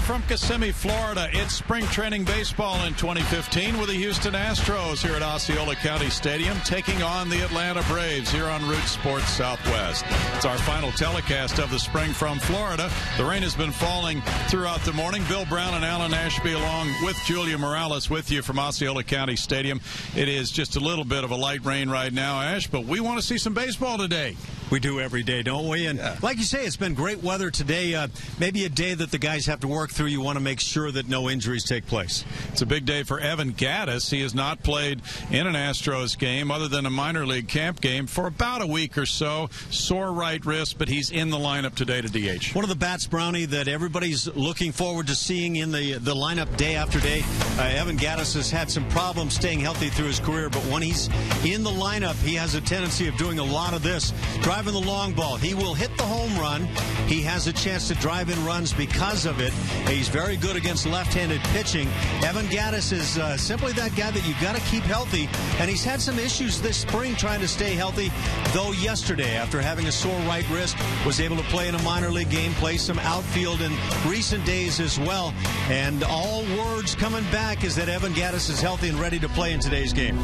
from Kissimmee, Florida. It's spring training baseball in 2015 with the Houston Astros here at Osceola County Stadium taking on the Atlanta Braves here on Root Sports Southwest. It's our final telecast of the spring from Florida. The rain has been falling throughout the morning. Bill Brown and Alan Ashby along with Julia Morales with you from Osceola County Stadium. It is just a little bit of a light rain right now, Ash, but we want to see some baseball today. We do every day, don't we? And like you say, it's been great weather today. Maybe a day that the guys have to work through. You want to make sure that no injuries take place. It's a big day for Evan Gatis. He has not played in an Astros game other than a minor league camp game for about a week or so. Sore right wrist, but he's in the lineup today to DH. One of the bats, Brownie, that everybody's looking forward to seeing in the lineup day after day. Evan Gatis has had some problems staying healthy through his career, but when he's in the lineup, he has a tendency of doing a lot of this. Driving the long ball. He will hit the home run. He has a chance to drive in runs because of it. He's very good against left-handed pitching. Evan Gatis is simply that guy that you've got to keep healthy, and he's had some issues this spring trying to stay healthy, though yesterday, after having a sore right wrist, was able to play in a minor league game, play some outfield in recent days as well, and all words coming back is that Evan Gatis is healthy and ready to play in today's game.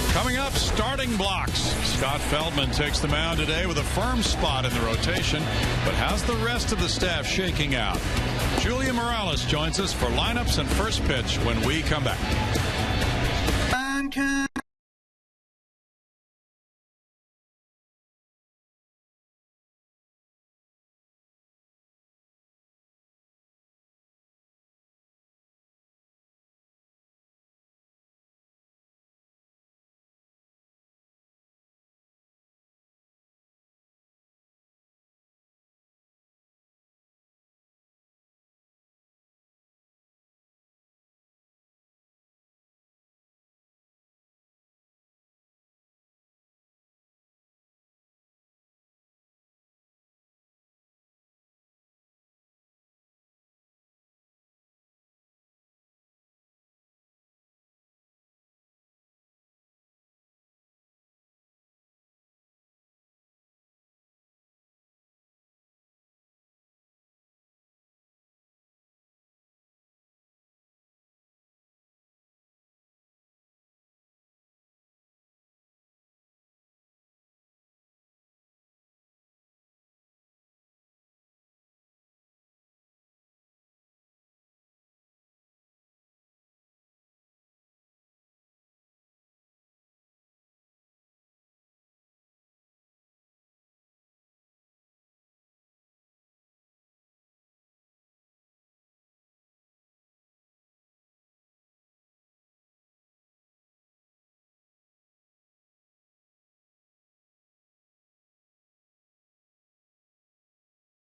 Coming up, starting blocks. Scott Feldman takes the mound today with a firm spot in the rotation, but how's the rest of the staff shaking out? Julia Morales joins us for lineups and first pitch when we come back.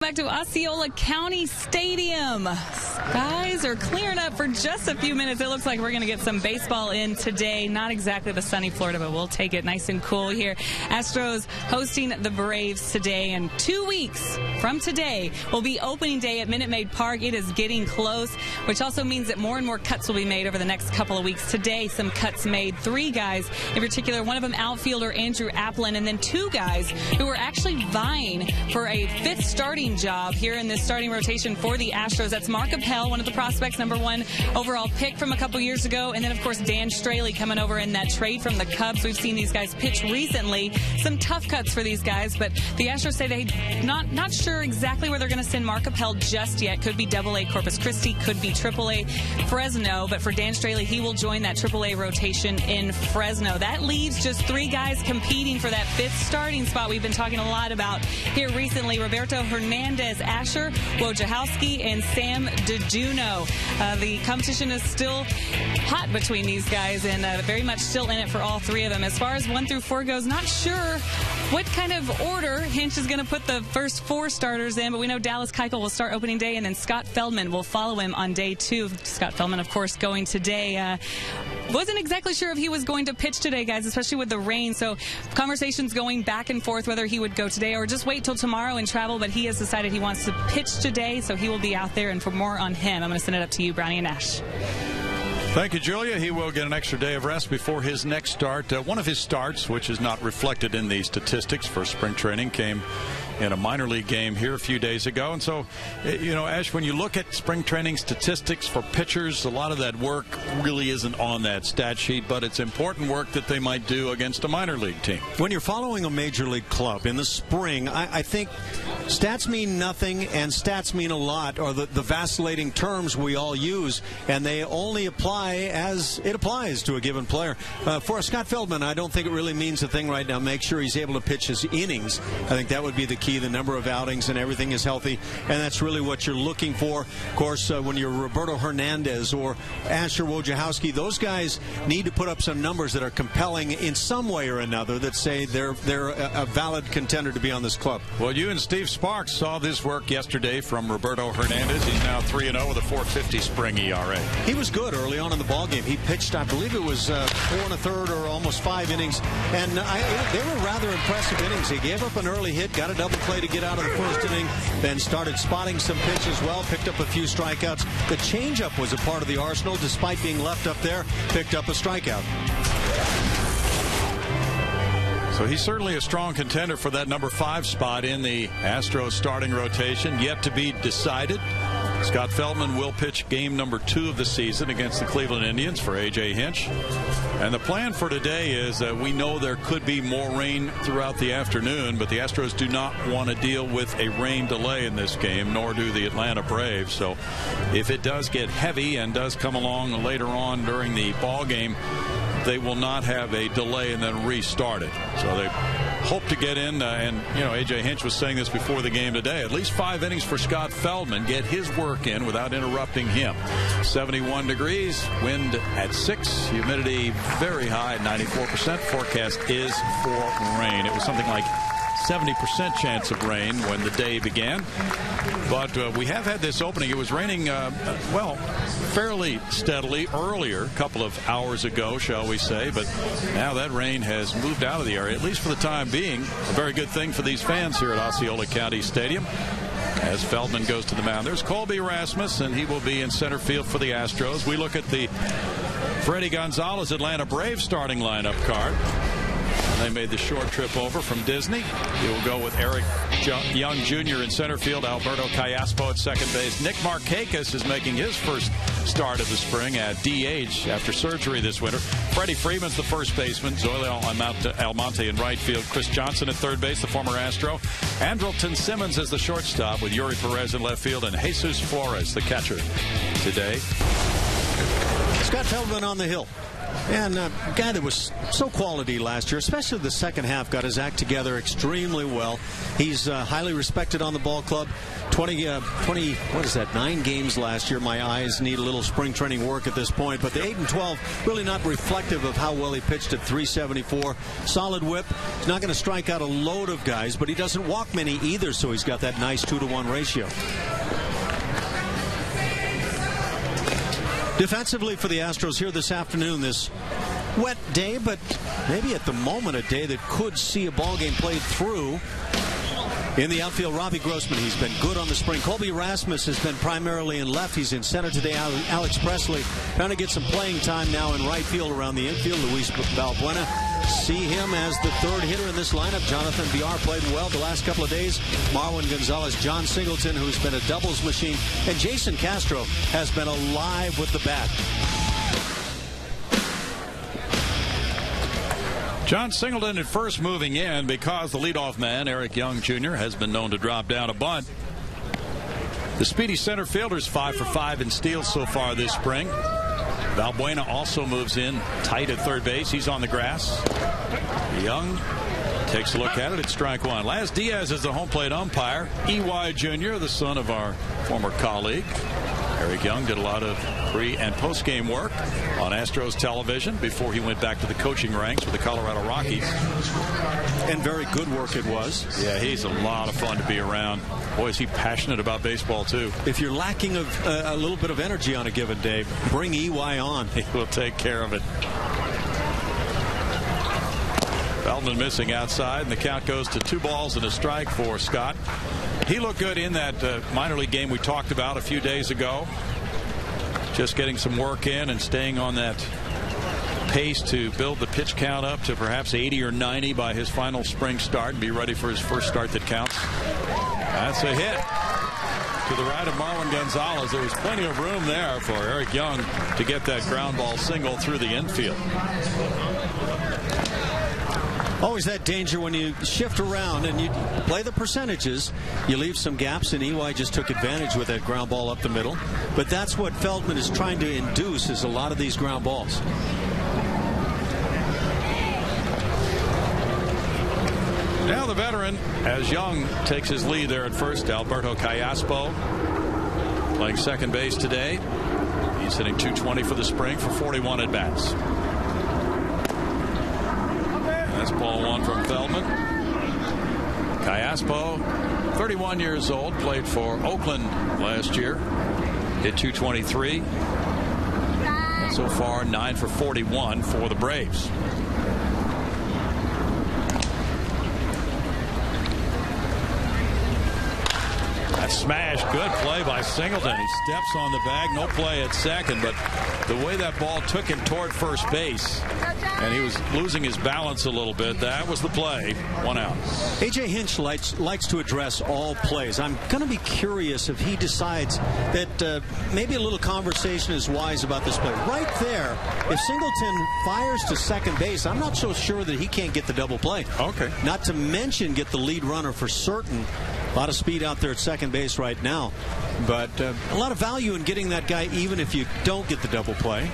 Back to Osceola County Stadium. Skies are clearing up for just a few minutes. It looks like we're going to get some baseball in today. Not exactly the sunny Florida, but we'll take it nice and cool here. Astros hosting the Braves today, and 2 weeks from today will be opening day at Minute Maid Park. It is getting close, which also means that more and more cuts will be made over the next couple of weeks. Today, some cuts made. 3 guys in particular, one of them outfielder Andrew Applin, and then 2 guys who were actually vying for a 5th starting job here in this starting rotation for the Astros. That's Mark Appel, one of the prospects, #1 overall pick from a couple years ago, and then of course Dan Straley coming over in that trade from the Cubs. We've seen these guys pitch recently. Some tough cuts for these guys, but the Astros say they're not sure exactly where they're going to send Mark Appel just yet. Could be AA Corpus Christi, could be AAA Fresno, but for Dan Straley, he will join that AAA rotation in Fresno. That leaves just 3 guys competing for that 5th starting spot we've been talking a lot about here recently. Roberto Hernandez, Asher Wojciechowski, and Sam DeJuno. The competition is still hot between these guys, and very much still in it for all 3 of them. As far as 1 through 4 goes, not sure what kind of order Hinch is going to put the first 4 starters in, but we know Dallas Keuchel will start opening day, and then Scott Feldman will follow him on day 2. Scott Feldman, of course, going today. Wasn't exactly sure if he was going to pitch today, guys, especially with the rain. So conversations going back and forth whether he would go today or just wait till tomorrow and travel, but he has decided he wants to pitch today, so he will be out there. And for more on him, I'm going to send it up to you, Brownie and Ash. Thank you, Julia. He will get an extra day of rest before his next start. One of his starts, which is not reflected in the statistics for spring training, came in a minor league game here a few days ago. And so, you know, Ash, when you look at spring training statistics for pitchers, a lot of that work really isn't on that stat sheet, but it's important work that they might do against a minor league team. When you're following a major league club in the spring, I think stats mean nothing and stats mean a lot, or the vacillating terms we all use, and they only apply as it applies to a given player. For Scott Feldman, I don't think it really means a thing right now. Make sure he's able to pitch his innings. I think that would be the key. The number of outings and everything is healthy, and that's really what you're looking for. Of course, when you're Roberto Hernandez or Asher Wojciechowski, those guys need to put up some numbers that are compelling in some way or another that say they're a valid contender to be on this club. Well, you and Steve Sparks saw this work yesterday from Roberto Hernandez. He's now 3-0 with a 4.50 spring ERA. He was good early on in the ball game. He pitched, I believe it was 4 1/3 or almost 5 innings, and they were rather impressive innings. He gave up an early hit, got a double play to get out of the first inning, then started spotting some pitches well, picked up a few strikeouts. The changeup was a part of the arsenal. Despite being left up there, picked up a strikeout. So he's certainly a strong contender for that number 5 spot in the Astros starting rotation, yet to be decided. Scott Feldman will pitch game number 2 of the season against the Cleveland Indians for A.J. Hinch. And the plan for today is that we know there could be more rain throughout the afternoon, but the Astros do not want to deal with a rain delay in this game, nor do the Atlanta Braves. So if it does get heavy and does come along later on during the ball game, they will not have a delay and then restart it. So they hope to get in, and you know, A.J. Hinch was saying this before the game today, at least 5 innings for Scott Feldman, get his work in without interrupting him. 71 degrees, wind at 6, humidity very high at 94%. Forecast is for rain. It was something like 70% chance of rain when the day began. But we have had this opening. It was raining, well, fairly steadily earlier, a couple of hours ago, shall we say. But now that rain has moved out of the area, at least for the time being. A very good thing for these fans here at Osceola County Stadium. As Feldman goes to the mound, there's Colby Rasmus, and he will be in center field for the Astros. We look at the Freddie Gonzalez Atlanta Braves starting lineup card. They made the short trip over from Disney. He will go with Eric Young Jr. in center field, Alberto Callaspo at second base. Nick Markakis is making his first start of the spring at DH after surgery this winter. Freddie Freeman's the first baseman. Zoilo Almonte in right field. Chris Johnson at third base, the former Astro. Andrelton Simmons as the shortstop with Yuri Perez in left field, and Jesus Flores, the catcher, today. Scott Feldman on the hill. And a guy that was so quality last year, especially the second half, got his act together extremely well. He's highly respected on the ball club. 9 games last year. My eyes need a little spring training work at this point. But the 8-12, really not reflective of how well he pitched at 374. Solid whip. He's not going to strike out a load of guys, but he doesn't walk many either, so he's got that nice 2-to-1 ratio. Defensively for the Astros here this afternoon, this wet day, but maybe at the moment a day that could see a ball game played through. In the outfield, Robbie Grossman, he's been good on the spring. Colby Rasmus has been primarily in left. He's in center today. Alex Presley trying to get some playing time now in right field around the infield. Luis Valbuena, see him as the third hitter in this lineup. Jonathan Villar played well the last couple of days. Marwin Gonzalez, John Singleton, who's been a doubles machine, and Jason Castro has been alive with the bat. John Singleton at first moving in because the leadoff man, Eric Young Jr., has been known to drop down a bunt. The speedy center fielder's 5 for 5 in steals so far this spring. Valbuena also moves in tight at third base. He's on the grass. Young takes a look at it. It's strike one. Laz Diaz is the home plate umpire. E.Y. Jr., the son of our former colleague. Eric Young did a lot of pre- and post-game work on Astros television before he went back to the coaching ranks with the Colorado Rockies. And very good work it was. Yeah, he's a lot of fun to be around. Boy, is he passionate about baseball, too. If you're lacking of a little bit of energy on a given day, bring EY on. He will take care of it. Feldman missing outside, and the count goes to 2 balls and a strike for Scott. He looked good in that minor league game we talked about a few days ago. just getting some work in and staying on that pace to build the pitch count up to perhaps 80 or 90 by his final spring start and be ready for his first start that counts. That's a hit to the right of Marwin Gonzalez. There was plenty of room there for Eric Young to get that ground ball single through the infield. Always that danger when you shift around and you play the percentages. You leave some gaps, and EY just took advantage with that ground ball up the middle. But that's what Feldman is trying to induce, is a lot of these ground balls. Now the veteran, as Young takes his lead there at first, Alberto Callaspo playing second base today. He's hitting .220 for the spring for 41 at-bats. That's ball one from Feldman. Callaspo, 31 years old, played for Oakland last year. Hit .223. And so far, 9 for 41 for the Braves. That smash, good play by Singleton. He steps on the bag, no play at second, but the way that ball took him toward first base, and he was losing his balance a little bit, that was the play. 1 out. A.J. Hinch likes to address all plays. I'm going to be curious if he decides that maybe a little conversation is wise about this play. Right there, if Singleton fires to second base, I'm not so sure that he can't get the double play. Okay. Not to mention get the lead runner for certain. A lot of speed out there at second base right now. But a lot of value in getting that guy even if you don't get the double play.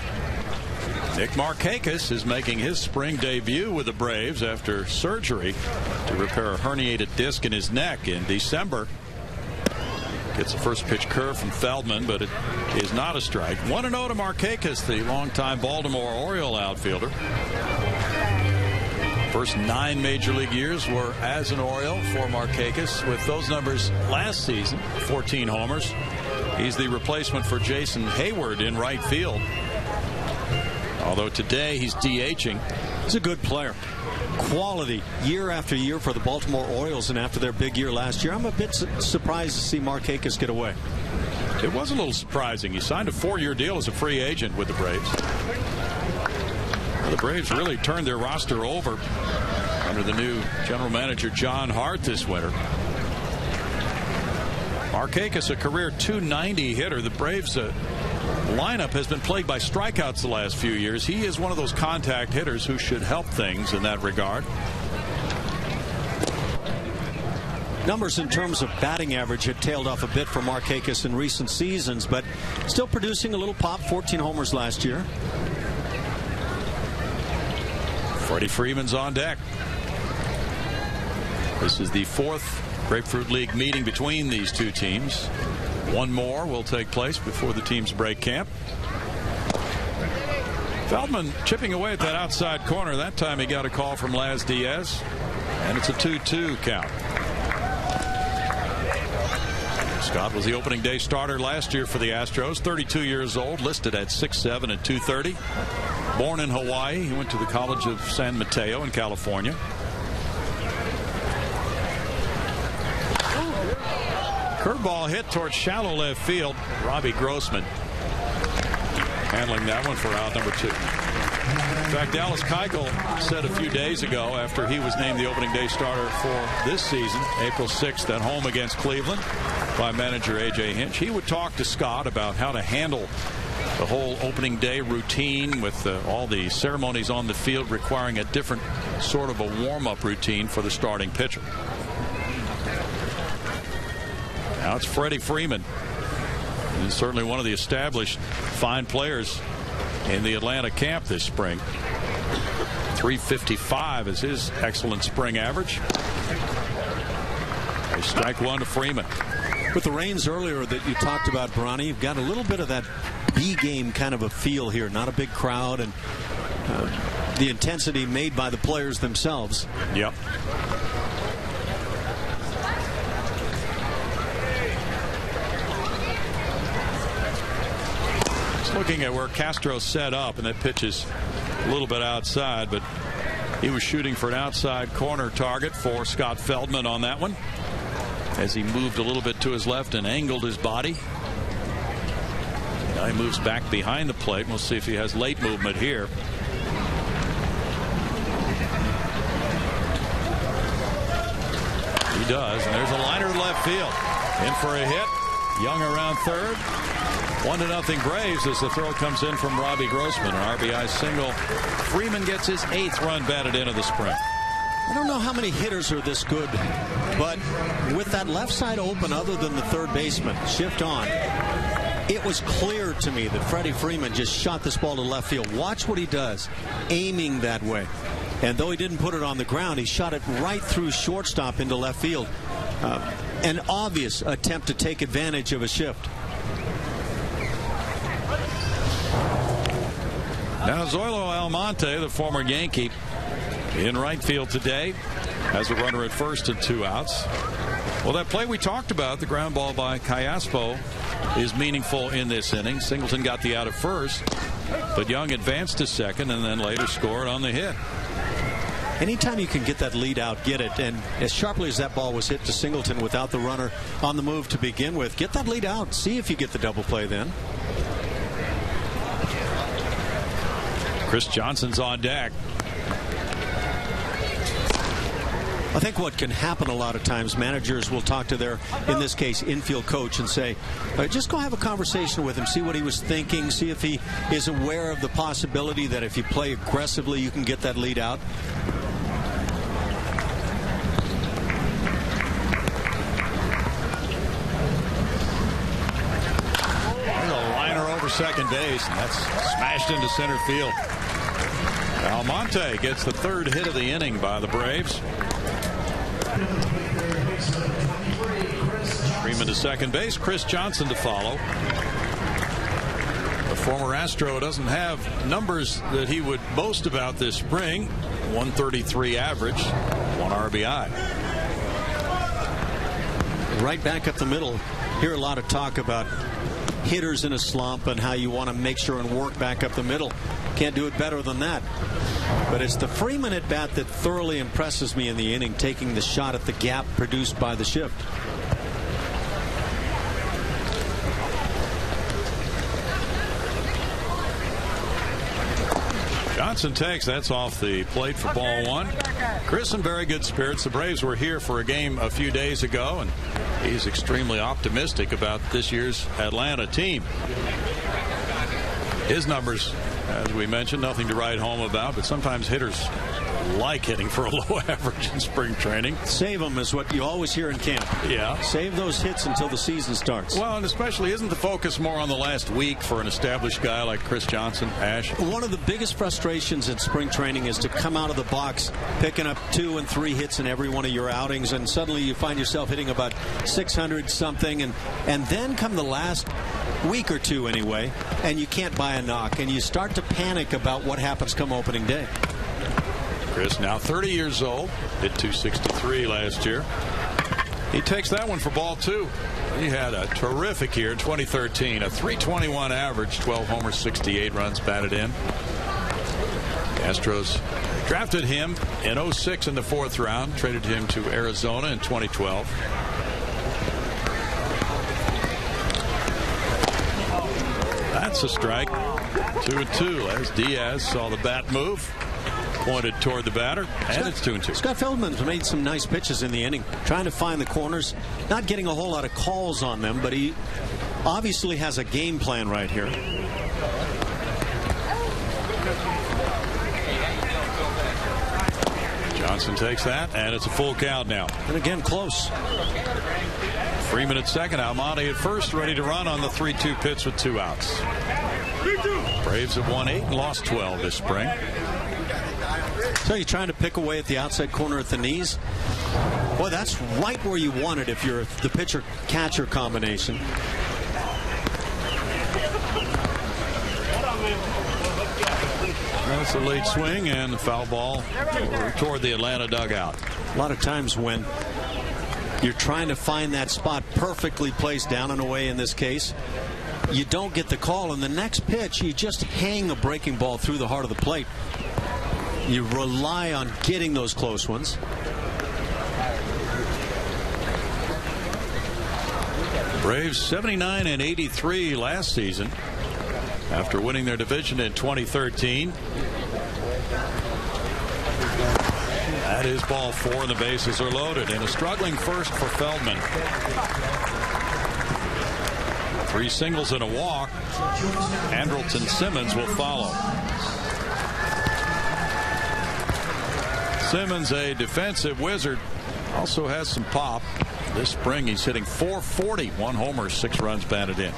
Nick Markakis is making his spring debut with the Braves after surgery to repair a herniated disc in his neck in December. Gets a first pitch curve from Feldman, but it is not a strike. 1-0 to Markakis, the longtime Baltimore Oriole outfielder. First 9 major league years were as an Oriole for Markakis. With those numbers last season, 14 homers. He's the replacement for Jason Hayward in right field. Although today he's DHing. He's a good player. Quality year after year for the Baltimore Orioles, and after their big year last year, I'm a bit surprised to see Markakis get away. It was a little surprising. He signed a 4-year deal as a free agent with the Braves. The Braves really turned their roster over under the new general manager John Hart this winter. Markakis, a career .290 hitter. The Braves lineup has been plagued by strikeouts the last few years. He is one of those contact hitters who should help things in that regard. Numbers in terms of batting average had tailed off a bit for Markakis in recent seasons, but still producing a little pop. 14 homers last year. Freddie Freeman's on deck. This is the 4th Grapefruit League meeting between these two teams. One more will take place before the teams break camp. Feldman chipping away at that outside corner. That time he got a call from Laz Diaz, and it's a 2-2 count. Scott was the opening day starter last year for the Astros. 32 years old, listed at 6'7" and 230. Born in Hawaii, he went to the College of San Mateo in California. Curveball hit towards shallow left field. Robbie Grossman handling that one for out number 2. In fact, Dallas Keuchel said a few days ago, after he was named the opening day starter for this season, April 6th at home against Cleveland by manager A.J. Hinch, he would talk to Scott about how to handle the whole opening day routine with all the ceremonies on the field requiring a different sort of a warm-up routine for the starting pitcher. Now it's Freddie Freeman. He's certainly one of the established fine players in the Atlanta camp this spring. 355 is his excellent spring average. A strike one to Freeman. With the rains earlier that you talked about, Bronny, you've got a little bit of that B-game kind of a feel here. Not a big crowd, and the intensity made by the players themselves. Yep. Just looking at where Castro set up, and that pitch is a little bit outside, but he was shooting for an outside corner target for Scott Feldman on that one, as he moved a little bit to his left and angled his body. Now he moves back behind the plate. We'll see if he has late movement here. He does, and there's a liner to left field. In for a hit. Young around third. 1-0 Braves as the throw comes in from Robbie Grossman. An RBI single. Freeman gets his 8th run batted in of the spring. I don't know how many hitters are this good, but with that left side open other than the third baseman, shift on, it was clear to me that Freddie Freeman just shot this ball to left field. Watch what he does, aiming that way. And though he didn't put it on the ground, he shot it right through shortstop into left field. An obvious attempt to take advantage of a shift. Now Zoilo Almonte, the former Yankee, in right field today, has a runner at first and 2 outs. Well, that play we talked about, the ground ball by Callaspo, is meaningful in this inning. Singleton got the out at first, but Young advanced to second and then later scored on the hit. Anytime you can get that lead out, get it. And as sharply as that ball was hit to Singleton without the runner on the move to begin with, get that lead out. See if you get the double play then. Chris Johnson's on deck. I think what can happen a lot of times, managers will talk to their, in this case, infield coach and say, just go have a conversation with him, see what he was thinking, see if he is aware of the possibility that if you play aggressively, you can get that lead out. There's a liner over second base, and that's smashed into center field. Almonte gets the 3rd hit of the inning by the Braves. Freeman to second base. Chris Johnson to follow. The former Astro doesn't have numbers that he would boast about this spring. 133 average, 1 RBI. Right back up the middle. Hear a lot of talk about hitters in a slump and how you want to make sure and work back up the middle. Can't do it better than that. But it's the Freeman at bat that thoroughly impresses me in the inning, taking the shot at the gap produced by the shift. Johnson takes. That's off the plate for ball 1. Chris in very good spirits. The Braves were here for a game a few days ago, and he's extremely optimistic about this year's Atlanta team. His numbers, as we mentioned, nothing to write home about, but sometimes hitters like hitting for a low average in spring training. Save them is what you always hear in camp. Yeah. Save those hits until the season starts. Well, and especially, isn't the focus more on the last week for an established guy like Chris Johnson, Ash? One of the biggest frustrations in spring training is to come out of the box picking up 2 and 3 hits in every one of your outings, and suddenly you find yourself hitting about 600 something, and then come the last week or two anyway, and you can't buy a knock, and you start to panic about what happens come opening day. Chris, now 30 years old, hit 263 last year. He takes that one for ball 2. He had a terrific year in 2013, a 321 average, 12 homers, 68 runs batted in. Astros drafted him in 06 in the 4th round, traded him to Arizona in 2012. That's a strike. 2-2 as Diaz saw the bat move, pointed toward the batter, and it's 2-2. Scott Feldman's made some nice pitches in the inning, trying to find the corners, not getting a whole lot of calls on them, but he obviously has a game plan right here. Johnson takes that, and it's a full count now. And again, close. Freeman at second, Almonte at first, ready to run on the 3-2 pitch with 2 outs. Braves have won 8 and lost 12 this spring. So you're trying to pick away at the outside corner at the knees. Boy, that's right where you want it if you're the pitcher-catcher combination. That's a late swing and the foul ball toward the Atlanta dugout. A lot of times when you're trying to find that spot perfectly placed down and away in this case, you don't get the call, and the next pitch you just hang the breaking ball through the heart of the plate. You rely on getting those close ones. Braves 79 and 83 last season. after winning their division in 2013. That is ball 4, and the bases are loaded. And a struggling first for Feldman. 3 singles and a walk. Andrelton Simmons will follow. Simmons, a defensive wizard, also has some pop. This spring he's hitting .440, 1 homer, 6 runs batted in.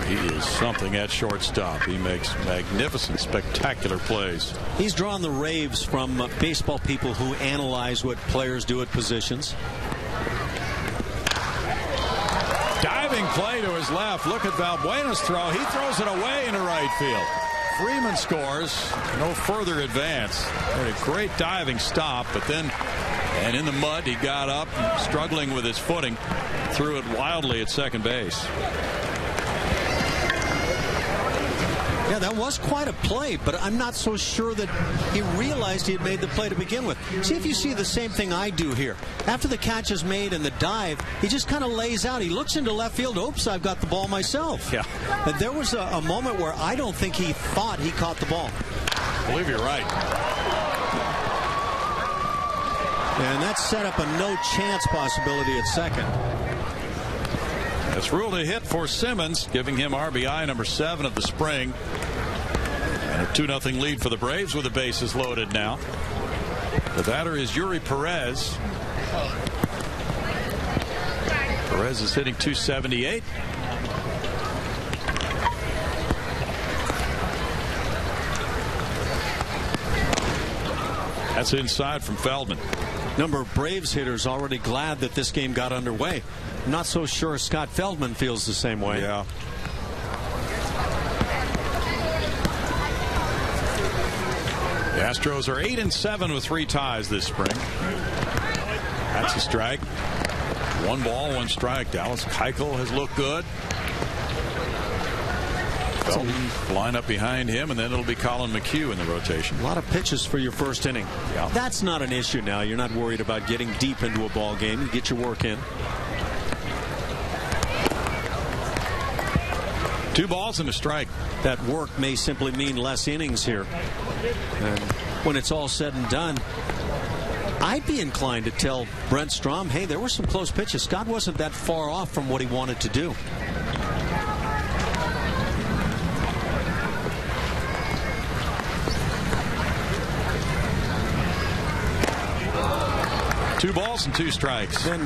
He is something at shortstop. He makes magnificent, spectacular plays. He's drawn the raves from baseball people who analyze what players do at positions. Diving play to his left. Look at Valbuena's throw. He throws it away into right field. Freeman scores. No further advance. Had a great diving stop, but then, and in the mud, he got up, struggling with his footing, threw it wildly at second base. Yeah, that was quite a play, but I'm not so sure that he realized he had made the play to begin with. See if you see the same thing I do here. After the catch is made and the dive, he just kind of lays out. He looks into left field. Oops, I've got the ball myself. Yeah. But there was a moment where I don't think he thought he caught the ball. I believe you're right. And that set up a no chance possibility at second. That's ruled a hit for Simmons, giving him RBI number 7 of the spring. And a 2-0 lead for the Braves with the bases loaded now. The batter is Yuri Perez. Perez is hitting .278. That's inside from Feldman. Number of Braves hitters already glad that this game got underway. I'm not so sure Scott Feldman feels the same way. Yeah. The Astros are 8-7 with 3 ties this spring. That's a strike. 1 ball, 1 strike. Dallas Keuchel has looked good. Feldman line up behind him, and then it'll be Colin McHugh in the rotation. A lot of pitches for your first inning. Yeah. That's not an issue now. You're not worried about getting deep into a ball game. You get your work in. 2 balls and a strike. That work may simply mean less innings here. And when it's all said and done, I'd be inclined to tell Brent Strom, hey, there were some close pitches. Scott wasn't that far off from what he wanted to do. Two balls and 2 strikes. Then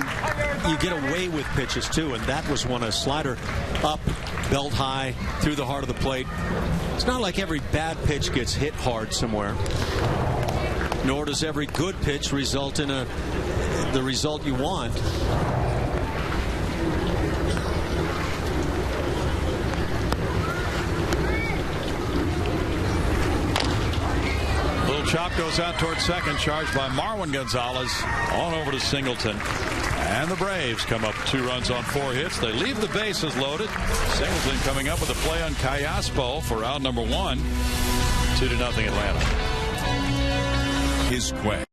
you get away with pitches too, and that was one, a slider up, belt high, through the heart of the plate. It's not like every bad pitch gets hit hard somewhere, nor does every good pitch result in the result you want. Chop goes out towards second, charged by Marwin Gonzalez on over to Singleton. And the Braves come up 2 runs on 4 hits. They leave the bases loaded. Singleton coming up with a play on Callaspo for out number 1. 2-0 Atlanta. His quest.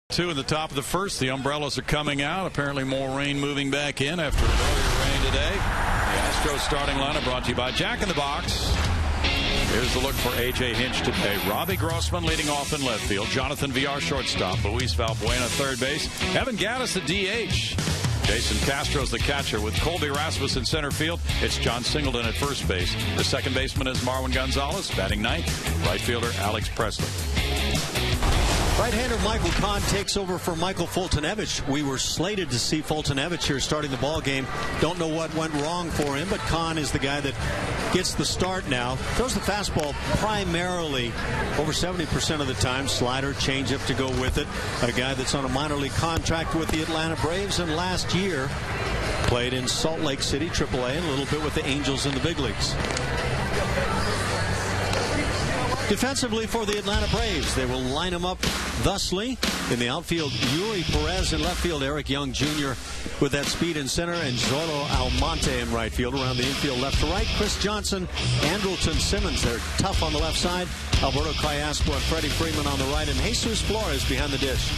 Two in the top of the first. The umbrellas are coming out. Apparently more rain moving back in after earlier rain today. The Astros starting lineup brought to you by Jack in the Box. Here's the look for A.J. Hinch today. Robbie Grossman leading off in left field. Jonathan Villar shortstop. Luis Valbuena third base. Evan Gatis the DH. Jason Castro's the catcher with Colby Rasmus in center field. It's John Singleton at first base. The second baseman is Marwin Gonzalez. Batting ninth, right fielder Alex Presley. Right-hander Michael Kahn takes over for Michael Fultonevich. We were slated to see Fultonevich here starting the ball game. Don't know what went wrong for him, but Kahn is the guy that gets the start now. Throws the fastball primarily over 70% of the time. Slider, changeup to go with it. A guy that's on a minor league contract with the Atlanta Braves, and last year played in Salt Lake City, AAA, and a little bit with the Angels in the big leagues. Defensively for the Atlanta Braves, they will line them up thusly. In the outfield, Yuri Perez. In left field, Eric Young Jr. with that speed in center, and Zorro Almonte in right field. Around the infield, left to right, Chris Johnson, Andrelton Simmons. They're tough on the left side. Alberto Callaspo and Freddie Freeman on the right, and Jesus Flores behind the dish.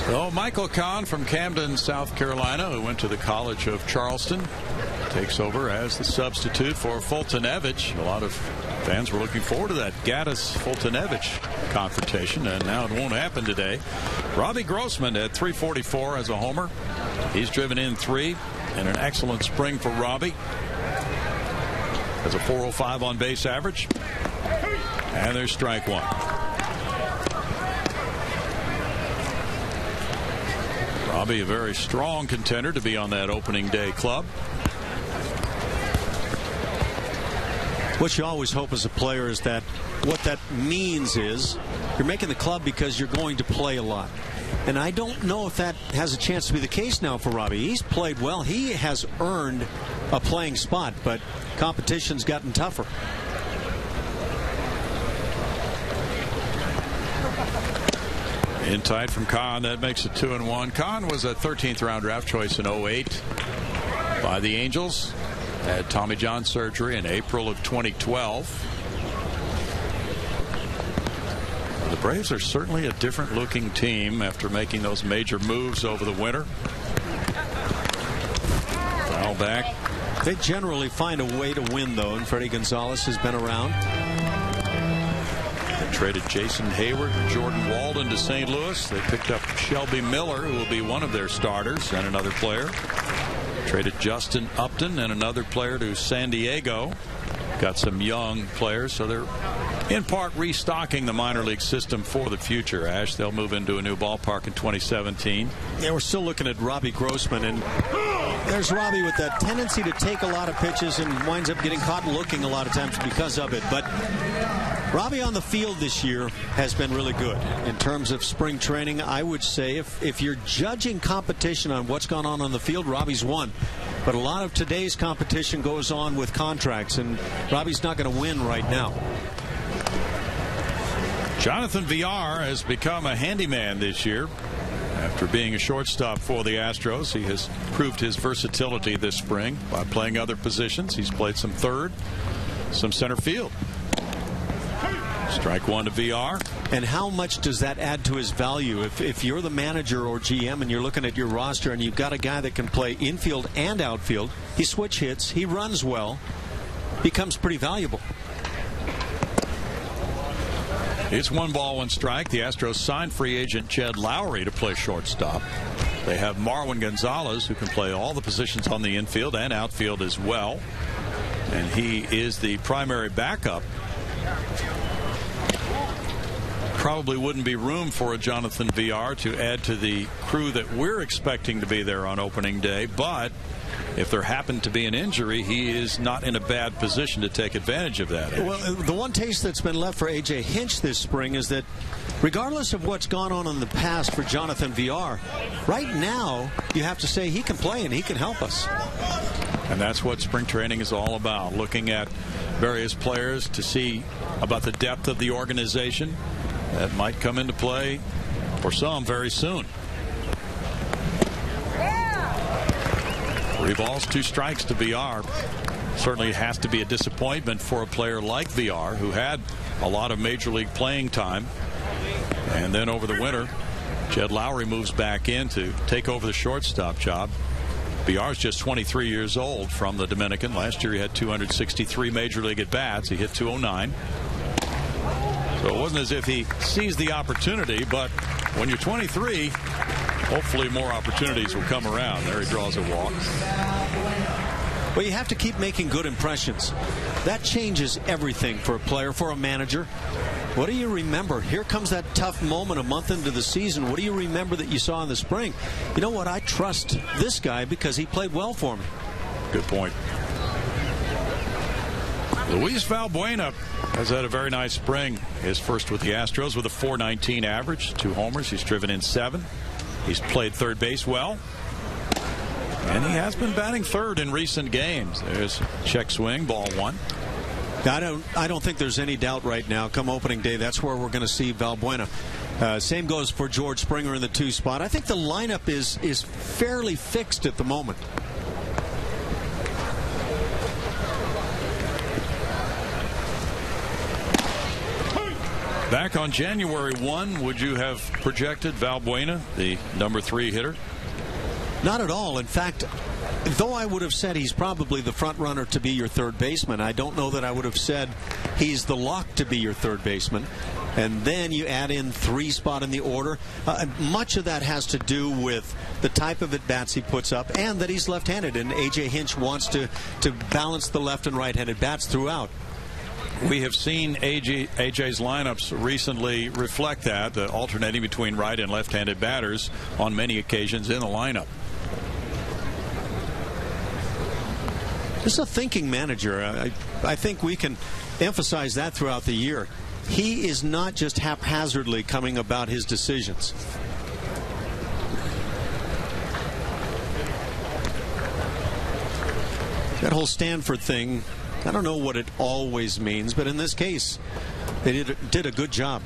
So Michael Kahn from Camden, South Carolina, who went to the College of Charleston, takes over as the substitute for Fultonevich. A lot of fans were looking forward to that Gatis-Fultonevich confrontation, and now it won't happen today. Robbie Grossman at .344 as a homer. He's driven in 3, and an excellent spring for Robbie. Has a .405 on base average. And there's strike one. Robbie, a very strong contender to be on that opening day club. What you always hope as a player is that what that means is you're making the club because you're going to play a lot. And I don't know if that has a chance to be the case now for Robbie. He's played well. He has earned a playing spot, but competition's gotten tougher. In tight from Kahn. That makes it 2-1. Kahn was a 13th round draft choice in 08 by the Angels. Had Tommy John surgery in April of 2012. The Braves are certainly a different looking team after making those major moves over the winter. Foul back. They generally find a way to win, though, and Freddie Gonzalez has been around. They traded Jason Hayward and Jordan Walden to St. Louis. They picked up Shelby Miller, who will be one of their starters, and another player. Traded Justin Upton and another player to San Diego. Got some young players, so they're in part restocking the minor league system for the future. Ash, they'll move into a new ballpark in 2017. Yeah, we're still looking at Robbie Grossman, and there's Robbie with that tendency to take a lot of pitches and winds up getting caught looking a lot of times because of it. But Robbie on the field this year has been really good. In terms of spring training, I would say if you're judging competition on what's gone on the field, Robbie's won. But a lot of today's competition goes on with contracts, and Robbie's not going to win right now. Jonathan Villar has become a handyman this year. After being a shortstop for the Astros, he has proved his versatility this spring by playing other positions. He's played some third, some center field. Strike one to Villar. And how much does that add to his value? If you're the manager or GM and you're looking at your roster and you've got a guy that can play infield and outfield, he switch hits, he runs well, becomes pretty valuable. It's 1 ball, 1 strike. The Astros signed free agent Jed Lowry to play shortstop. They have Marwin Gonzalez, who can play all the positions on the infield and outfield as well. And he is the primary backup. Probably wouldn't be room for a Jonathan Villar to add to the crew that we're expecting to be there on opening day, but if there happened to be an injury, he is not in a bad position to take advantage of that. Well, the one taste that's been left for A.J. Hinch this spring is that regardless of what's gone on in the past for Jonathan Villar, right now you have to say he can play and he can help us. And that's what spring training is all about, looking at various players to see about the depth of the organization. That might come into play for some very soon. 3 balls, 2 strikes to Villar. Certainly has to be a disappointment for a player like Villar, who had a lot of major league playing time. And then over the winter, Jed Lowry moves back in to take over the shortstop job. BR's just 23 years old from the Dominican. Last year he had 263 major league at-bats. He hit 209. So it wasn't as if he seized the opportunity, but when you're 23, hopefully more opportunities will come around. There he draws a walk. Well, you have to keep making good impressions. That changes everything for a player, for a manager. What do you remember? Here comes that tough moment a month into the season. What do you remember that you saw in the spring? You know what? I trust this guy because he played well for me. Good point. Luis Valbuena has had a very nice spring. His first with the Astros with a .419 average, 2 homers. He's driven in 7. He's played third base well. And he has been batting third in recent games. There's check swing, ball 1. I don't think there's any doubt right now. Come opening day, that's where we're going to see Valbuena. Same goes for George Springer in the 2 spot. I think the lineup is fairly fixed at the moment. Back on January 1, would you have projected Valbuena, the number 3 hitter? Not at all. In fact, though I would have said he's probably the front runner to be your third baseman, I don't know that I would have said he's the lock to be your third baseman. And then you add in 3 spot in the order. Much of that has to do with the type of at-bats he puts up and that he's left-handed. And A.J. Hinch wants to balance the left and right-handed bats throughout. We have seen AJ's lineups recently reflect that, alternating between right and left-handed batters on many occasions in the lineup. Just a thinking manager. I think we can emphasize that throughout the year. He is not just haphazardly coming about his decisions. That whole Stanford thing, I don't know what it always means, but in this case, they did a good job.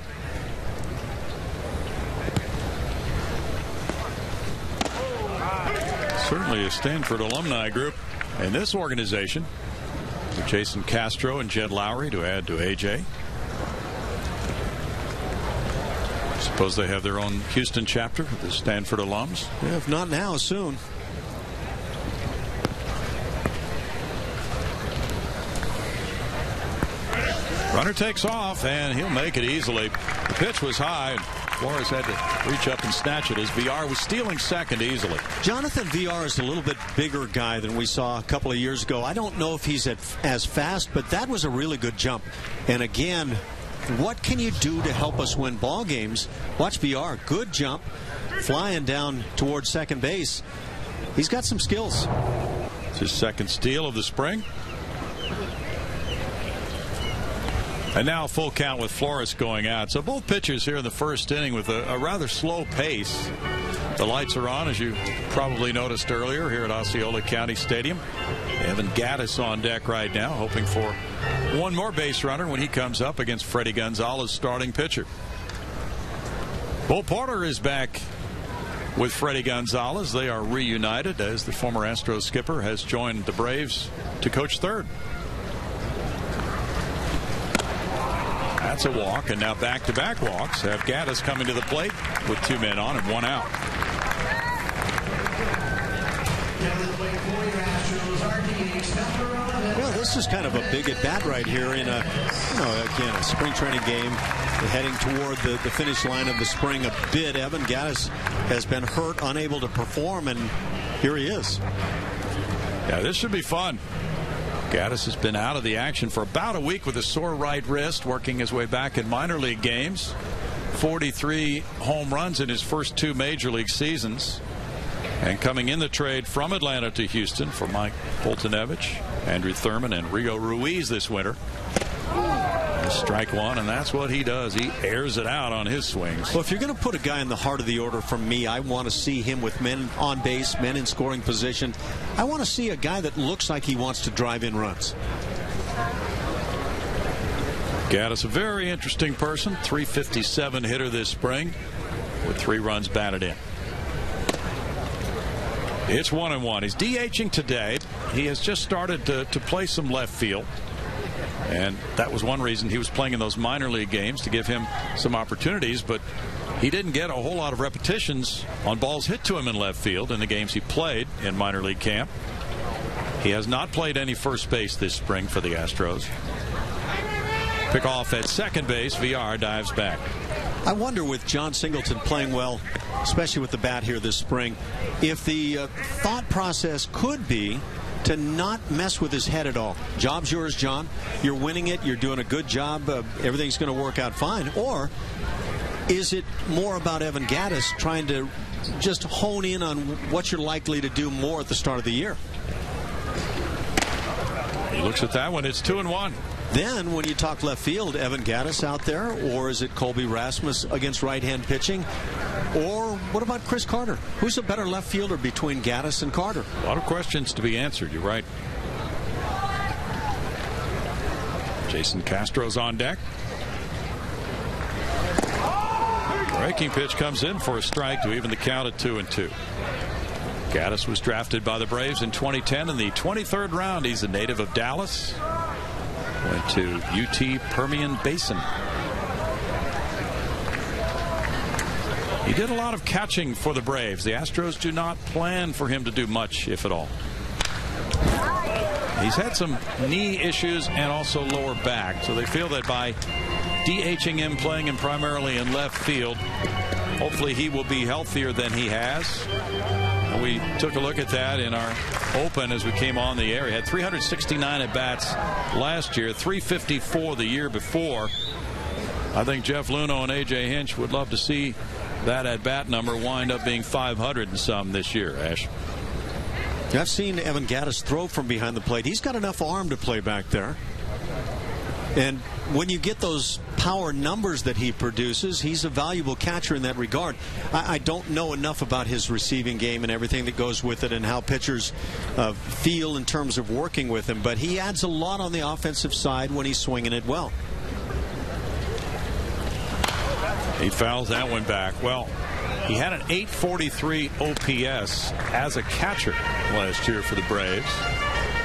Certainly a Stanford alumni group in this organization, with Jason Castro and Jed Lowry to add to AJ. Suppose they have their own Houston chapter, the Stanford alums. Yeah, if not now, soon. Runner takes off, and he'll make it easily. The pitch was high. Flores had to reach up and snatch it as VR was stealing second easily. Jonathan VR is a little bit bigger guy than we saw a couple of years ago. I don't know if he's as fast, but that was a really good jump. And again, what can you do to help us win ball games? Watch VR. Good jump. Flying down towards second base. He's got some skills. It's his second steal of the spring. And now full count with Flores going out. So both pitchers here in the first inning with a rather slow pace. The lights are on, as you probably noticed earlier, here at Osceola County Stadium. Evan Gatis on deck right now, hoping for one more base runner when he comes up against Freddie Gonzalez, starting pitcher. Bo Porter is back with Freddie Gonzalez. They are reunited as the former Astros skipper has joined the Braves to coach third. That's a walk, and now back-to-back walks have Gatis coming to the plate with 2 men on and 1 out. Well, this is kind of a big at-bat right here in a spring training game heading toward the finish line of the spring a bit. Evan Gatis has been hurt, unable to perform, and here he is. Yeah, this should be fun. Gatis has been out of the action for about a week with a sore right wrist, working his way back in minor league games. 43 home runs in his first 2 major league seasons. And coming in the trade from Atlanta to Houston for Mike Foltynewicz, Andrew Thurman, and Rio Ruiz this winter. Strike one, and that's what he does. He airs it out on his swings. Well, if you're going to put a guy in the heart of the order from me, I want to see him with men on base, men in scoring position. I want to see a guy that looks like he wants to drive in runs. Gatis, a very interesting person. .357 hitter this spring with 3 runs batted in. It's 1-1. He's DHing today. He has just started to play some left field. And that was one reason he was playing in those minor league games, to give him some opportunities. But he didn't get a whole lot of repetitions on balls hit to him in left field in the games he played in minor league camp. He has not played any first base this spring for the Astros. Pick off at second base. VR dives back. I wonder, with John Singleton playing well, especially with the bat here this spring, if the thought process could be to not mess with his head at all. Job's yours, John. You're winning it. You're doing a good job. Everything's going to work out fine. Or is it more about Evan Gatis trying to just hone in on what you're likely to do more at the start of the year? He looks at that one. It's 2-1. Then when you talk left field, Evan Gatis out there, or is it Colby Rasmus against right-hand pitching? Or what about Chris Carter? Who's a better left fielder between Gatis and Carter? A lot of questions to be answered. You're right. Jason Castro's on deck. Breaking pitch comes in for a strike to even the count at 2-2. Gatis was drafted by the Braves in 2010 in the 23rd round. He's a native of Dallas. Went to UT Permian Basin. He did a lot of catching for the Braves. The Astros do not plan for him to do much, if at all. He's had some knee issues and also lower back, so they feel that by DHing him, playing him primarily in left field, hopefully he will be healthier than he has. And we took a look at that in our open as we came on the air. He had 369 at-bats last year, 354 the year before. I think Jeff Luhnow and A.J. Hinch would love to see that at-bat number wind up being 500 and some this year, Ash. I've seen Evan Gatis throw from behind the plate. He's got enough arm to play back there. And when you get those power numbers that he produces, he's a valuable catcher in that regard. I don't know enough about his receiving game and everything that goes with it and how pitchers feel in terms of working with him, but he adds a lot on the offensive side when he's swinging it well. He fouls that one back. Well, he had an 843 OPS as a catcher last year for the Braves,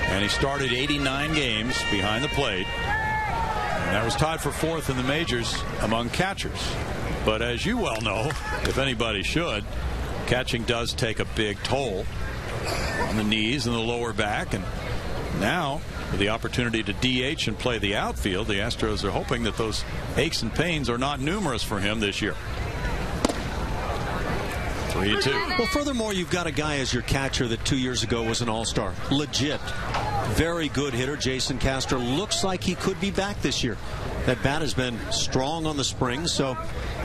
and he started 89 games behind the plate. And that was tied for fourth in the majors among catchers. But as you well know, if anybody should, catching does take a big toll on the knees and the lower back. And now, with the opportunity to DH and play the outfield, the Astros are hoping that those aches and pains are not numerous for him this year. 3-2. Well, furthermore, you've got a guy as your catcher that 2 years ago was an all-star. Legit. Very good hitter. Jason Castro looks like he could be back this year. That bat has been strong on the spring, so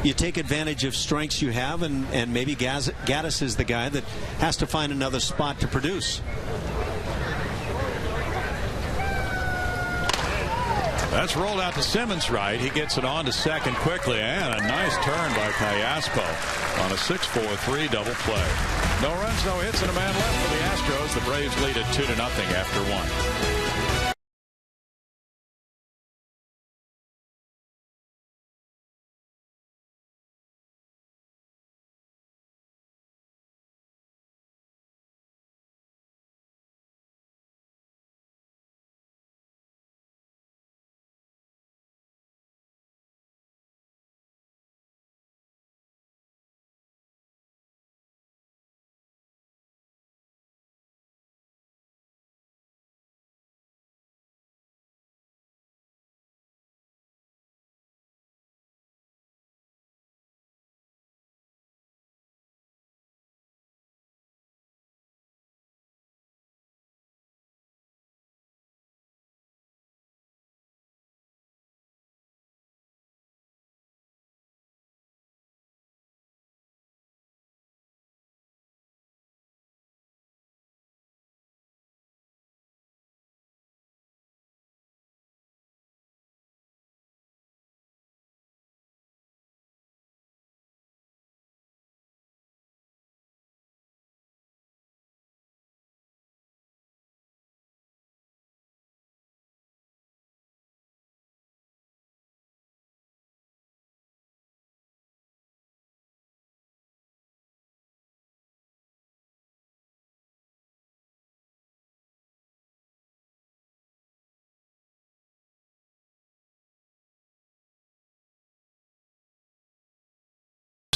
you take advantage of strengths you have, and maybe Gatis is the guy that has to find another spot to produce. That's rolled out to Simmons right. He gets it on to second quickly, and a nice turn by Callaspo on a 6-4-3 double play. No runs, no hits, and a man left for the Astros. The Braves lead it 2-0 after one.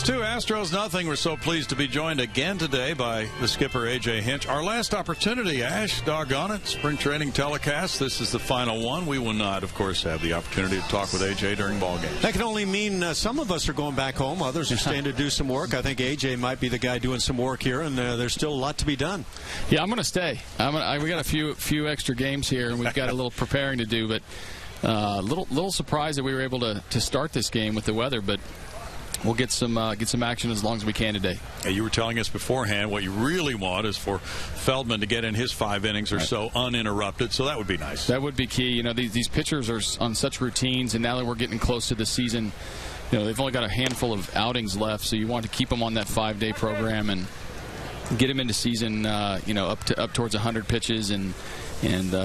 6-2, Astros nothing. We're so pleased to be joined again today by the skipper, A.J. Hinch. Our last opportunity, Ash, doggone it, spring training telecast. This is the final one. We will not, of course, have the opportunity to talk with A.J. during ball games. That can only mean some of us are going back home. Others are staying to do some work. I think A.J. might be the guy doing some work here, and there's still a lot to be done. Yeah, I'm going to stay. We got a few extra games here, and we've got a little preparing to do, but little surprised that we were able to start this game with the weather, but we'll get some action as long as we can today. You were telling us beforehand what you really want is for Feldman to get in his 5 innings or so uninterrupted, so that would be nice. That would be key. You know, these pitchers are on such routines, and now that we're getting close to the season, you know, they've only got a handful of outings left, so you want to keep them on that 5-day program and get them into season, up towards 100 pitches and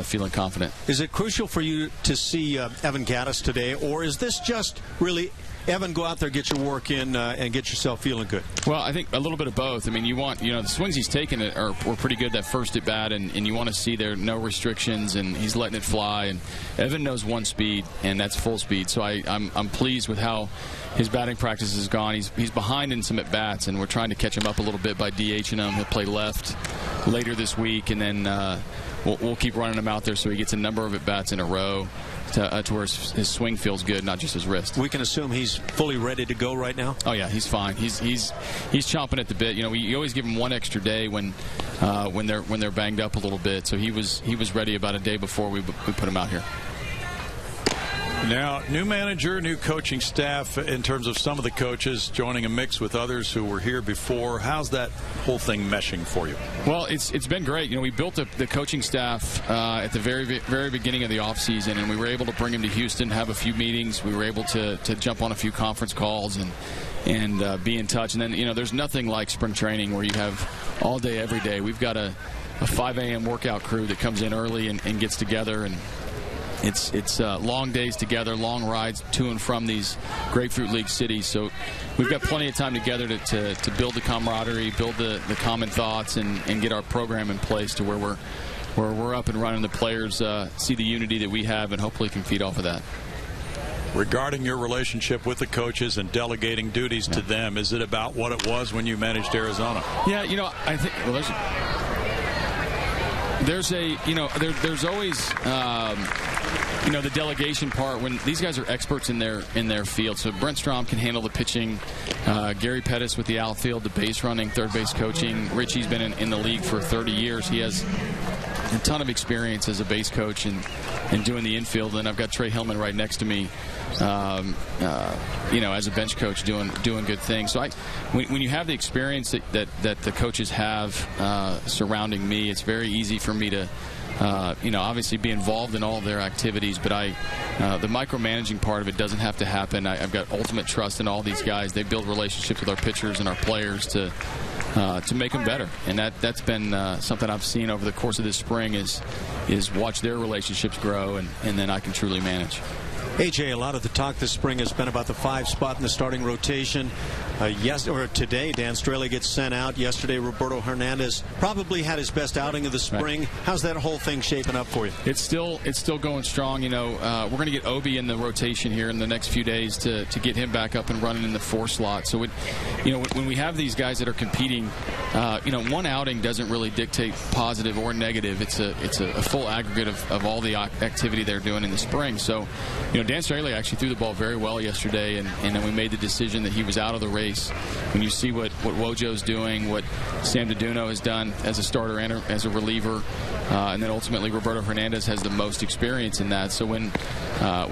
feeling confident. Is it crucial for you to see Evan Gatis today, or is this just really Evan, go out there, get your work in, and get yourself feeling good? Well, I think a little bit of both. I mean, the swings he's taken were pretty good that first at bat, and you want to see there no restrictions, and he's letting it fly. And Evan knows one speed, and that's full speed. So I'm pleased with how his batting practice has gone. He's behind in some at bats, and we're trying to catch him up a little bit by DHing him. He'll play left later this week, and then we'll keep running him out there so he gets a number of at bats in a row to where his swing feels good, not just his wrist. We can assume he's fully ready to go right now? Oh yeah, he's fine. He's chomping at the bit. You know, we always give him one extra day when they're banged up a little bit. So he was ready about a day before we put him out here. Now, new manager, new coaching staff in terms of some of the coaches joining a mix with others who were here before. How's that whole thing meshing for you? Well, it's been great. You know, we built the coaching staff at the very beginning of the offseason, and we were able to bring him to Houston, have a few meetings. We were able to jump on a few conference calls and be in touch. And then, you know, there's nothing like spring training where you have all day, every day. We've got a 5 a.m. workout crew that comes in early and gets together, and it's long days together, long rides to and from these Grapefruit League cities. So we've got plenty of time together to build the camaraderie, build the common thoughts, and get our program in place to where we're up and running. The players see the unity that we have and hopefully can feed off of that. Regarding your relationship with the coaches and delegating duties to them, is it about what it was when you managed Arizona? Yeah, you know, I think there's always the delegation part when these guys are experts in their field. So Brent Strom can handle the pitching, Gary Pettis with the outfield, the base running, third base coaching. Richie's been in the league for 30 years. He has a ton of experience as a base coach and doing the infield. And I've got Trey Hillman right next to me, as a bench coach doing good things. So when you have the experience that the coaches have surrounding me, it's very easy for me to obviously be involved in all of their activities, but the micromanaging part of it doesn't have to happen. I've got ultimate trust in all these guys. They build relationships with our pitchers and our players to make them better, and that's been something I've seen over the course of this spring is watch their relationships grow, and then I can truly manage. AJ, a lot of the talk this spring has been about the 5 spot in the starting rotation. Today, Dan Straley gets sent out. Yesterday, Roberto Hernandez probably had his best outing of the spring. Right. How's that whole thing shaping up for you? It's still going strong. You know, we're going to get Obi in the rotation here in the next few days to get him back up and running in the 4 slot. So, when we have these guys that are competing, one outing doesn't really dictate positive or negative. It's a full aggregate of all the activity they're doing in the spring. So, Dan Straley actually threw the ball very well yesterday, and then we made the decision that he was out of the race. When you see what Wojo's doing, what Sam Deduno has done as a starter and as a reliever, and then ultimately Roberto Hernandez has the most experience in that. So when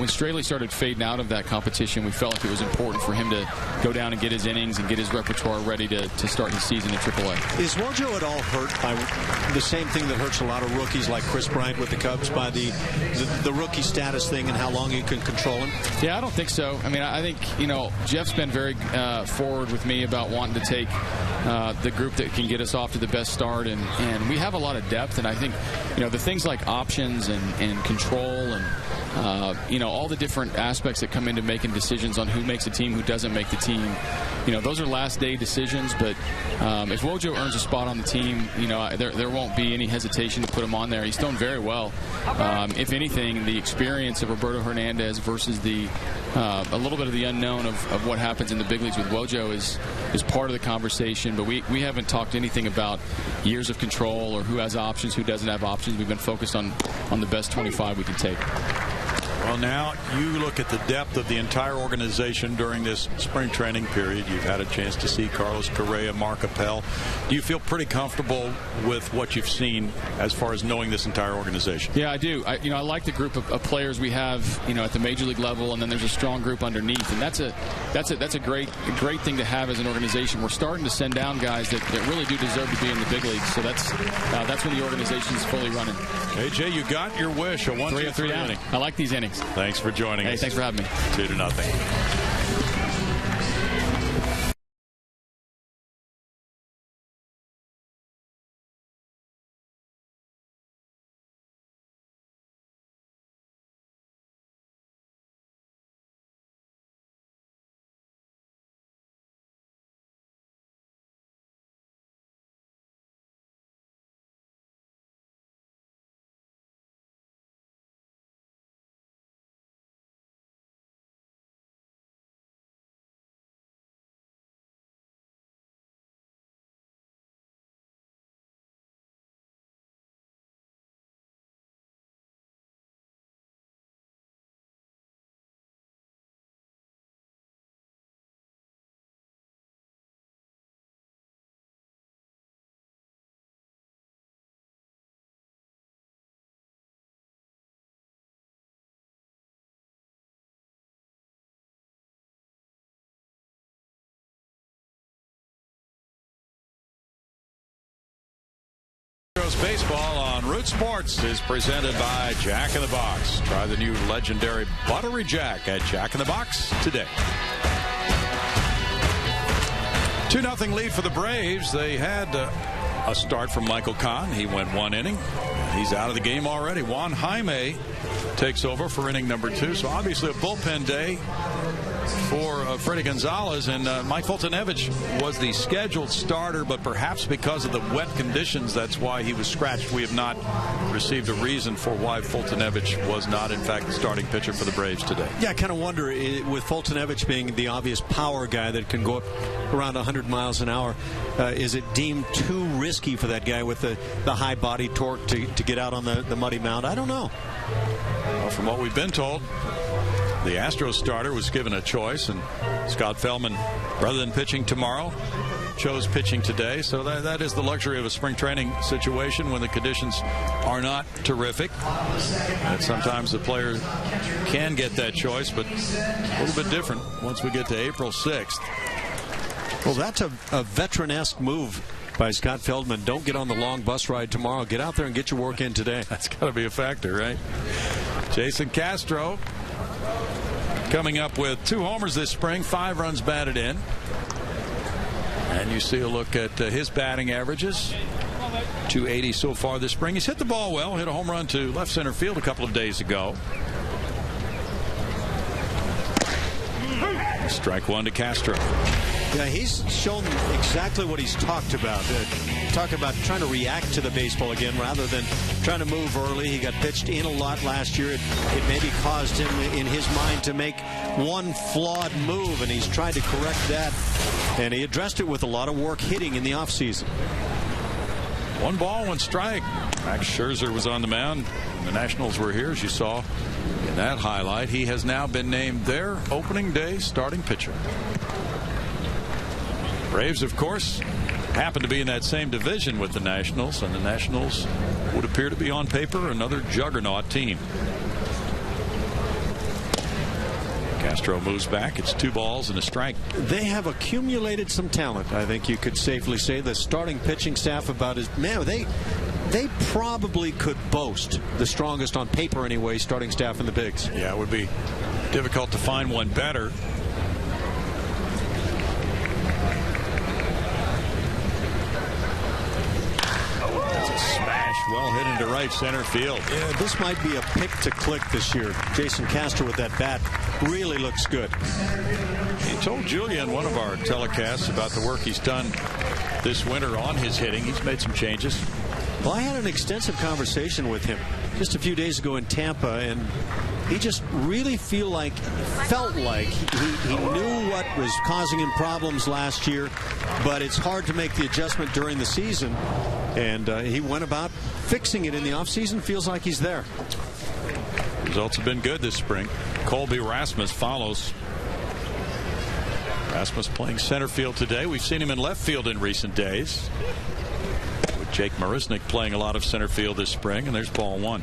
Straley started fading out of that competition, we felt like it was important for him to go down and get his innings and get his repertoire ready to start his season in AAA. Is Wojo at all hurt by the same thing that hurts a lot of rookies like Chris Bryant with the Cubs, by the rookie status thing and how long you can control him? Yeah, I don't think so. I mean, I think, Jeff's been very forward with me about wanting to take the group that can get us off to the best start, and we have a lot of depth, and I think, the things like options and control and all the different aspects that come into making decisions on who makes the team, who doesn't make the team. Those are last day decisions, but if Wojo earns a spot on the team, there won't be any hesitation to put him on there. He's done very well. If anything, the experience of Roberto Hernandez versus a little bit of the unknown of what happens in the big leagues with Wojo is part of the conversation, but we haven't talked anything about years of control or who has options, who doesn't have options. We've been focused on the best 25 we can take. Well, now you look at the depth of the entire organization during this spring training period. You've had a chance to see Carlos Correa, Mark Appel. Do you feel pretty comfortable with what you've seen as far as knowing this entire organization? Yeah, I do. I like the group of players we have, at the major league level, and then there's a strong group underneath, and that's a great thing to have as an organization. We're starting to send down guys that really do deserve to be in the big leagues. So that's when the organization is fully running. AJ, you got your wish. A 1-2-3 inning. I like these innings. Thanks for joining us. Hey, thanks for having me. 2-0. Baseball on Root Sports is presented by Jack in the Box. Try the new legendary Buttery Jack at Jack in the Box today. 2-0 lead for the Braves. They had a start from Michael Kahn. He went 1 inning. He's out of the game already. Juan Jaime takes over for inning number 2. So obviously a bullpen day for Freddie Gonzalez, and Mike Fultonevich was the scheduled starter, but perhaps because of the wet conditions, that's why he was scratched. We have not received a reason for why Fultonevich was not, in fact, the starting pitcher for the Braves today. Yeah, I kind of wonder, with Fultonevich being the obvious power guy that can go up around 100 miles an hour, is it deemed too risky for that guy with the high body torque to get out on the muddy mound? I don't know. Well, from what we've been told, the Astros starter was given a choice, and Scott Feldman, rather than pitching tomorrow, chose pitching today. So that is the luxury of a spring training situation when the conditions are not terrific. And sometimes the player can get that choice, but a little bit different once we get to April 6th. Well, that's a veteran-esque move by Scott Feldman. Don't get on the long bus ride tomorrow. Get out there and get your work in today. That's got to be a factor, right? Jason Castro coming up with 2 homers this spring, 5 runs batted in. And you see a look at his batting averages. .280 so far this spring. He's hit the ball well. Hit a home run to left center field a couple of days ago. Strike 1 to Castro. Yeah, he's shown exactly what he's talked about. Talk about trying to react to the baseball again rather than trying to move early. He got pitched in a lot last year. It maybe caused him in his mind to make one flawed move, and he's tried to correct that. And he addressed it with a lot of work hitting in the offseason. 1 ball, 1 strike. Max Scherzer was on the mound. The Nationals were here, as you saw in that highlight. He has now been named their opening day starting pitcher. Braves, of course, happen to be in that same division with the Nationals, and the Nationals would appear to be on paper another juggernaut team. Castro moves back. It's 2 balls and a strike. They have accumulated some talent, I think you could safely say. The starting pitching staff about as man, they probably could boast the strongest, on paper anyway, starting staff in the bigs. Yeah, it would be difficult to find one better. Smash well hit into right center field. Yeah, this might be a pick to click this year. Jason Castor with that bat really looks good. He told Julia in one of our telecasts about the work he's done this winter on his hitting. He's made some changes. Well, I had an extensive conversation with him just a few days ago in Tampa, and he just really felt like he knew what was causing him problems last year, but it's hard to make the adjustment during the season, and he went about fixing it in the offseason. Feels like he's there. Results have been good this spring. Colby Rasmus follows. Rasmus playing center field today. We've seen him in left field in recent days, with Jake Marisnick playing a lot of center field this spring, and there's ball one.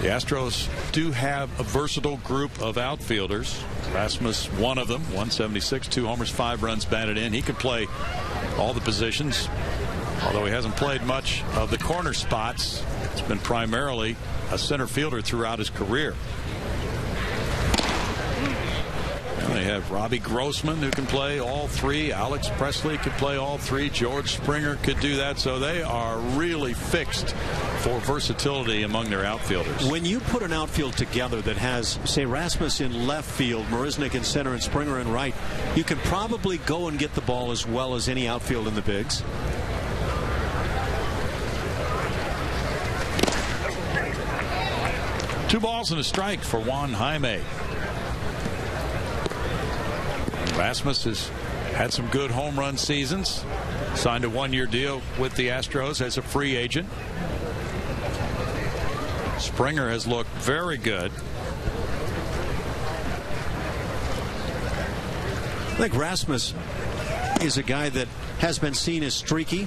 The Astros do have a versatile group of outfielders. Rasmus, one of them, 176, 2 homers, 5 runs batted in. He can play all the positions, although he hasn't played much of the corner spots. It's been primarily a center fielder throughout his career. And they have Robbie Grossman, who can play all 3. Alex Presley could play all 3. George Springer could do that. So they are really fixed for versatility among their outfielders. When you put an outfield together that has, say, Rasmus in left field, Marisnick in center, and Springer in right, you can probably go and get the ball as well as any outfield in the bigs. Two balls and a strike for Juan Jaime. Rasmus has had some good home run seasons. Signed a 1-year deal with the Astros as a free agent. Springer has looked very good. I think Rasmus is a guy that has been seen as streaky.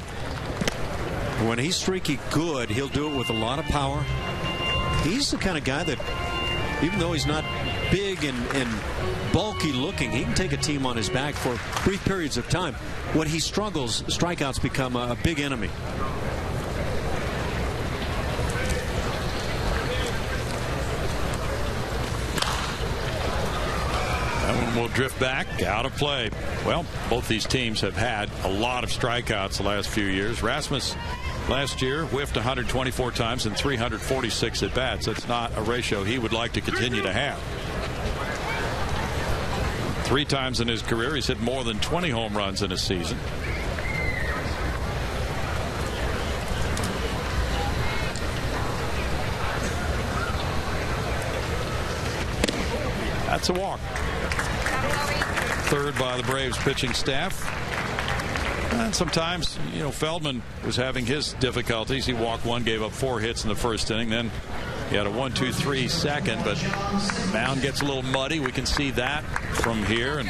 When he's streaky good, he'll do it with a lot of power. He's the kind of guy that, even though he's not big and bulky looking, he can take a team on his back for brief periods of time. When he struggles, strikeouts become a big enemy. That one will drift back, out of play. Well, both these teams have had a lot of strikeouts the last few years. Rasmus last year whiffed 124 times and 346 at bats. That's not a ratio he would like to continue to have. 3 times in his career he's hit more than 20 home runs in a season. That's a walk. Third by the Braves pitching staff. And sometimes, you know, Feldman was having his difficulties. He walked 1, gave up 4 hits in the first inning. Then he had a 1-2-3 second, but mound gets a little muddy. We can see that from here. And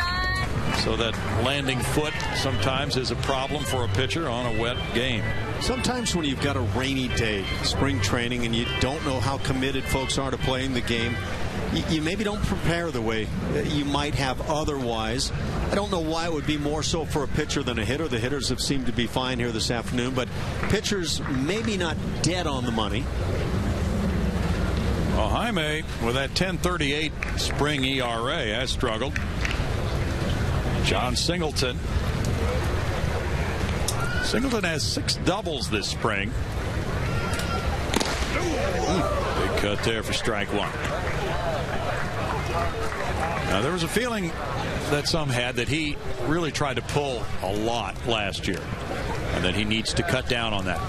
so that landing foot sometimes is a problem for a pitcher on a wet game. Sometimes when you've got a rainy day, spring training, and you don't know how committed folks are to playing the game, you maybe don't prepare the way you might have otherwise. I don't know why it would be more so for a pitcher than a hitter. The hitters have seemed to be fine here this afternoon, but pitchers maybe not dead on the money. Well, Jaime, with that 10.38 spring ERA, has struggled. John Singleton. Singleton has 6 doubles this spring. Big cut there for strike 1. Now, there was a feeling that some had that he really tried to pull a lot last year, and that he needs to cut down on that.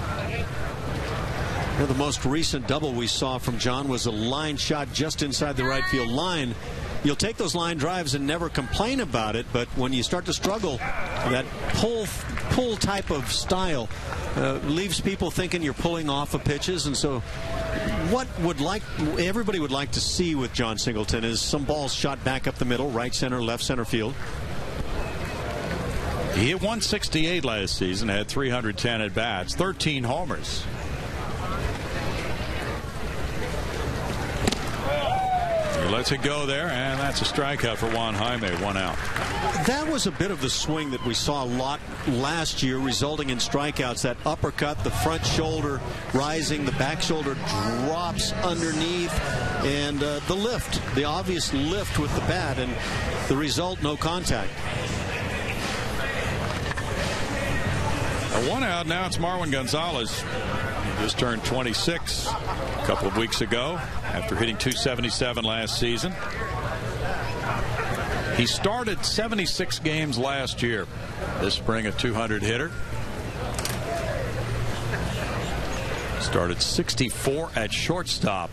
Well, the most recent double we saw from John was a line shot just inside the right field line. You'll take those line drives and never complain about it, but when you start to struggle, that pull type of style leaves people thinking you're pulling off of pitches. And so what everybody would like to see with John Singleton is some balls shot back up the middle, right center, left center field. He hit 168 last season, had 310 at bats, 13 homers. He lets it go there, and that's a strikeout for Juan Jaime, 1 out. That was a bit of the swing that we saw a lot last year, resulting in strikeouts. That uppercut, the front shoulder rising, the back shoulder drops underneath, and the lift, the obvious lift with the bat, and the result, no contact. One out now. It's Marwin Gonzalez. He just turned 26 a couple of weeks ago after hitting .277 last season. He started 76 games last year. This spring, a 200 hitter. Started 64 at shortstop,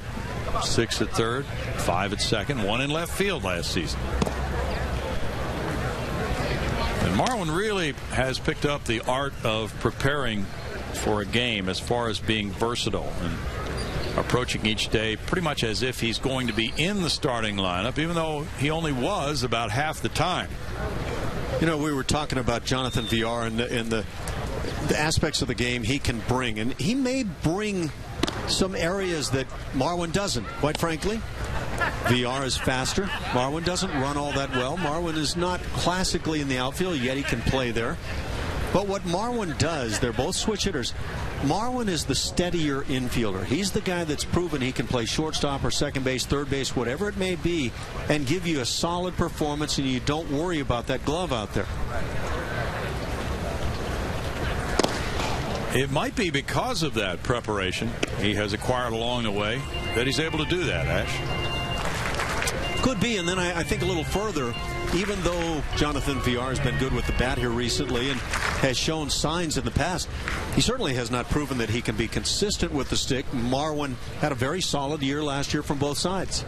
6 at third, 5 at second, 1 in left field last season. And Marwin really has picked up the art of preparing for a game as far as being versatile and approaching each day pretty much as if he's going to be in the starting lineup, even though he only was about half the time. You know, we were talking about Jonathan Villar and the aspects of the game he can bring, and he may bring some areas that Marwin doesn't, quite frankly. Villar is faster. Marwin doesn't run all that well. Marwin is not classically in the outfield, yet he can play there. But what Marwin does, they're both switch hitters. Marwin is the steadier infielder. He's the guy that's proven he can play shortstop or second base, third base, whatever it may be, and give you a solid performance, and you don't worry about that glove out there. It might be because of that preparation he has acquired along the way that he's able to do that, Ash. Could be, and then I think a little further, even though Jonathan Villar has been good with the bat here recently and has shown signs in the past, he certainly has not proven that he can be consistent with the stick. Marwin had a very solid year last year from both sides.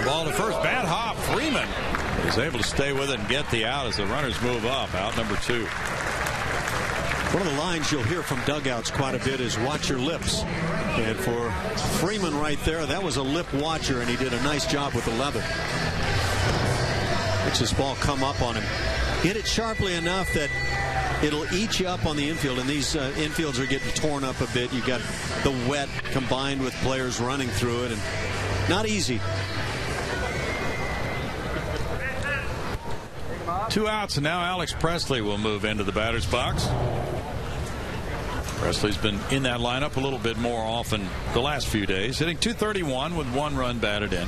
Ball to first. Bad hop. Freeman is able to stay with it and get the out as the runners move up. Out number 2. One of the lines you'll hear from dugouts quite a bit is watch your lips. And for Freeman right there, that was a lip watcher, and he did a nice job with the leather. Makes this ball come up on him. Hit it sharply enough that it'll eat you up on the infield, and these infields are getting torn up a bit. You got the wet combined with players running through it, and not easy. 2 outs, and now Alex Presley will move into the batter's box. Presley's been in that lineup a little bit more often the last few days, hitting .231 with 1 run batted in.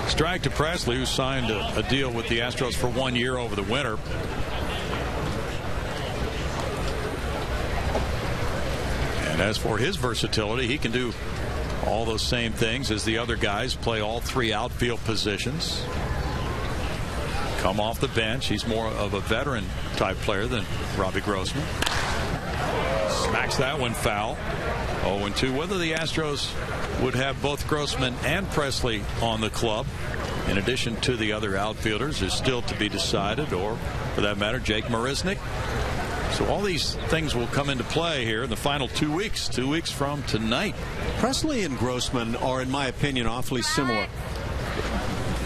Strike to Presley, who signed a deal with the Astros for 1 year over the winter. And as for his versatility, he can do all those same things as the other guys, play all 3 outfield positions. Come off the bench. He's more of a veteran type player than Robbie Grossman. Smacks that one foul. 0-2. Whether the Astros would have both Grossman and Presley on the club, in addition to the other outfielders, is still to be decided, or for that matter, Jake Marisnick. So all these things will come into play here in the final 2 weeks, 2 weeks from tonight. Presley and Grossman are, in my opinion, awfully similar.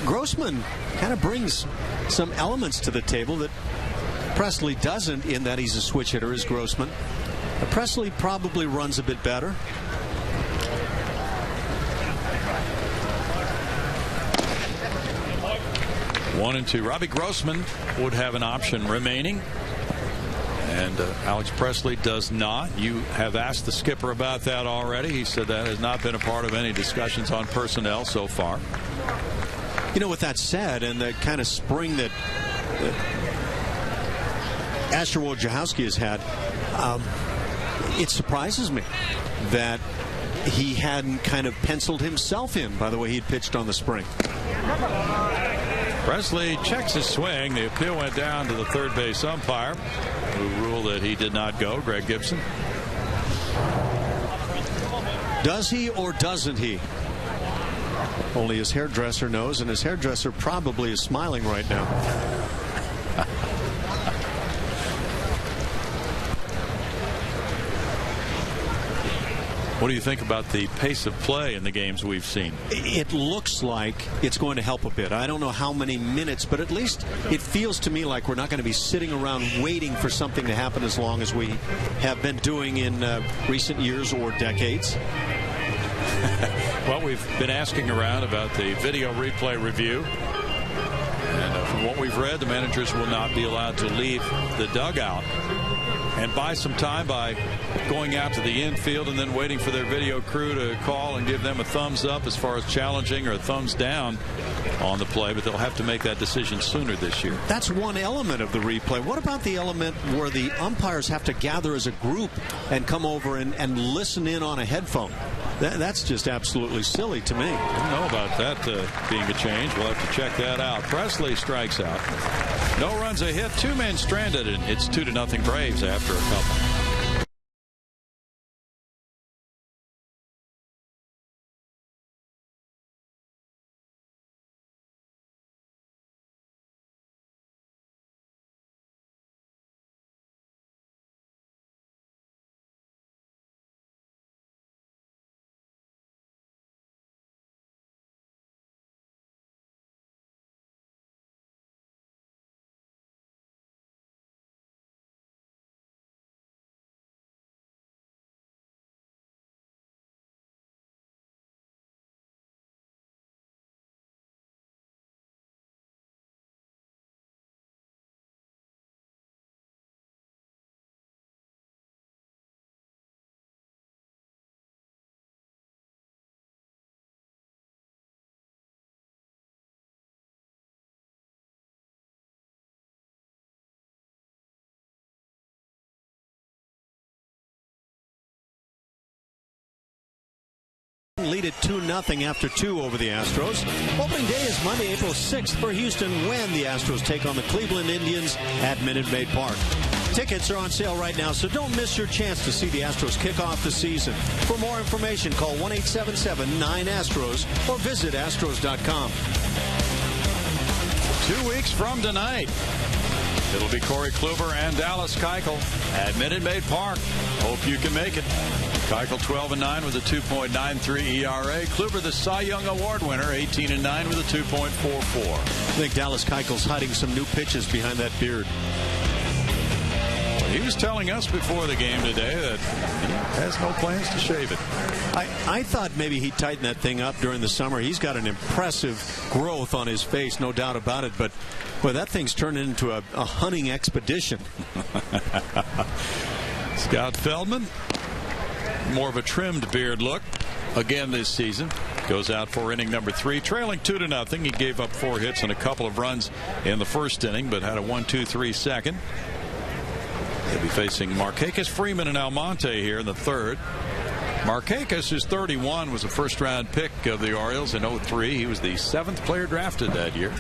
Grossman kind of brings some elements to the table that Presley doesn't, in that he's a switch hitter as Grossman. Presley probably runs a bit better. One and two. Robbie Grossman would have an option remaining, and Alex Presley does not. You have asked the skipper about that already. He said that has not been a part of any discussions on personnel so far. You know, with that said, and the kind of spring that Asher Wojciechowski has had, it surprises me that he hadn't kind of penciled himself in by the way he'd pitched on the spring. Presley checks his swing. The appeal went down to the third base umpire, who ruled that he did not go, Greg Gibson. Does he or doesn't he? Only his hairdresser knows, and his hairdresser probably is smiling right now. What do you think about the pace of play in the games we've seen? It looks like it's going to help a bit. I don't know how many minutes, but at least it feels to me like we're not going to be sitting around waiting for something to happen as long as we have been doing in recent years or decades. Well, we've been asking around about the video replay review. And from what we've read, the managers will not be allowed to leave the dugout and buy some time by going out to the infield and then waiting for their video crew to call and give them a thumbs up as far as challenging or a thumbs down on the play, but they'll have to make that decision sooner this year. That's one element of the replay. What about the element where the umpires have to gather as a group and come over and listen in on a headphone? That's just absolutely silly to me. I don't know about that being a change. We'll have to check that out. Presley strikes out. No runs, a hit, 2 men stranded, and it's 2-0 Braves after a couple. Lead at 2-0 after 2 over the Astros. Opening day is Monday, April 6th for Houston when the Astros take on the Cleveland Indians at Minute Maid Park. Tickets are on sale right now, so don't miss your chance to see the Astros kick off the season. For more information, call 1-877-9-ASTROS or visit Astros.com. 2 weeks from tonight, it'll be Corey Kluber and Dallas Keuchel at Minute Maid Park. Hope you can make it. Keuchel 12-9 with a 2.93 ERA. Kluber, the Cy Young Award winner, 18-9 with a 2.44. I think Dallas Keuchel's hiding some new pitches behind that beard. He was telling us before the game today that he has no plans to shave it. I thought maybe he'd tighten that thing up during the summer. He's got an impressive growth on his face, no doubt about it. But, boy, that thing's turned into a hunting expedition. Scott Feldman, more of a trimmed beard look again this season. Goes out for inning number 3, trailing 2-0. He gave up 4 hits and a couple of runs in the first inning, but had a 1-2-3 second. He'll be facing Markakis, Freeman, and Almonte here in the third. Markakis, who's 31, was a first-round pick of the Orioles in 2003. He was the 7th player drafted that year.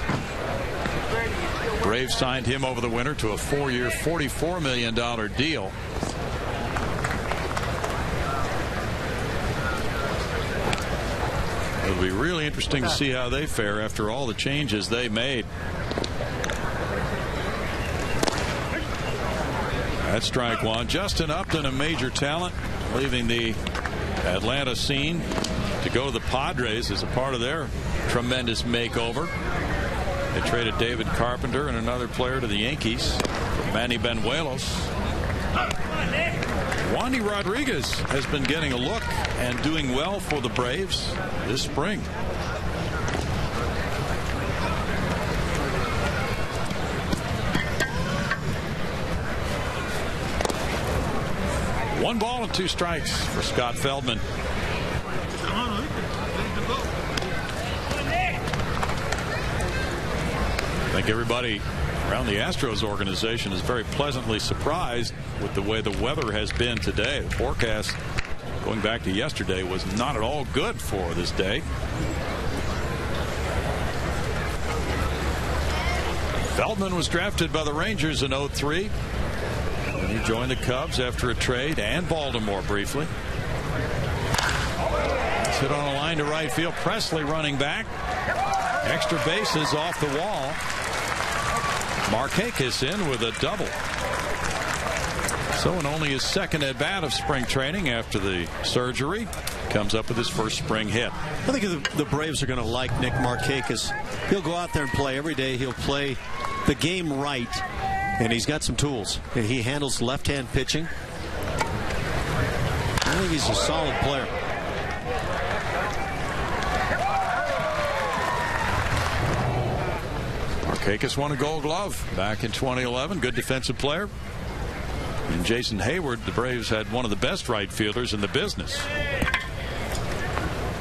Braves signed him over the winter to a 4-year, $44 million deal. It'll be really interesting to see how they fare after all the changes they made. That's strike one. Justin Upton, a major talent, leaving the Atlanta scene to go to the Padres as a part of their tremendous makeover. They traded David Carpenter and another player to the Yankees, Manny Benuelos. Wandy Rodriguez has been getting a look and doing well for the Braves this spring. One ball and 2 strikes for Scott Feldman. I think everybody around the Astros organization is very pleasantly surprised with the way the weather has been today. The forecast going back to yesterday was not at all good for this day. Feldman was drafted by the Rangers in 2003. And he joined the Cubs after a trade and Baltimore briefly. It's hit on a line to right field. Presley running back. Extra bases off the wall. Markakis in with a double. So in only his second at bat of spring training after the surgery, comes up with his first spring hit. I think the Braves are going to like Nick Markakis. He'll go out there and play every day. He'll play the game right. And he's got some tools. And he handles left-hand pitching. I think he's a solid player. Markakis won a Gold Glove back in 2011. Good defensive player. And Jason Hayward, the Braves had one of the best right fielders in the business.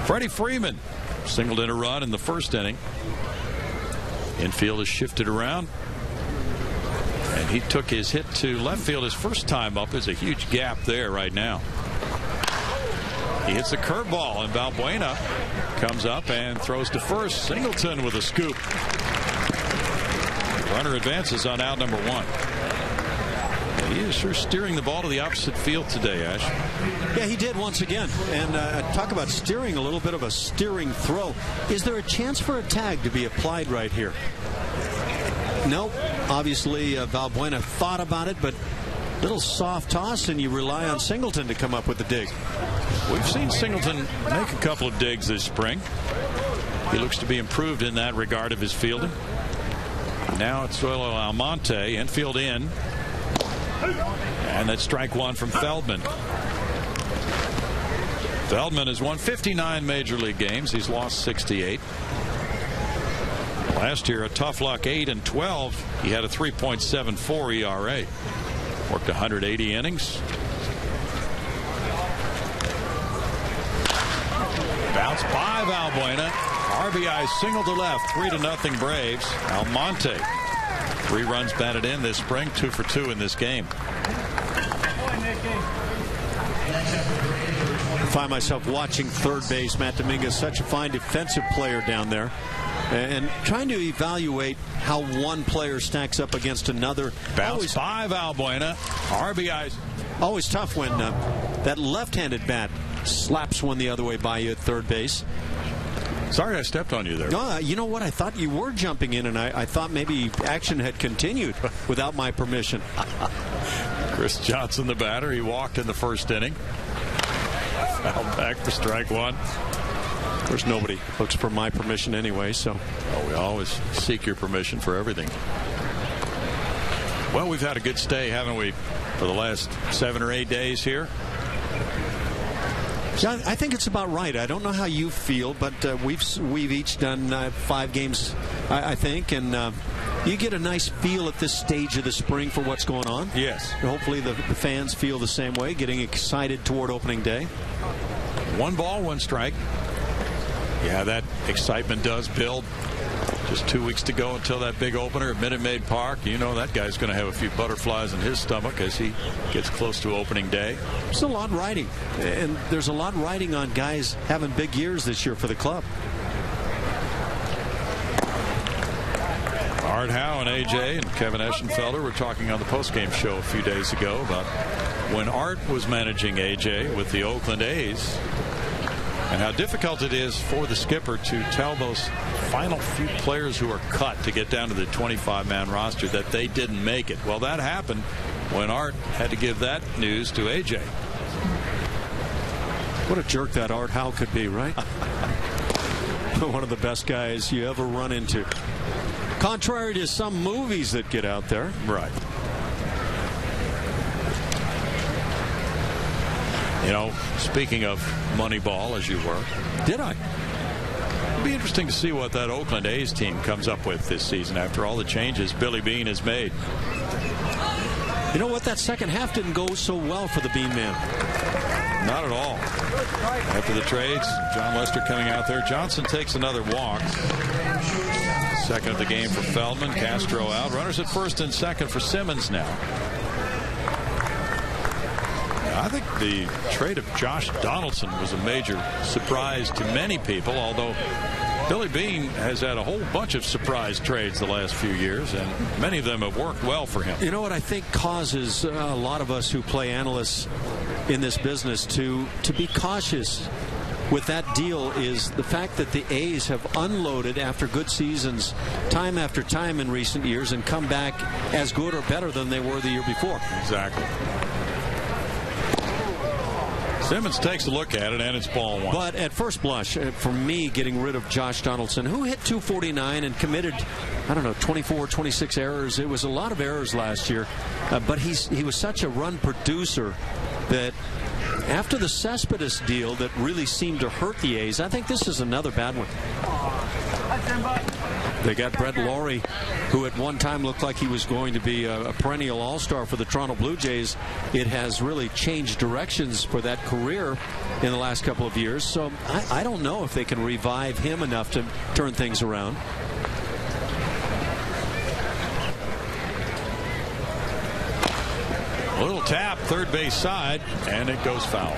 Freddie Freeman singled in a run in the first inning. Infield is shifted around. And he took his hit to left field his first time up. There's a huge gap there right now. He hits a curveball, and Valbuena comes up and throws to first. Singleton with a scoop. Runner advances on out number 1. He is sure steering the ball to the opposite field today, Ash. Yeah, he did once again. And talk about steering, a little bit of a steering throw. Is there a chance for a tag to be applied right here? No. Obviously, Valbuena thought about it, but little soft toss, and you rely on Singleton to come up with the dig. We've seen Singleton make a couple of digs this spring. He looks to be improved in that regard of his fielding. Now it's Zoilo Almonte, infield in. And that's strike 1 from Feldman. Feldman has won 59 major league games. He's lost 68. Last year, a tough luck 8-12. He had a 3.74 ERA. Worked 180 innings. Bounce by Valbuena. RBI single to left. 3-0 Braves. Almonte. 3 runs batted in this spring. 2 for 2 in this game. I find myself watching third base. Matt Dominguez, such a fine defensive player down there, and trying to evaluate how one player stacks up against another. Bounce by Valbuena. RBIs. Always tough when that left-handed bat slaps one the other way by you at third base. Sorry I stepped on you there. No, you know what? I thought you were jumping in, and I thought maybe action had continued without my permission. Chris Johnson, the batter. He walked in the first inning. Foul back for strike 1. Of course, nobody looks for my permission anyway, so. Oh, we always seek your permission for everything. Well, we've had a good stay, haven't we, for the last 7 or 8 days here? Yeah, I think it's about right. I don't know how you feel, but we've each done 5 games, I think, and you get a nice feel at this stage of the spring for what's going on. Yes. Hopefully the fans feel the same way, getting excited toward opening day. 1 ball, 1 strike. Yeah, that excitement does build. Just 2 weeks to go until that big opener at Minute Maid Park. You know that guy's going to have a few butterflies in his stomach as he gets close to opening day. There's a lot riding, and there's a lot riding on guys having big years this year for the club. Art Howe and AJ and Kevin Eschenfelder were talking on the postgame show a few days ago about when Art was managing AJ with the Oakland A's and how difficult it is for the skipper to tell those final few players who are cut to get down to the 25-man roster that they didn't make it. Well, that happened when Art had to give that news to AJ. What a jerk that Art Howe could be, right? One of the best guys you ever run into. Contrary to some movies that get out there. Right. You know, speaking of Moneyball, as you were. Did I? It'll be interesting to see what that Oakland A's team comes up with this season after all the changes Billy Beane has made. You know what? That second half didn't go so well for the Bean Man. Not at all. After the trades, John Lester coming out there. Johnson takes another walk. Second of the game for Feldman. Castro out. Runners at first and second for Simmons now. I think the trade of Josh Donaldson was a major surprise to many people, although Billy Beane has had a whole bunch of surprise trades the last few years, and many of them have worked well for him. You know what I think causes a lot of us who play analysts in this business to be cautious with that deal is the fact that the A's have unloaded after good seasons time after time in recent years and come back as good or better than they were the year before. Exactly. Simmons takes a look at it, and it's ball 1. But at first blush, for me, getting rid of Josh Donaldson, who hit .249 and committed, I don't know, 24, 26 errors. It was a lot of errors last year. But he was such a run producer that after the Cespedes deal that really seemed to hurt the A's, I think this is another bad one. They got Brett Lawrie, who at one time looked like he was going to be a perennial all-star for the Toronto Blue Jays. It has really changed directions for that career in the last couple of years. So I don't know if they can revive him enough to turn things around. A little tap, third base side, and it goes foul.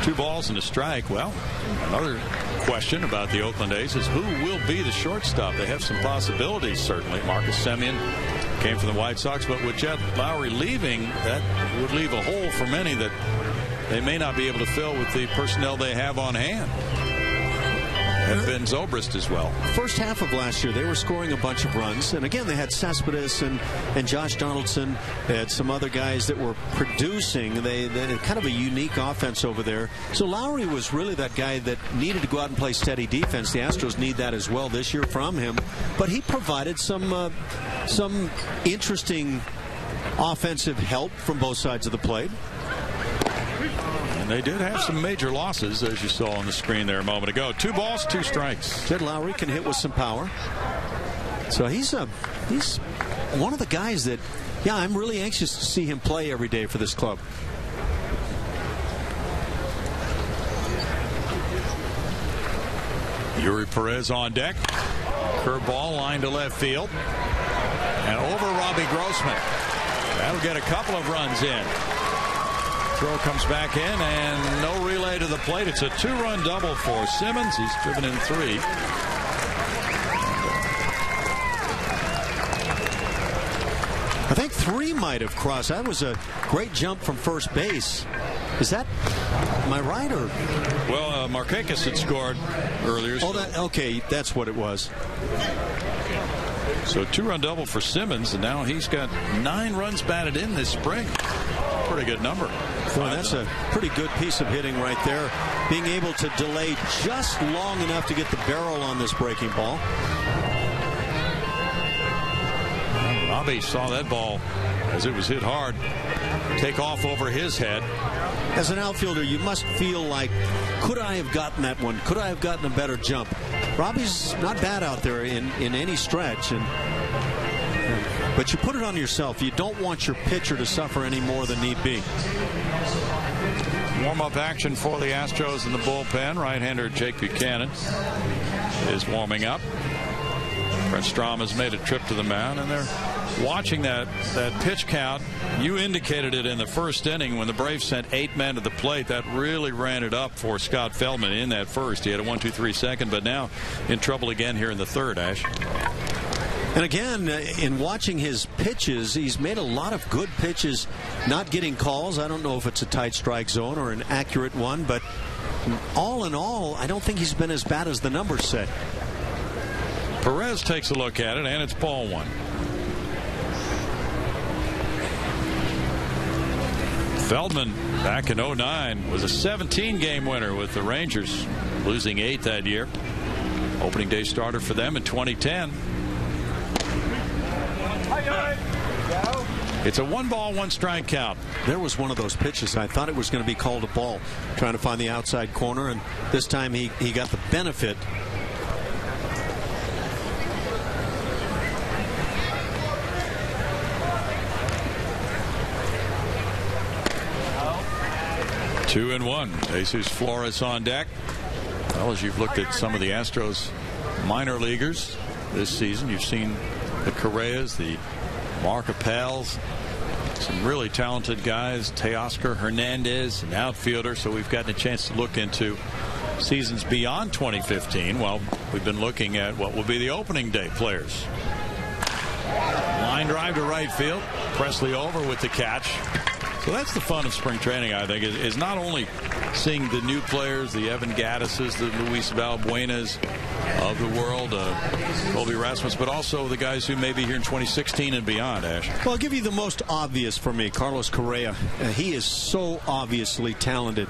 2 balls and a strike. Well, another question about the Oakland A's is who will be the shortstop. They have some possibilities, certainly. Marcus Semien came from the White Sox, but with Jet Lowry leaving, that would leave a hole for many that they may not be able to fill with the personnel they have on hand. And Ben Zobrist as well. First half of last year, they were scoring a bunch of runs. And again, they had Cespedes and Josh Donaldson. They had some other guys that were producing. They had kind of a unique offense over there. So Lowry was really that guy that needed to go out and play steady defense. The Astros need that as well this year from him. But he provided some interesting offensive help from both sides of the plate. They did have some major losses, as you saw on the screen there a moment ago. 2 balls, 2 strikes. Jed Lowry can hit with some power. So he's one of the guys that, yeah, I'm really anxious to see him play every day for this club. Yuri Perez on deck. Curveball line to left field. And over Robbie Grossman. That'll get a couple of runs in. Throw comes back in, and no relay to the plate. It's a 2-run double for Simmons. He's driven in 3. I think 3 might have crossed. That was a great jump from first base. Is that, am I right? Or? Well, Markakis had scored earlier. Oh, okay, that's what it was. So 2-run double for Simmons, and now he's got 9 runs batted in this spring. Pretty good number. Well, that's a pretty good piece of hitting right there. Being able to delay just long enough to get the barrel on this breaking ball. Robbie saw that ball as it was hit hard take off over his head. As an outfielder, you must feel like, could I have gotten that one? Could I have gotten a better jump? Robbie's not bad out there in any stretch, but you put it on yourself. You don't want your pitcher to suffer any more than need be. Warm-up action for the Astros in the bullpen. Right-hander Jake Buchanan is warming up. Brent Strom has made a trip to the mound, and they're watching that pitch count. You indicated it in the first inning when the Braves sent 8 men to the plate. That really ran it up for Scott Feldman in that first. He had a 1-2-3 second, but now in trouble again here in the third, Ash. And again, in watching his pitches, he's made a lot of good pitches, not getting calls. I don't know if it's a tight strike zone or an accurate one, but all in all, I don't think he's been as bad as the numbers say. Perez takes a look at it, and it's ball 1. Feldman, back in 2009, was a 17-game winner with the Rangers, losing 8 that year. Opening day starter for them in 2010. It's a 1-ball, 1-strike count. There was one of those pitches. I thought it was going to be called a ball, trying to find the outside corner, and this time he got the benefit. Two and 1. Jesus Flores on deck. Well, as you've looked at some of the Astros minor leaguers this season, you've seen the Correas, the Mark Appels, some really talented guys, Teoscar Hernandez, an outfielder. So we've gotten a chance to look into seasons beyond 2015. Well, we've been looking at what will be the opening day players. Line drive to right field. Presley over with the catch. So that's the fun of spring training, I think, is not only seeing the new players, the Evan Gatises, the Luis Valbuenas of the world, Colby Rasmus, but also the guys who may be here in 2016 and beyond, Ash. Well, I'll give you the most obvious for me, Carlos Correa. He is so obviously talented,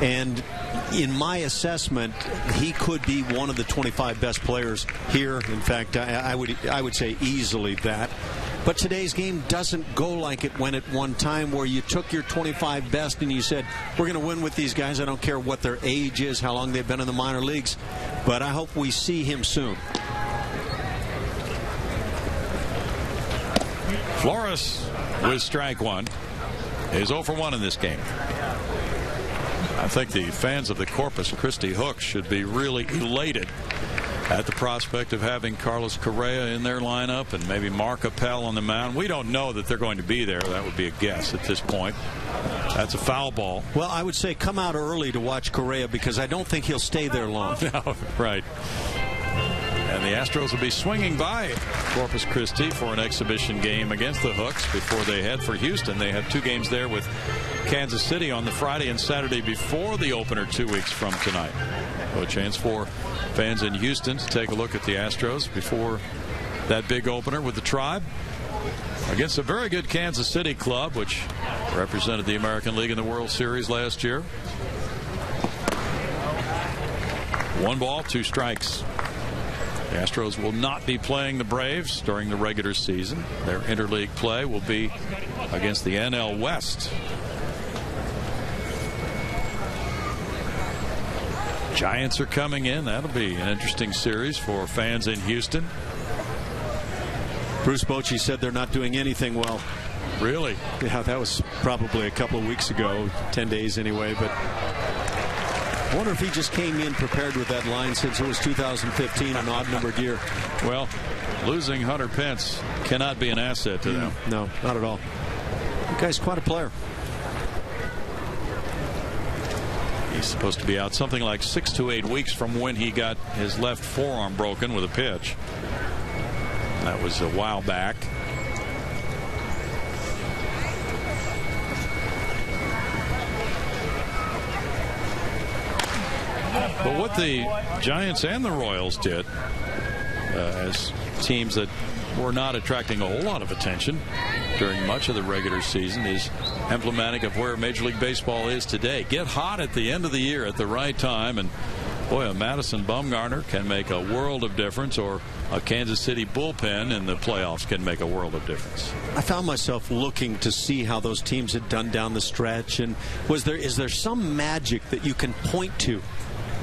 and in my assessment, he could be one of the 25 best players here. In fact, I would say easily that. But today's game doesn't go like it went at one time, where you took your 25 best and you said, we're going to win with these guys. I don't care what their age is, how long they've been in the minor leagues. But I hope we see him soon. Flores with strike one is 0 for 1 in this game. I think the fans of the Corpus Christi Hooks should be really elated at the prospect of having Carlos Correa in their lineup and maybe Mark Appel on the mound. We don't know that they're going to be there. That would be a guess at this point. That's a foul ball. Well, I would say come out early to watch Correa because I don't think he'll stay there long. No, right. And the Astros will be swinging by Corpus Christi for an exhibition game against the Hooks before they head for Houston. They have 2 games there with Kansas City on the Friday and Saturday before the opener 2 weeks from tonight. So a chance for fans in Houston to take a look at the Astros before that big opener with the Tribe against a very good Kansas City club, which represented the American League in the World Series last year. 1 ball, 2 strikes. The Astros will not be playing the Braves during the regular season. Their interleague play will be against the NL West. Giants are coming in. That'll be an interesting series for fans in Houston. Bruce Bochy said they're not doing anything well. Really? Yeah, that was probably a couple of weeks ago, 10 days anyway, but I wonder if he just came in prepared with that line since it was 2015, an odd-numbered year. Well, losing Hunter Pence cannot be an asset to them. No, not at all. The guy's quite a player. He's supposed to be out something like 6 to 8 weeks from when he got his left forearm broken with a pitch. That was a while back. But what the Giants and the Royals did as teams that were not attracting a whole lot of attention during much of the regular season is emblematic of where Major League Baseball is today. Get hot at the end of the year at the right time, and boy, a Madison Bumgarner can make a world of difference, or a Kansas City bullpen in the playoffs can make a world of difference. I found myself looking to see how those teams had done down the stretch, and is there some magic that you can point to?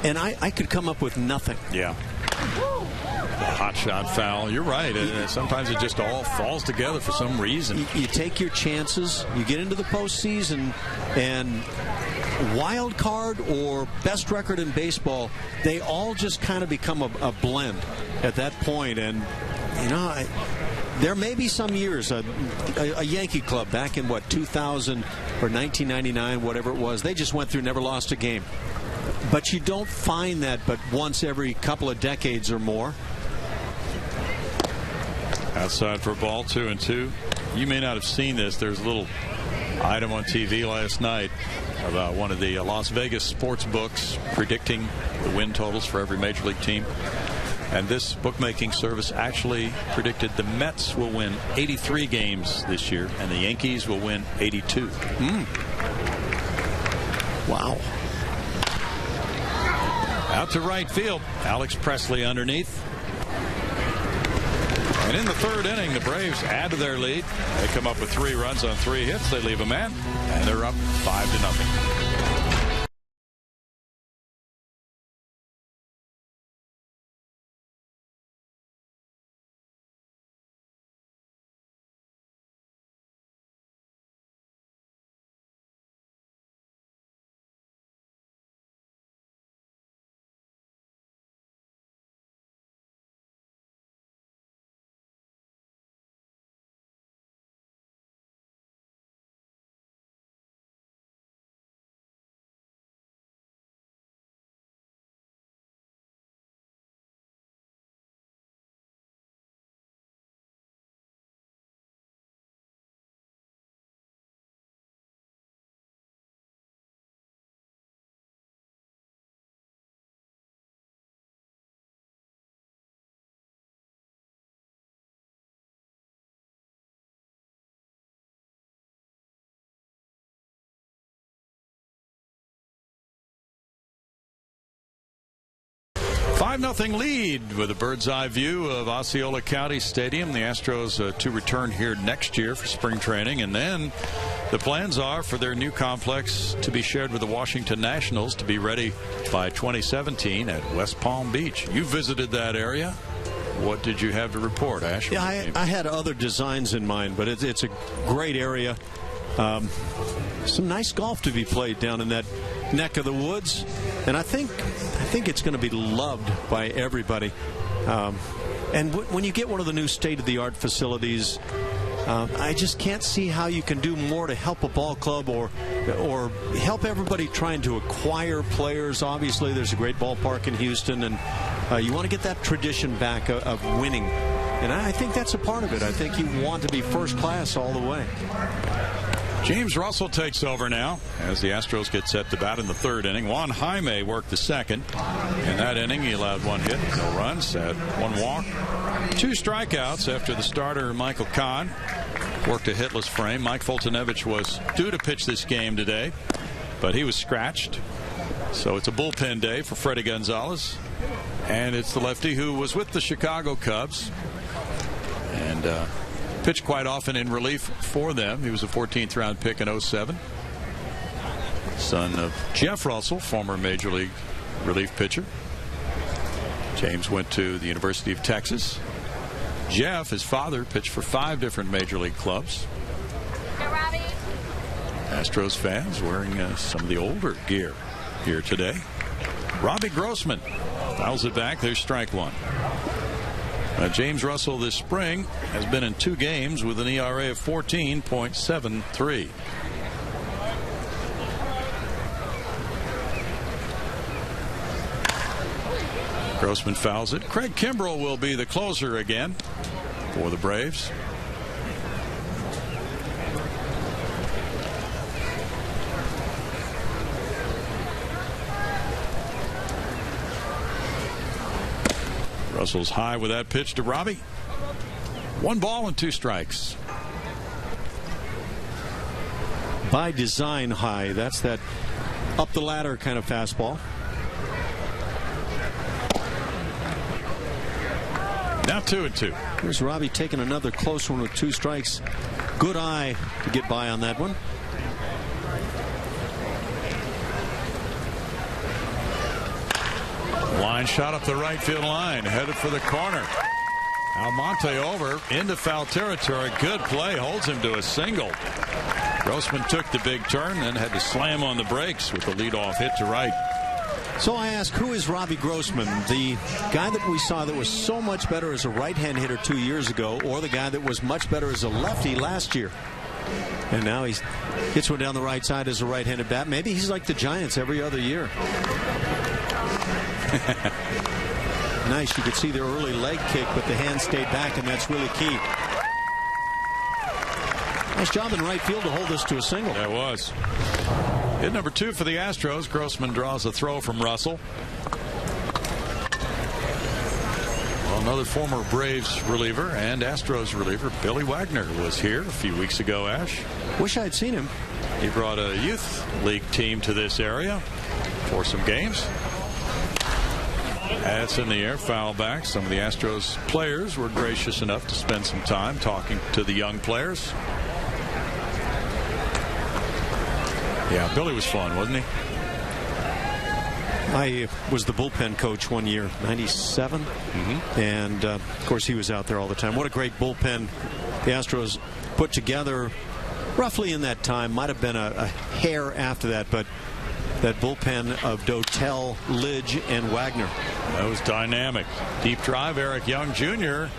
And I could come up with nothing. Yeah. The hot shot foul. You're right. Sometimes it just all falls together for some reason. You take your chances. You get into the postseason, and wild card or best record in baseball, they all just kind of become a blend at that point. And you know, there may be some years a Yankee club back in 2000 or 1999, whatever it was, they just went through, never lost a game. But you don't find that but once every couple of decades or more. Outside for a ball, 2-2. You may not have seen this. There's a little item on TV last night about one of the Las Vegas sports books predicting the win totals for every major league team. And this bookmaking service actually predicted the Mets will win 83 games this year and the Yankees will win 82. Wow. Out to right field. Alex Presley underneath. And in the 3rd inning, the Braves add to their lead. They come up with 3 runs on 3 hits. They leave a man, and they're up 5-0. Five-0 lead with a bird's eye view of Osceola County Stadium. The Astros to return here next year for spring training, and then the plans are for their new complex to be shared with the Washington Nationals to be ready by 2017 at West Palm Beach. You visited that area. What did you have to report, Ash? Yeah, I had other designs in mind, but it's a great area. Some nice golf to be played down in that neck of the woods, and I think it's going to be loved by everybody. And when you get one of the new state-of-the-art facilities, I just can't see how you can do more to help a ball club or help everybody trying to acquire players. Obviously, there's a great ballpark in Houston, and you want to get that tradition back of winning. And I think that's a part of it. I think you want to be first class all the way. James Russell takes over now as the Astros get set to bat in the third inning. Juan Jaime worked the second. In that inning, he allowed 1 hit, no runs, had 1 walk, 2 strikeouts after the starter, Michael Kahn, worked a hitless frame. Mike Foltynewicz was due to pitch this game today, but he was scratched. So it's a bullpen day for Freddie Gonzalez. And it's the lefty who was with the Chicago Cubs and pitched quite often in relief for them. He was a 14th round pick in 07. Son of Jeff Russell, former Major League relief pitcher. James went to the University of Texas. Jeff, his father, pitched for 5 different Major League clubs. Astros fans wearing some of the older gear here today. Robbie Grossman fouls it back. There's strike 1. James Russell this spring has been in 2 games with an ERA of 14.73. Grossman fouls it. Craig Kimbrell will be the closer again for the Braves. Russell's high with that pitch to Robbie. 1 ball and 2 strikes. By design high. That's that up the ladder kind of fastball. Now 2-2. Here's Robbie taking another close one with 2 strikes. Good eye to get by on that one. Line shot up the right field line, headed for the corner. Almonte over into foul territory. Good play, holds him to a single. Grossman took the big turn, then had to slam on the brakes with the leadoff hit to right. So I ask, who is Robbie Grossman? The guy that we saw that was so much better as a right-hand hitter 2 years ago, or the guy that was much better as a lefty last year? And now he hits one down the right side as a right-handed bat. Maybe he's like the Giants every other year. Nice. You could see the early leg kick, but the hand stayed back, and that's really key. Nice job in right field to hold this to a single. That was. Hit number 2 for the Astros. Grossman draws a throw from Russell. Well, another former Braves reliever and Astros reliever, Billy Wagner, was here a few weeks ago, Ash. Wish I'd seen him. He brought a youth league team to this area for some games. That's in the air, foul back. Some of the Astros players were gracious enough to spend some time talking to the young players. Yeah, Billy was fun, wasn't he? I was the bullpen coach one year, 97. And, of course, he was out there all the time. What a great bullpen the Astros put together roughly in that time. Might have been a hair after that, but that bullpen of Dotel, Lidge, and Wagner. That was dynamic. Deep drive, Eric Young Jr.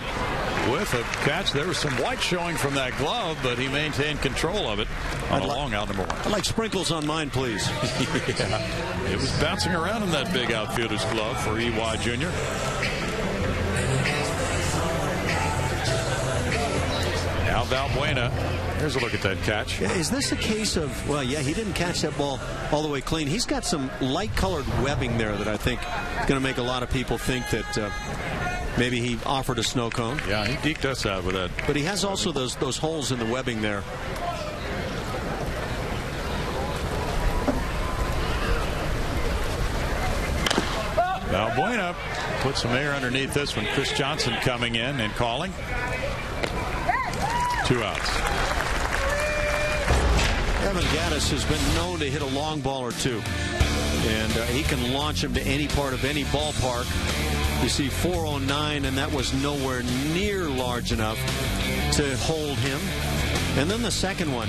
with a catch. There was some white showing from that glove, but he maintained control of it on a long out number 1. I'd like sprinkles on mine, please. Yeah. It was bouncing around in that big outfielder's glove for E.Y. Jr. Now Valbuena. Here's a look at that catch. Yeah, is this a case of, well, yeah, he didn't catch that ball all the way clean. He's got some light-colored webbing there that I think is going to make a lot of people think that maybe he offered a snow cone. Yeah, he deked us out with that. But he has also those holes in the webbing there. Valbuena put some air underneath this one. Chris Johnson coming in and calling. 2 outs. Evan Gatis has been known to hit a long ball or two, and he can launch him to any part of any ballpark. You see 409, and that was nowhere near large enough to hold him. And then the second one,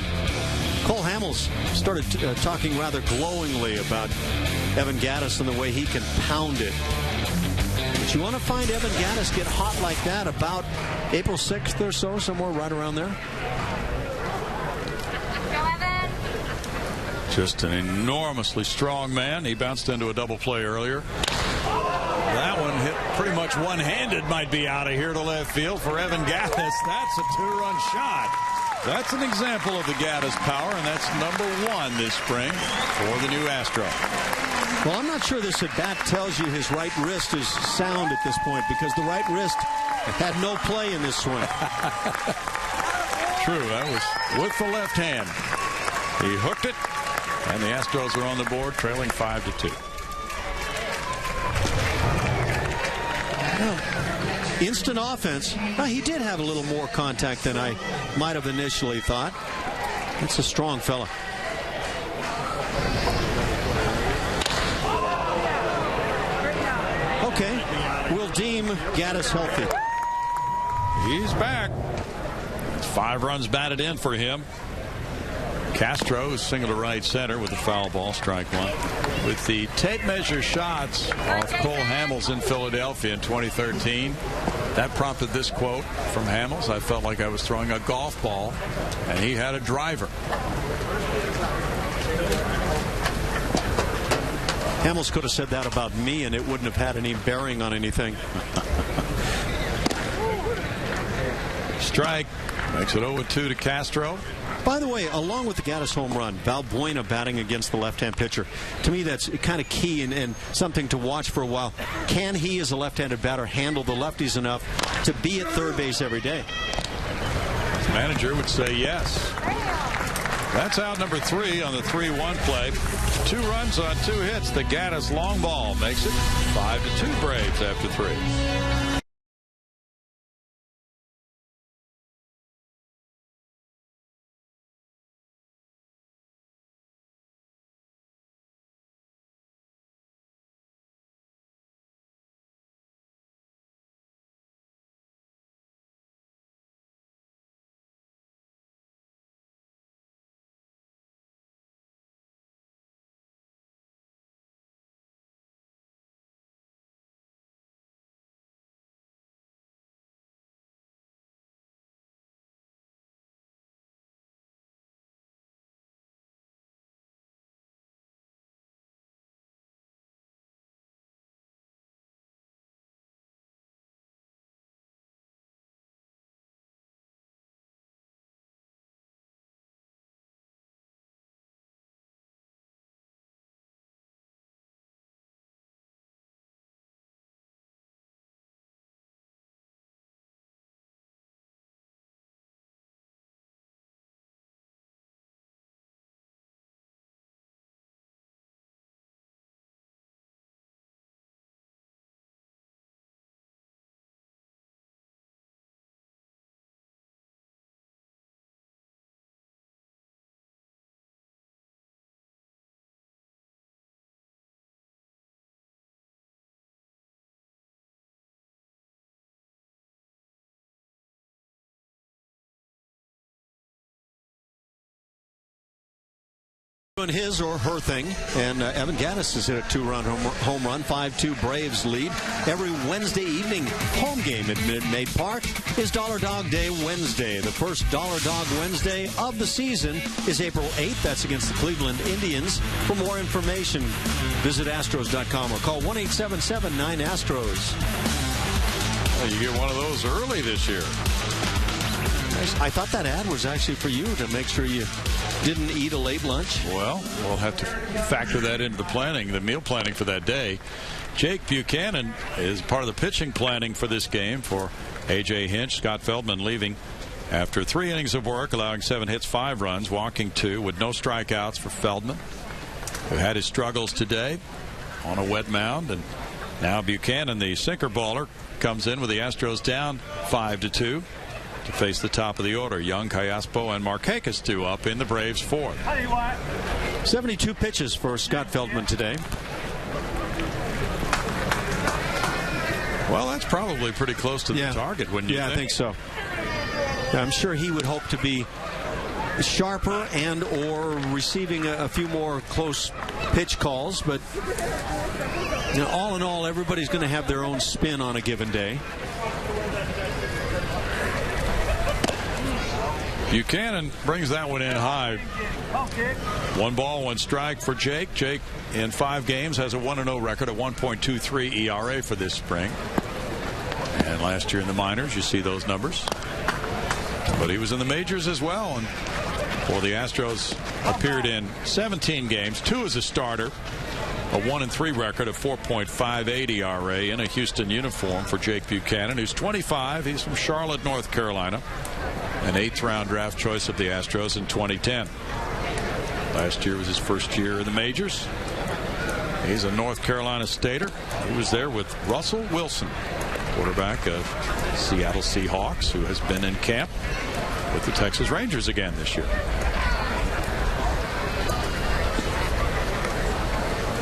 Cole Hamels started talking rather glowingly about Evan Gatis and the way he can pound it. But you want to find Evan Gatis get hot like that about April 6th or so, somewhere right around there. Just an enormously strong man. He bounced into a double play earlier. That one hit pretty much one-handed, might be out of here to left field for Evan Gatis. That's a two-run shot. That's an example of the Gatis power, and that's #1 this spring for the new Astro. Well, I'm not sure this at bat tells you his right wrist is sound at this point, because the right wrist had no play in this swing. True, that was with the left hand. He hooked it, and the Astros are on the board, trailing 5-2. Instant offense. He did have a little more contact than I might have initially thought. That's a strong fella. Okay, we'll deem Gatis healthy. He's back. 5 runs batted in for him. Castro is single to right center with a foul ball, strike 1. With the tape measure shots off Cole Hamels in Philadelphia in 2013, that prompted this quote from Hamels: "I felt like I was throwing a golf ball, and he had a driver." Hamels could have said that about me, and it wouldn't have had any bearing on anything. Strike makes it 0-2 to Castro. By the way, along with the Gatis home run, Valbuena batting against the left-hand pitcher. To me, that's kind of key and something to watch for a while. Can he, as a left-handed batter, handle the lefties enough to be at third base every day? The manager would say yes. That's out number 3 on the 3-1 play. 2 runs on 2 hits. The Gatis long ball makes it 5-2 Braves after 3. Doing his or her thing, and Evan Gatis has hit a 2-run home run. 5-2 Braves lead. Every Wednesday evening home game at Minute Maid Park is Dollar Dog Day Wednesday. The first Dollar Dog Wednesday of the season is April 8th. That's against the Cleveland Indians. For more information, visit Astros.com or call 1-877-9-ASTROS. Well, you get one of those early this year. I thought that ad was actually for you, to make sure you didn't eat a late lunch. Well, we'll have to factor that into the planning, the meal planning for that day. Jake Buchanan is part of the pitching planning for this game for A.J. Hinch. Scott Feldman leaving after 3 innings of work, allowing 7 hits, 5 runs, walking 2 with no strikeouts for Feldman, who had his struggles today on a wet mound. And now Buchanan, the sinker baller, comes in with the Astros down 5-2. to face the top of the order. Young, Callaspo, and Markakis due up in the Braves' fourth. 72 pitches for Scott Feldman today. Well, that's probably pretty close to the target, wouldn't you think? I think so. I'm sure he would hope to be sharper and or receiving a few more close pitch calls, but all in all, everybody's going to have their own spin on a given day. Buchanan brings that one in high. 1 ball, 1 strike for Jake. Jake, in 5 games, has a 1-0 record, a 1.23 ERA for this spring. And last year in the minors, you see those numbers. But he was in the majors as well. And for the Astros, appeared in 17 games, 2 as a starter. A 1-3 record, of 4.58 ERA in a Houston uniform for Jake Buchanan, who's 25. He's from Charlotte, North Carolina. An 8th-round draft choice of the Astros in 2010. Last year was his first year in the majors. He's a North Carolina Stater. He was there with Russell Wilson, quarterback of Seattle Seahawks, who has been in camp with the Texas Rangers again this year.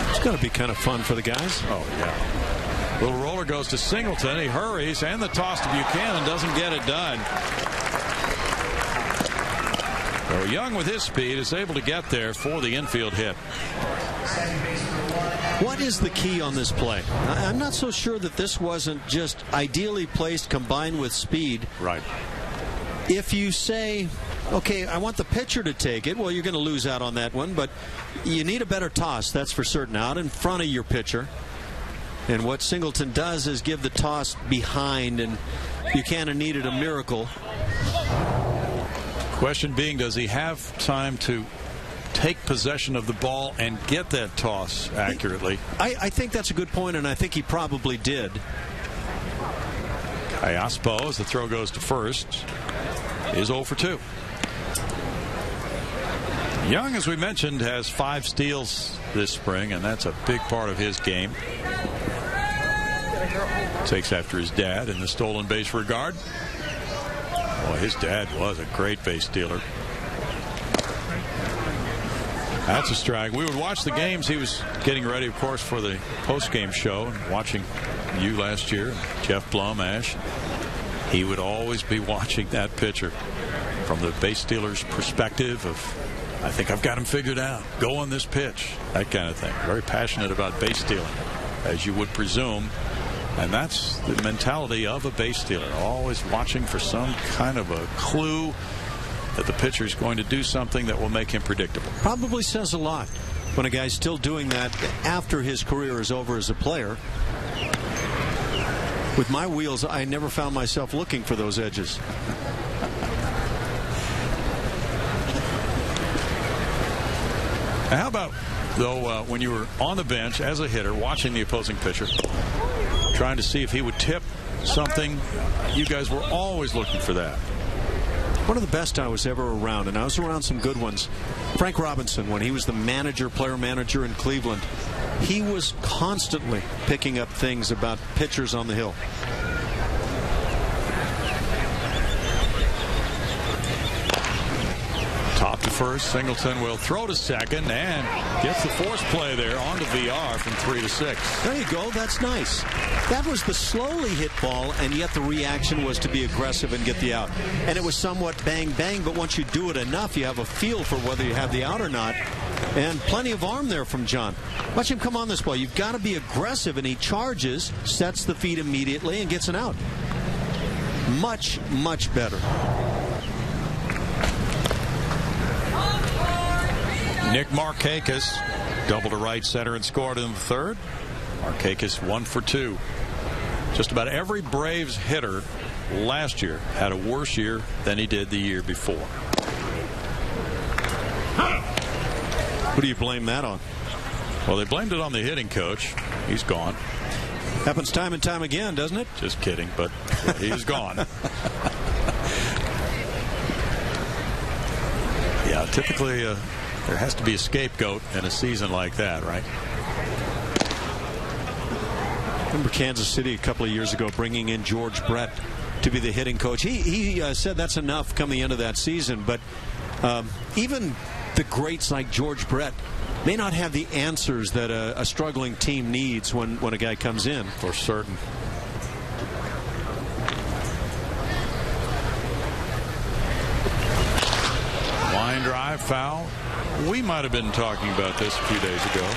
It's going to be kind of fun for the guys. Oh, yeah. Little roller goes to Singleton. He hurries, and the toss to Buchanan doesn't get it done. So Young, with his speed, is able to get there for the infield hit. What is the key on this play? I'm not so sure that this wasn't just ideally placed combined with speed. Right. If you say, okay, I want the pitcher to take it, well, you're going to lose out on that one, but you need a better toss, that's for certain, out in front of your pitcher. And what Singleton does is give the toss behind, and Buchanan needed a miracle. Question being, does he have time to take possession of the ball and get that toss accurately? I think that's a good point, and I think he probably did. Callaspo, as the throw goes to first, is 0 for 2. Young, as we mentioned, has 5 steals this spring, and that's a big part of his game. Takes after his dad in the stolen base regard. Well, his dad was a great base stealer. That's a strike. We would watch the games. He was getting ready, of course, for the post-game show, and watching you last year, Jeff Blum, Ash. He would always be watching that pitcher from the base stealer's perspective of, I think I've got him figured out. Go on this pitch. That kind of thing. Very passionate about base stealing, as you would presume. And that's the mentality of a base stealer. Always watching for some kind of a clue that the pitcher is going to do something that will make him predictable. Probably says a lot when a guy's still doing that after his career is over as a player. With my wheels, I never found myself looking for those edges. How about, though, when you were on the bench as a hitter, watching the opposing pitcher, trying to see if he would tip something? You guys were always looking for that. One of the best I was ever around, and I was around some good ones. Frank Robinson, when he was the player manager in Cleveland, he was constantly picking up things about pitchers on the hill. Top to first. Singleton will throw to second and gets the force play there onto VR from 3 to 6. There you go. That's nice. That was the slowly hit ball, and yet the reaction was to be aggressive and get the out. And it was somewhat bang bang, but once you do it enough, you have a feel for whether you have the out or not. And plenty of arm there from John. Watch him come on this ball. You've got to be aggressive, and he charges, sets the feet immediately, and gets an out. Much, much better. Nick Markakis double to right center and scored in the third. Markakis 1 for 2. Just about every Braves hitter last year had a worse year than he did the year before. Who do you blame that on? Well, they blamed it on the hitting coach. He's gone. Happens time and time again, doesn't it? Just kidding, but he's gone. Yeah, typically there has to be a scapegoat in a season like that, right? Remember Kansas City a couple of years ago bringing in George Brett to be the hitting coach. He said that's enough come the end of that season, but even the greats like George Brett may not have the answers that a struggling team needs when a guy comes in. For certain. foul. We might have been talking about this a few days ago.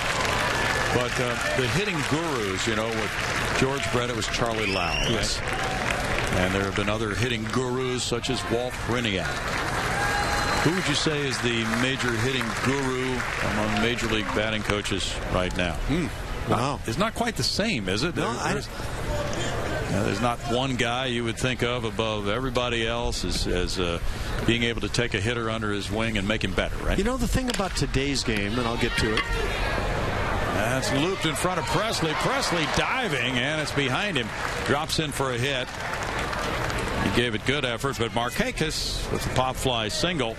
But the hitting gurus, with George Brett, it was Charlie Lau. Yes. Right? And there have been other hitting gurus such as Walt Hriniak. Who would you say is the major hitting guru among Major League batting coaches right now? Wow. It's not quite the same, is it? No, there's not one guy you would think of above everybody else as being able to take a hitter under his wing and make him better, right? The thing about today's game, and I'll get to it. That's looped in front of Presley. Presley diving, and it's behind him. Drops in for a hit. He gave it good effort, but Markakis with the pop fly single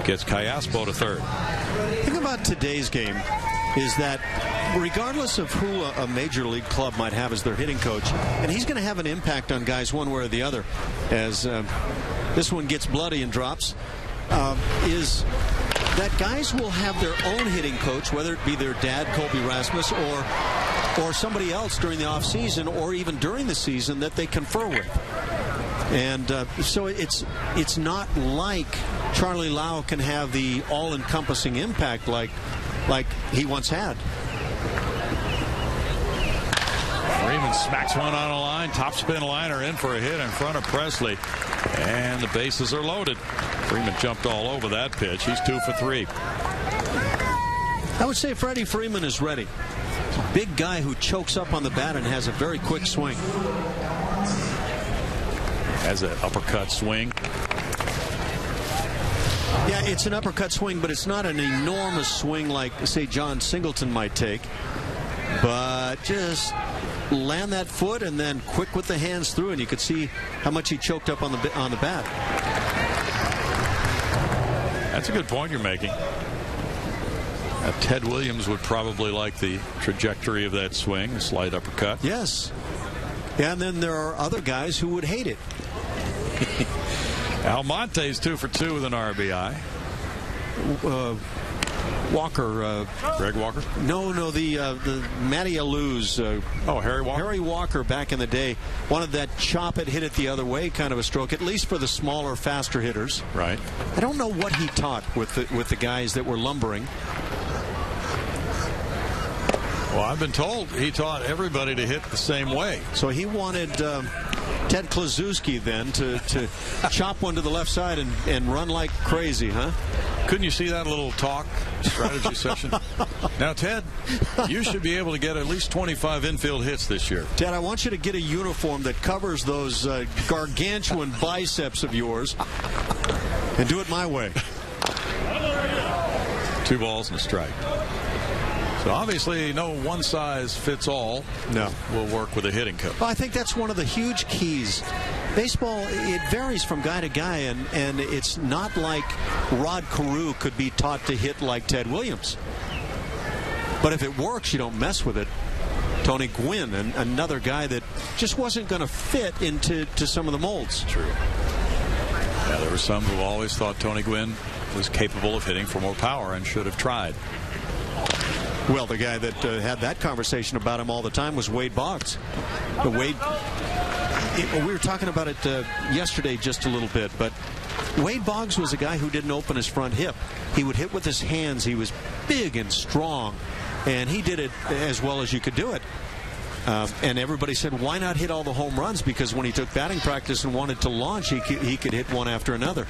gets Callaspo to third. The thing about today's game is that regardless of who a major league club might have as their hitting coach, and he's going to have an impact on guys one way or the other, as this one gets bloody and drops, is that guys will have their own hitting coach, whether it be their dad, Colby Rasmus, or somebody else during the offseason or even during the season that they confer with. And so it's not like Charlie Lau can have the all-encompassing impact like he once had. Freeman smacks one on a line. Topspin liner in for a hit in front of Presley. And the bases are loaded. Freeman jumped all over that pitch. He's 2 for 3. I would say Freddie Freeman is ready. Big guy who chokes up on the bat and has a very quick swing. Has an uppercut swing. Yeah, it's an uppercut swing, but it's not an enormous swing like, say, John Singleton might take. But just land that foot and then quick with the hands through, and you could see how much he choked up on the bat. That's a good point you're making. Ted Williams would probably like the trajectory of that swing, a slight uppercut. Yes. Yeah, and then there are other guys who would hate it. Almonte's 2 for 2 with an RBI. Walker. Greg Walker? No, the Matty Allou's. Harry Walker? Harry Walker back in the day wanted that chop it, hit it the other way kind of a stroke, at least for the smaller, faster hitters. Right. I don't know what he taught with the guys that were lumbering. Well, I've been told he taught everybody to hit the same way. So he wanted Ted Kluszewski then to chop one to the left side and run like crazy, huh? Couldn't you see that little talk strategy session? Now, Ted, you should be able to get at least 25 infield hits this year. Ted, I want you to get a uniform that covers those gargantuan biceps of yours and do it my way. 2 balls and a strike. So obviously no one size fits all. No. Will work with a hitting coach. Well, I think that's one of the huge keys. Baseball, it varies from guy to guy, and it's not like Rod Carew could be taught to hit like Ted Williams. But if it works, you don't mess with it. Tony Gwynn, another guy that just wasn't going to fit into some of the molds. True. Yeah, there were some who always thought Tony Gwynn was capable of hitting for more power and should have tried. Well, the guy that had that conversation about him all the time was Wade Boggs. We were talking about it yesterday just a little bit, but Wade Boggs was a guy who didn't open his front hip. He would hit with his hands. He was big and strong, and he did it as well as you could do it. And everybody said, why not hit all the home runs? Because when he took batting practice and wanted to launch, he could hit one after another.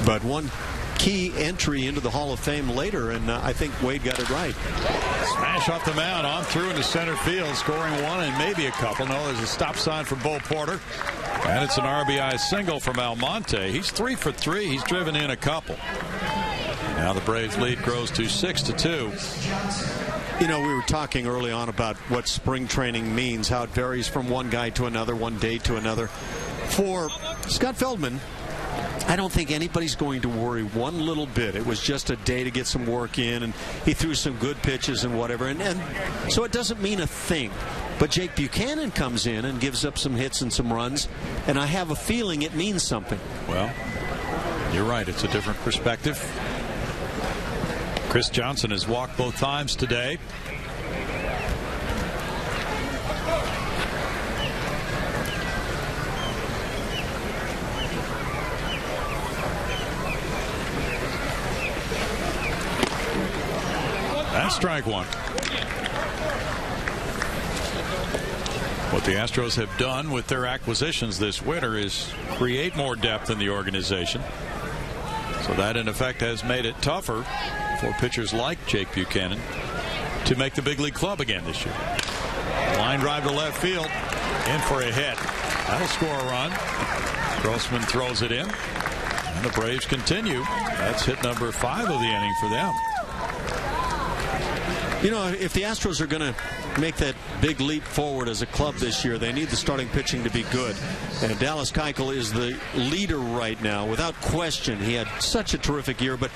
But one key entry into the Hall of Fame later, and I think Wade got it right. Smash off the mound, on through into center field, scoring one and maybe a couple. No, there's a stop sign for Bo Porter. And it's an RBI single from Almonte. He's 3 for 3. He's driven in a couple. Now the Braves lead grows to 6-2. You know, we were talking early on about what spring training means, how it varies from one guy to another, one day to another. For Scott Feldman, I don't think anybody's going to worry one little bit. It was just a day to get some work in, and he threw some good pitches and whatever. And so it doesn't mean a thing. But Jake Buchanan comes in and gives up some hits and some runs, and I have a feeling it means something. Well, you're right. It's a different perspective. Chris Johnson has walked both times today. strike one. What the Astros have done with their acquisitions this winter is create more depth in the organization. So that, in effect, has made it tougher for pitchers like Jake Buchanan to make the big league club again this year. Line drive to left field. In for a hit. That'll score a run. Grossman throws it in. And the Braves continue. That's hit number 5 of the inning for them. You know, if the Astros are going to make that big leap forward as a club this year, they need the starting pitching to be good. And Dallas Keuchel is the leader right now, without question. He had such a terrific year. But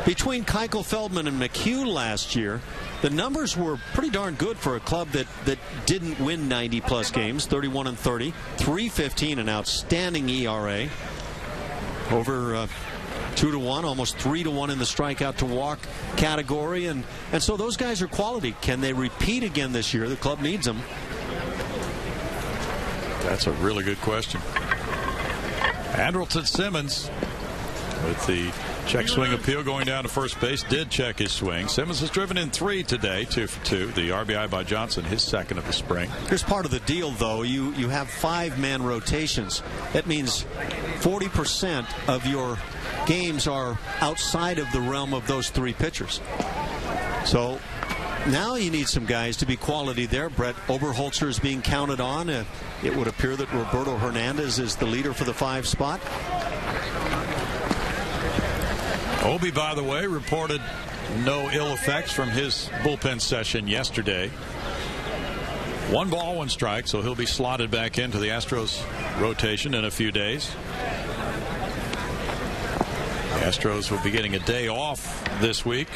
between Keuchel, Feldman, and McHugh last year, the numbers were pretty darn good for a club that didn't win 90-plus games, 31-30, 3.15, an outstanding ERA, over 2-1, almost 3-1 in the strikeout to walk category, and so those guys are quality. Can they repeat again this year? The club needs them. That's a really good question. Andrelton Simmons, with the check swing appeal going down to first base, did check his swing. Simmons has driven in 3 today, 2 for 2. The RBI by Johnson, his second of the spring. Here's part of the deal, though. You have 5-man rotations. That means 40% of your games are outside of the realm of those 3 pitchers. So now you need some guys to be quality there. Brett Oberholzer is being counted on. It would appear that Roberto Hernandez is the leader for the 5 spot. Obi, by the way, reported no ill effects from his bullpen session yesterday. 1 ball, 1 strike, so he'll be slotted back into the Astros rotation in a few days. The Astros will be getting a day off this week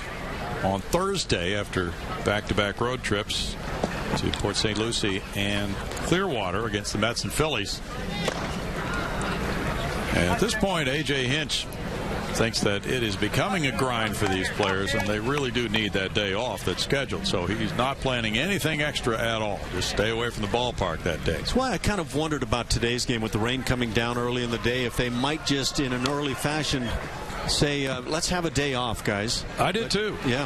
on Thursday after back-to-back road trips to Port St. Lucie and Clearwater against the Mets and Phillies. And at this point, A.J. Hinch thinks that it is becoming a grind for these players, and they really do need that day off that's scheduled. So he's not planning anything extra at all. Just stay away from the ballpark that day. That's why I kind of wondered about today's game with the rain coming down early in the day, if they might just, in an early fashion, say, let's have a day off, guys. I did too. Yeah.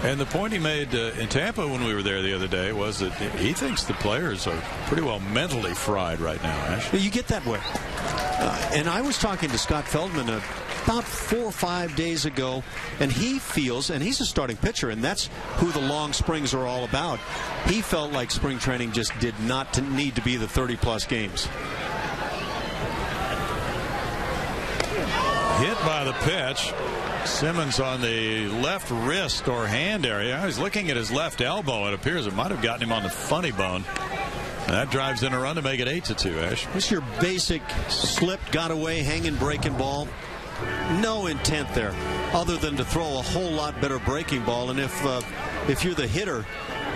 And the point he made in Tampa when we were there the other day was that he thinks the players are pretty well mentally fried right now, Ash. You get that way. And I was talking to Scott Feldman about 4 or 5 days ago, and he feels, and he's a starting pitcher, and that's who the long springs are all about. He felt like spring training just did not need to be the 30-plus games. Hit by the pitch. Simmons on the left wrist or hand area. He's looking at his left elbow. It appears it might have gotten him on the funny bone. And that drives in a run to make it 8-2, Ash. It's your basic slipped, got away, hanging, breaking ball. No intent there other than to throw a whole lot better breaking ball. And if you're the hitter,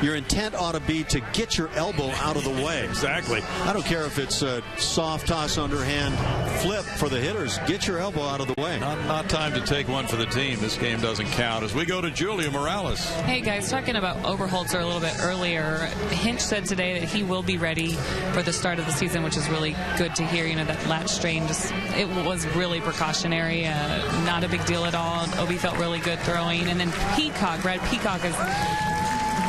your intent ought to be to get your elbow out of the way. Exactly. I don't care if it's a soft toss underhand flip for the hitters. Get your elbow out of the way. Not time to take one for the team. This game doesn't count. As we go to Julia Morales. Hey, guys, talking about Oberholzer a little bit earlier, Hinch said today that he will be ready for the start of the season, which is really good to hear. You know, that lat strain, it was really precautionary, not a big deal at all. Obi felt really good throwing. And then Brad Peacock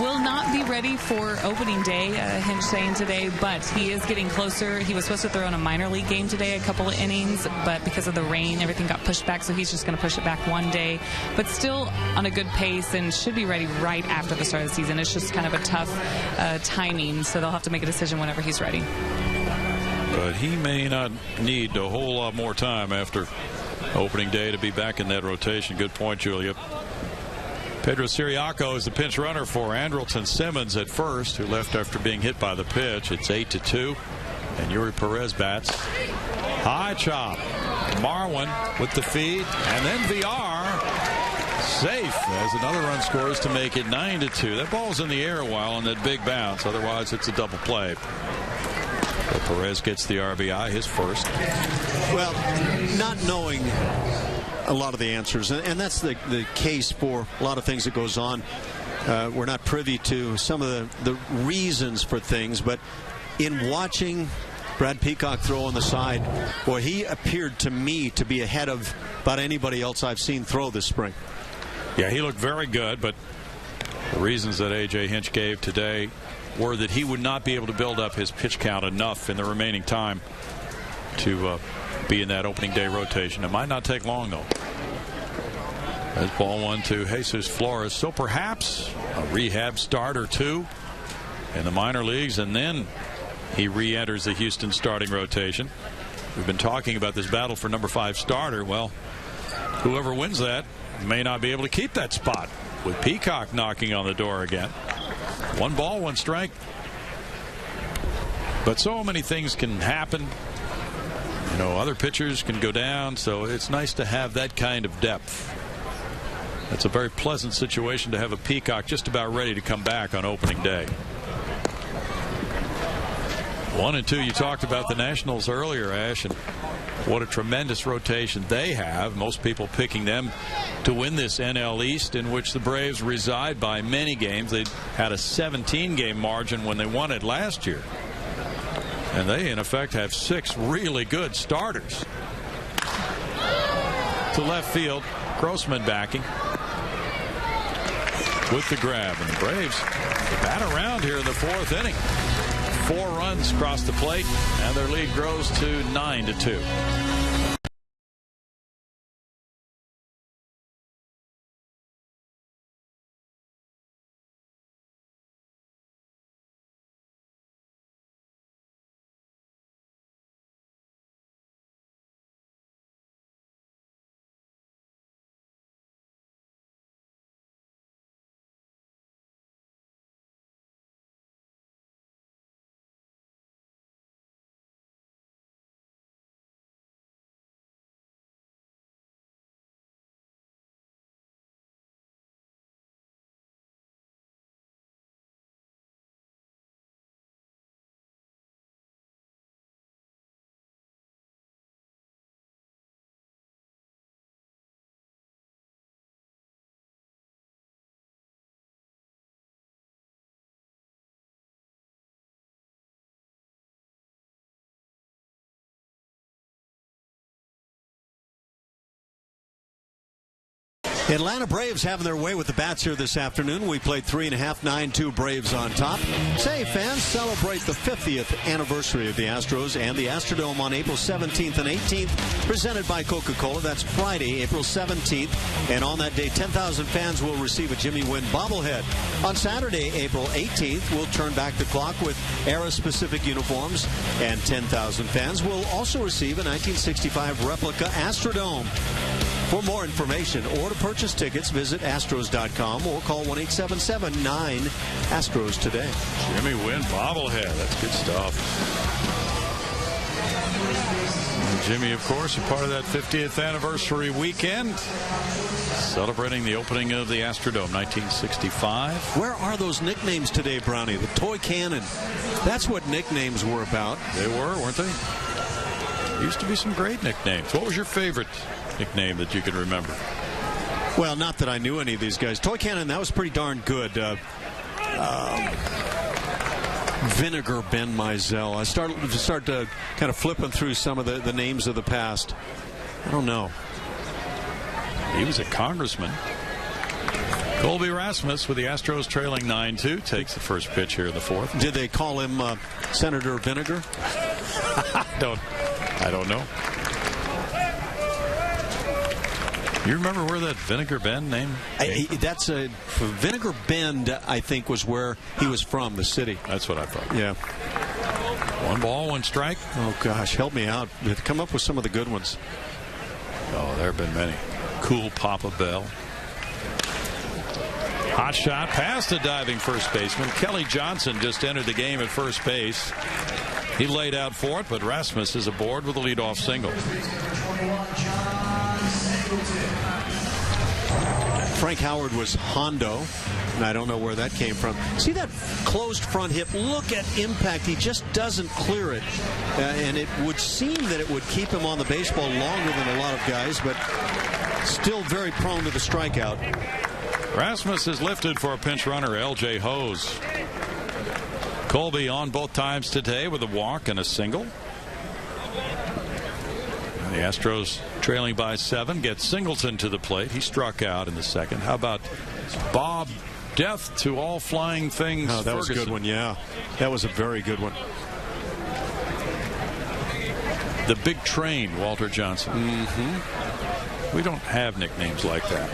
will not be ready for opening day, Hinch saying today, but he is getting closer. He was supposed to throw in a minor league game today, a couple of innings, but because of the rain, everything got pushed back, so he's just going to push it back 1 day. But still on a good pace and should be ready right after the start of the season. It's just kind of a tough timing, so they'll have to make a decision whenever he's ready. But he may not need a whole lot more time after opening day to be back in that rotation. Good point, Julia. Pedro Siriaco is the pinch runner for Andrelton Simmons at first, who left after being hit by the pitch. It's 8-2, and Yuri Perez bats. High chop. Marwin with the feed, and then VR safe as another run scores to make it 9-2. That ball's in the air a while on that big bounce. Otherwise, it's a double play. So Perez gets the RBI, his first. Well, not knowing a lot of the answers, and that's the case for a lot of things that goes on. We're not privy to some of the reasons for things, but in watching Brad Peacock throw on the side, boy, he appeared to me to be ahead of about anybody else I've seen throw this spring. Yeah, he looked very good, but The reasons that A.J. Hinch gave today were that he would not be able to build up his pitch count enough in the remaining time to be in that opening day rotation. It might not take long, though. As ball 1 to Jesus Flores. So perhaps a rehab start or two in the minor leagues, and then he re-enters the Houston starting rotation. We've been talking about this battle for number 5 starter. Well, whoever wins that may not be able to keep that spot, with Peacock knocking on the door again. 1 ball, 1 strike. But so many things can happen. You know, other pitchers can go down, so it's nice to have that kind of depth. It's a very pleasant situation to have a Peacock just about ready to come back on opening day. 1 and 2, you talked about the Nationals earlier, Ash, and what a tremendous rotation they have. Most people picking them to win this NL East, in which the Braves reside by many games. They had a 17-game margin when they won it last year. And they, in effect, have 6 really good starters. To left field, Grossman backing with the grab. And the Braves bat around here in the 4th inning. 4 runs across the plate, and their lead grows to 9-2. Atlanta Braves having their way with the bats here this afternoon. We played 3.5, 9-2 Braves on top. Say, fans, celebrate the 50th anniversary of the Astros and the Astrodome on April 17th and 18th, presented by Coca-Cola. That's Friday, April 17th. And on that day, 10,000 fans will receive a Jimmy Wynn bobblehead. On Saturday, April 18th, we'll turn back the clock with era-specific uniforms, and 10,000 fans will also receive a 1965 replica Astrodome. For more information or to purchase tickets, visit Astros.com or call 1-877-9-ASTROS today. Jimmy Wynn bobblehead. That's good stuff. And Jimmy, of course, a part of that 50th anniversary weekend, celebrating the opening of the Astrodome, 1965. Where are those nicknames today, Brownie? The toy cannon. That's what nicknames were about. They were, weren't they? There used to be some great nicknames. What was your favorite nickname that you can remember? Well, not that I knew any of these guys. Toy Cannon, that was pretty darn good. Vinegar Ben Mizell. I start kind of flipping through some of the names of the past. I don't know. He was a congressman. Colby Rasmus, with the Astros trailing 9-2, takes the first pitch here in the 4th. Did they call him Senator Vinegar? I don't know. You remember where that Vinegar Bend name came? That's Vinegar Bend, I think, was where he was from, the city. That's what I thought. Yeah. 1 ball, 1 strike. Oh, gosh, help me out. Come up with some of the good ones. Oh, there have been many. Cool Papa Bell. Hot shot past the diving first baseman. Kelly Johnson just entered the game at first base. He laid out for it, but Rasmus is aboard with a leadoff single. Frank Howard was Hondo, and I don't know where that came from. See that closed front hip? Look at impact. He just doesn't clear it. And it would seem that it would keep him on the baseball longer than a lot of guys, but still very prone to the strikeout. Rasmus is lifted for a pinch runner, L.J. Hose. Colby on both times today with a walk and a single. The Astros trailing by 7 get Singleton to the plate. He struck out in the 2nd. How about Bob death to all flying things. Oh, that was a good one, yeah. That was a very good one. The Big Train, Walter Johnson. Mm-hmm. We don't have nicknames like that.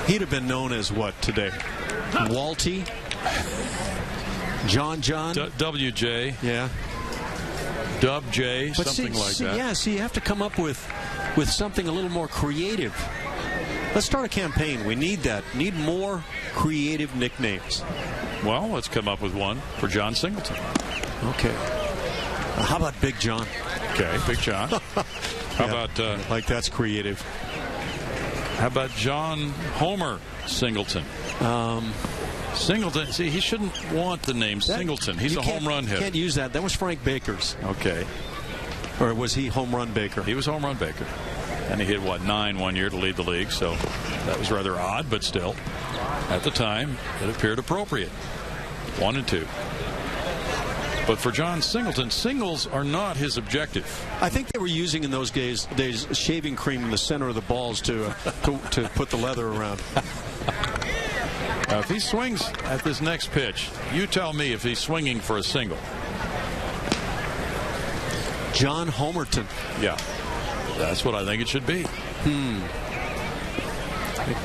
He'd have been known as what today? Walty? John? WJ. Yeah. Dub J, but something like that. Yeah, you have to come up with something a little more creative. Let's start a campaign. We need that. Need more creative nicknames. Well, let's come up with one for John Singleton. Okay. How about Big John? Okay, Big John. How about... like that's creative. How about John Homer Singleton? Singleton, see, he shouldn't want the name Singleton. He's a home run hitter. You can't use that. That was Frank Baker's. Okay. Or was he Home Run Baker? He was Home Run Baker. And he hit, 9 one year to lead the league, so that was rather odd, but still, at the time, it appeared appropriate. 1 and 2. But for John Singleton, singles are not his objective. I think they were using in those days shaving cream in the center of the balls to put the leather around. Now, if he swings at this next pitch, you tell me if he's swinging for a single. John Homerton. Yeah, that's what I think it should be.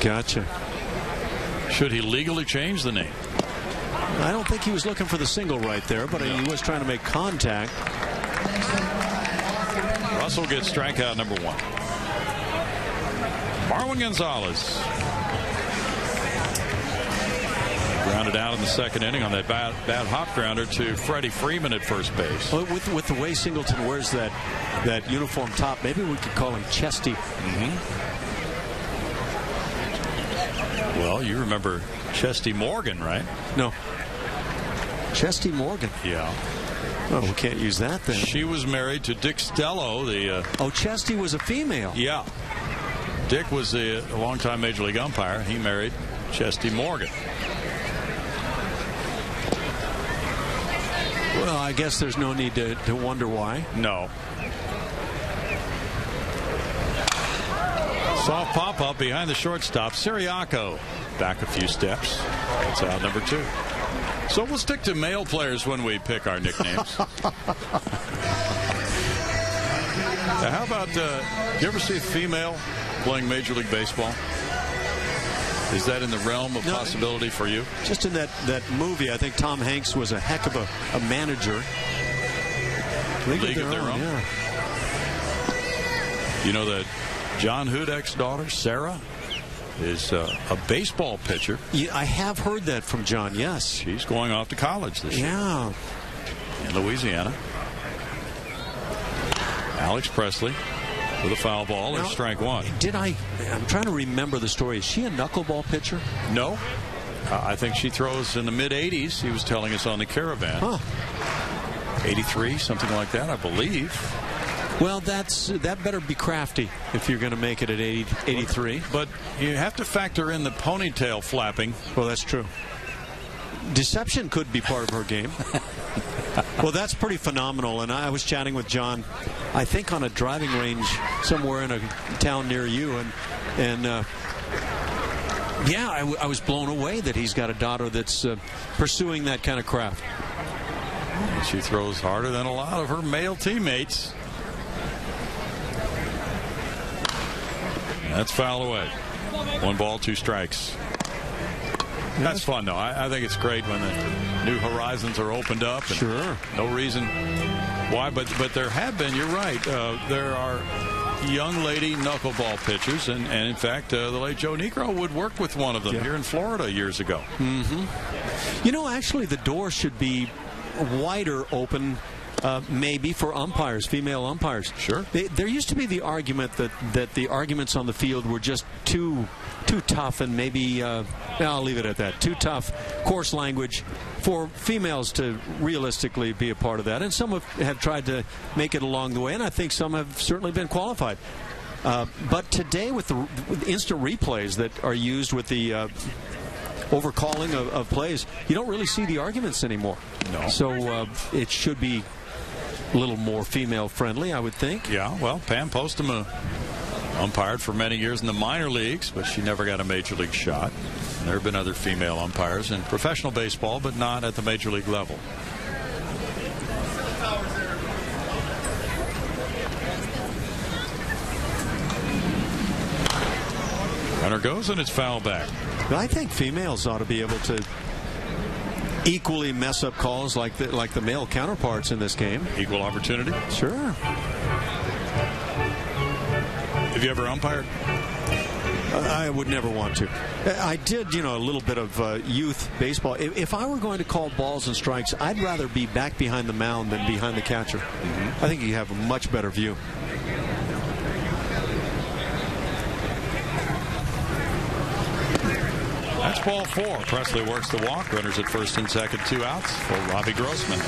Gotcha. Should he legally change the name? I don't think he was looking for the single right there, but he was trying to make contact. Russell gets strikeout number 1. Marwin Gonzalez grounded out in the second inning on that bad hop grounder to Freddie Freeman at first base. Well, with the way Singleton wears that uniform top, maybe we could call him Chesty. Well, you remember Chesty Morgan, right? No. Chesty Morgan. Yeah. Oh, we can't use that then. She was married to Dick Stello. Chesty was a female. Yeah. Dick was a longtime Major League umpire. He married Chesty Morgan. Well, I guess there's no need to wonder why. No. Soft pop-up behind the shortstop. Siriaco back a few steps. That's out number 2. So we'll stick to male players when we pick our nicknames. Now, how about, you ever see a female playing Major League Baseball? Is that in the realm of possibility for you? Just in that movie, I think Tom Hanks was a heck of a manager. League of their own. Yeah. You know that John Hudek's daughter, Sarah, is a baseball pitcher. Yeah, I have heard that from John, yes. She's going off to college this year. Yeah. In Louisiana. Alex Presley with a foul ball. There's strike 1. I'm trying to remember the story. Is she a knuckleball pitcher? No. I think she throws in the mid-80s. He was telling us on the Caravan. Huh. 83, something like that, I believe. Well, that better be crafty if you're going to make it at 83. But you have to factor in the ponytail flapping. Well, that's true. Deception could be part of her game. Well, that's pretty phenomenal. And I was chatting with John, I think on a driving range somewhere in a town near you. And I was blown away that he's got a daughter that's pursuing that kind of craft. She throws harder than a lot of her male teammates. That's foul away. 1 ball, 2 strikes. That's fun, though. I think it's great when the new horizons are opened up. And sure. No reason why, but there have been, you're right, there are young lady knuckleball pitchers, and in fact, the late Joe Negro would work with one of them here in Florida years ago. Actually, the door should be wider open, maybe for umpires, female umpires. Sure. There used to be the argument that the arguments on the field were just too tough, and maybe I'll leave it at that. Too tough, coarse language for females to realistically be a part of that. And some have tried to make it along the way, and I think some have certainly been qualified. But today, with the instant replays that are used with the overcalling of plays, you don't really see the arguments anymore. No. So it should be a little more female friendly, I would think. Yeah, well, Pam posted a Umpired for many years in the minor leagues, but she never got a major league shot. And there have been other female umpires in professional baseball, but not at the major league level. Runner goes, and it's foul back. I think females ought to be able to equally mess up calls like the male counterparts in this game. Equal opportunity? Sure. Have you ever umpired? I would never want to. I did, a little bit of youth baseball. If I were going to call balls and strikes, I'd rather be back behind the mound than behind the catcher. I think you have a much better view. That's ball 4. Presley works the walk. Runners at first and second, 2 outs for Robbie Grossman.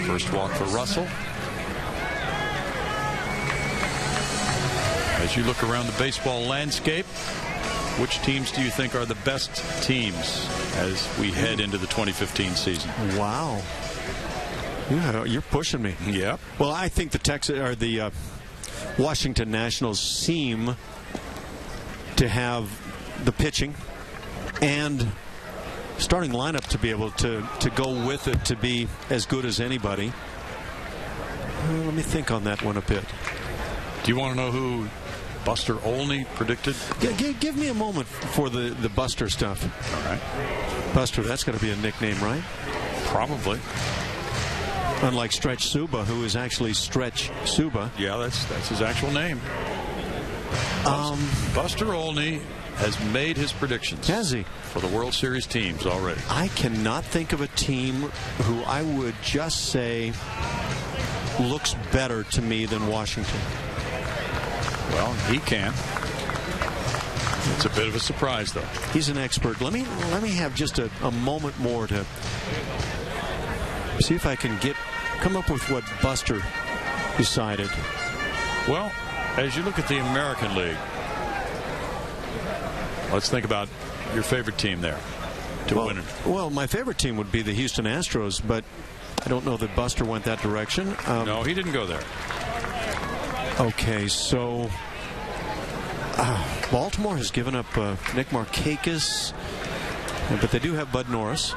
First walk for Russell. As you look around the baseball landscape, which teams do you think are the best teams as we head into the 2015 season? Wow. You're pushing me. Yep. Well, I think the Washington Nationals seem to have the pitching and starting lineup to be able to go with it, to be as good as anybody. Let me think on that one a bit. Do you want to know who Buster Olney predicted? Give me a moment for the Buster stuff. All right. Buster, that's going to be a nickname, right? Probably. Unlike Stretch Suba, who is actually Stretch Suba. Yeah, that's his actual name. Buster Olney has made his predictions. Has he? For the World Series teams already. I cannot think of a team who I would just say looks better to me than Washington. Well, he can. It's a bit of a surprise, though. He's an expert. Let me have just a moment more to see if I can come up with what Buster decided. Well, as you look at the American League, let's think about your favorite team there to win it. Well, my favorite team would be the Houston Astros, but I don't know that Buster went that direction. No, he didn't go there. Okay, so Baltimore has given up Nick Markakis, but they do have Bud Norris.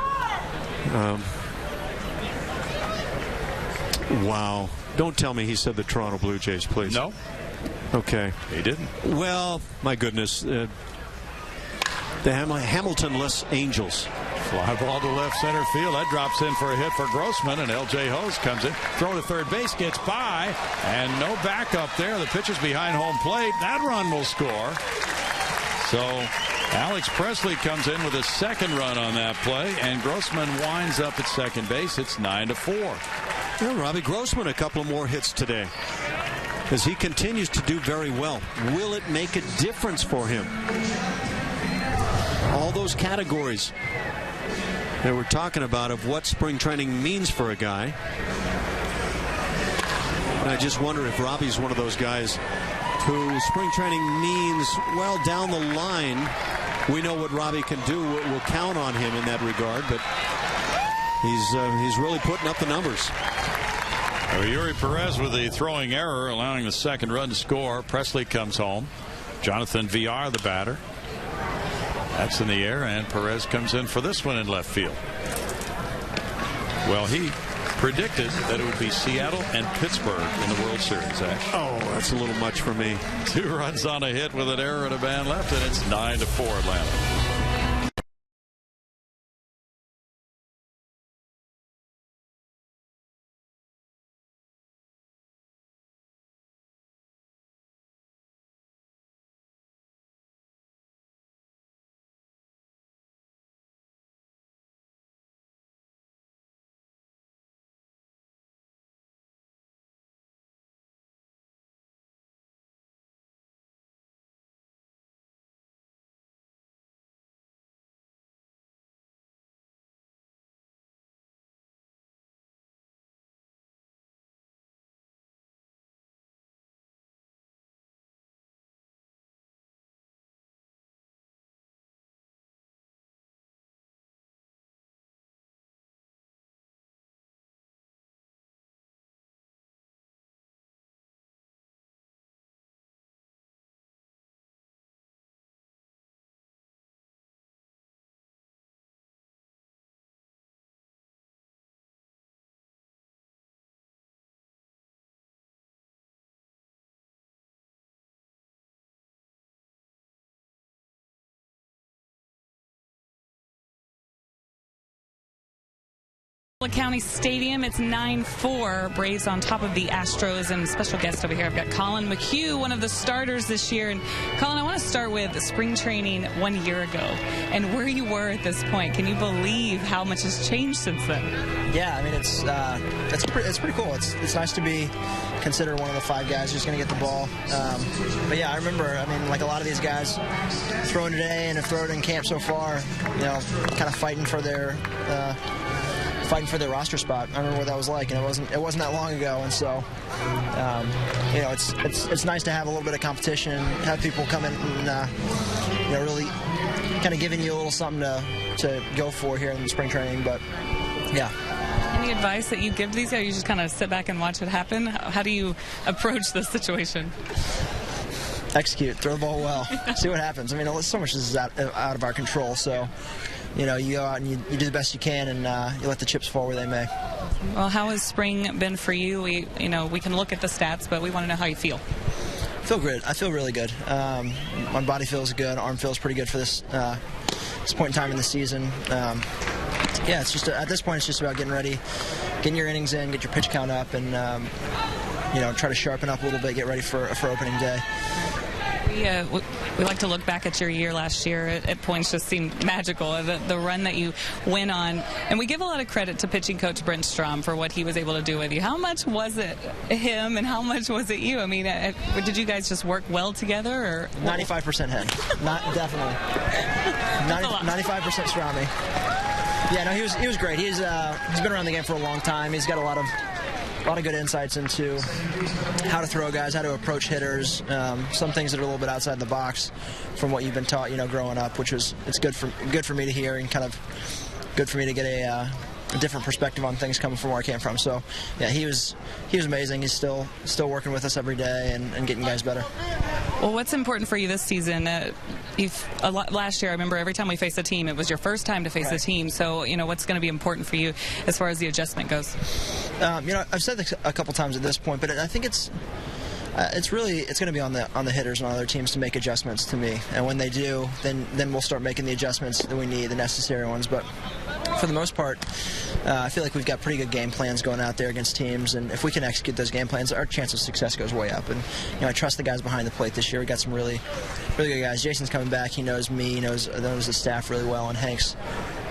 Wow. Don't tell me he said the Toronto Blue Jays, please. No. Okay. He didn't. Well, my goodness. The Hamilton-less Angels. Fly ball to left center field. That drops in for a hit for Grossman, and L.J. Hose comes in. Throw to third base, gets by, and no backup there. The pitch is behind home plate. That run will score. So Alex Presley comes in with a second run on that play, and Grossman winds up at second base. It's 9-4. Yeah, Robbie Grossman, a couple of more hits today as he continues to do very well. Will it make a difference for him? All those categories that we're talking about of what spring training means for a guy. And I just wonder if Robbie's one of those guys who spring training means, well, down the line, we know what Robbie can do. We'll count on him in that regard, but he's really putting up the numbers. Yuri Perez with the throwing error, allowing the second run to score. Presley comes home. Jonathan Villar, the batter. That's in the air, and Perez comes in for this one in left field. Well, he predicted that it would be Seattle and Pittsburgh in the World Series, Ash. Oh, that's a little much for me. 2 runs on a hit with an error and a man left, and it's 9-4 Atlanta. County Stadium. It's 9-4. Braves on top of the Astros. And special guest over here, I've got Colin McHugh, one of the starters this year. And Colin, I want to start with spring training 1 year ago and where you were at this point. Can you believe how much has changed since then? Yeah, I mean, it's pretty cool. It's nice to be considered one of the 5 guys who's going to get the ball. But yeah, I remember, I mean, like a lot of these guys throwing today and have thrown in camp so far, you know, kind of fighting for their roster spot. I remember what that was like, and it wasn't that long ago. And so, you know, it's nice to have a little bit of competition, have people come in and you know, really kind of giving you a little something to go for here in the spring training. But yeah. Any advice that you give these guys? You just kind of sit back and watch it happen? How do you approach this situation? Execute, throw the ball well, see what happens. I mean, so much is out of our control. So, you know, you go out and you do the best you can, and you let the chips fall where they may. Well, how has spring been for you? We can look at the stats, but we want to know how you feel. I feel good. I feel really good. My body feels good. Arm feels pretty good for this point in time in the season. Yeah, it's just at this point, it's just about getting ready, getting your innings in, get your pitch count up, and you know, try to sharpen up a little bit, get ready for opening day. We like to look back at your year last year. At points just seemed magical, the run that you went on. And we give a lot of credit to pitching coach Brent Strom for what he was able to do with you. How much was it him and how much was it you? I mean, did you guys just work well together? Or 95% him. Definitely. 95% Stromy. Yeah, no, he was great. He's been around the game for a long time. He's got a lot of good insights into how to throw guys, how to approach hitters, some things that are a little bit outside the box from what you've been taught, you know, growing up, which is good for me to hear, and kind of good for me to get a different perspective on things coming from where I came from. So yeah, he was amazing. He's still working with us every day and getting guys better. Well, what's important for you this season? Last year, I remember every time we faced a team, it was your first time to face a team. So, you know, what's going to be important for you as far as the adjustment goes? You know, I've said this a couple times at this point, but I think it's going to be on the hitters and on other teams to make adjustments to me. And when they do, then we'll start making the adjustments that we need, the necessary ones. But for the most part, I feel like we've got pretty good game plans going out there against teams, and if we can execute those game plans, our chance of success goes way up. And you know, I trust the guys behind the plate this year. We got some really good guys. Jason's coming back. He knows me. He knows the staff really well. And Hank's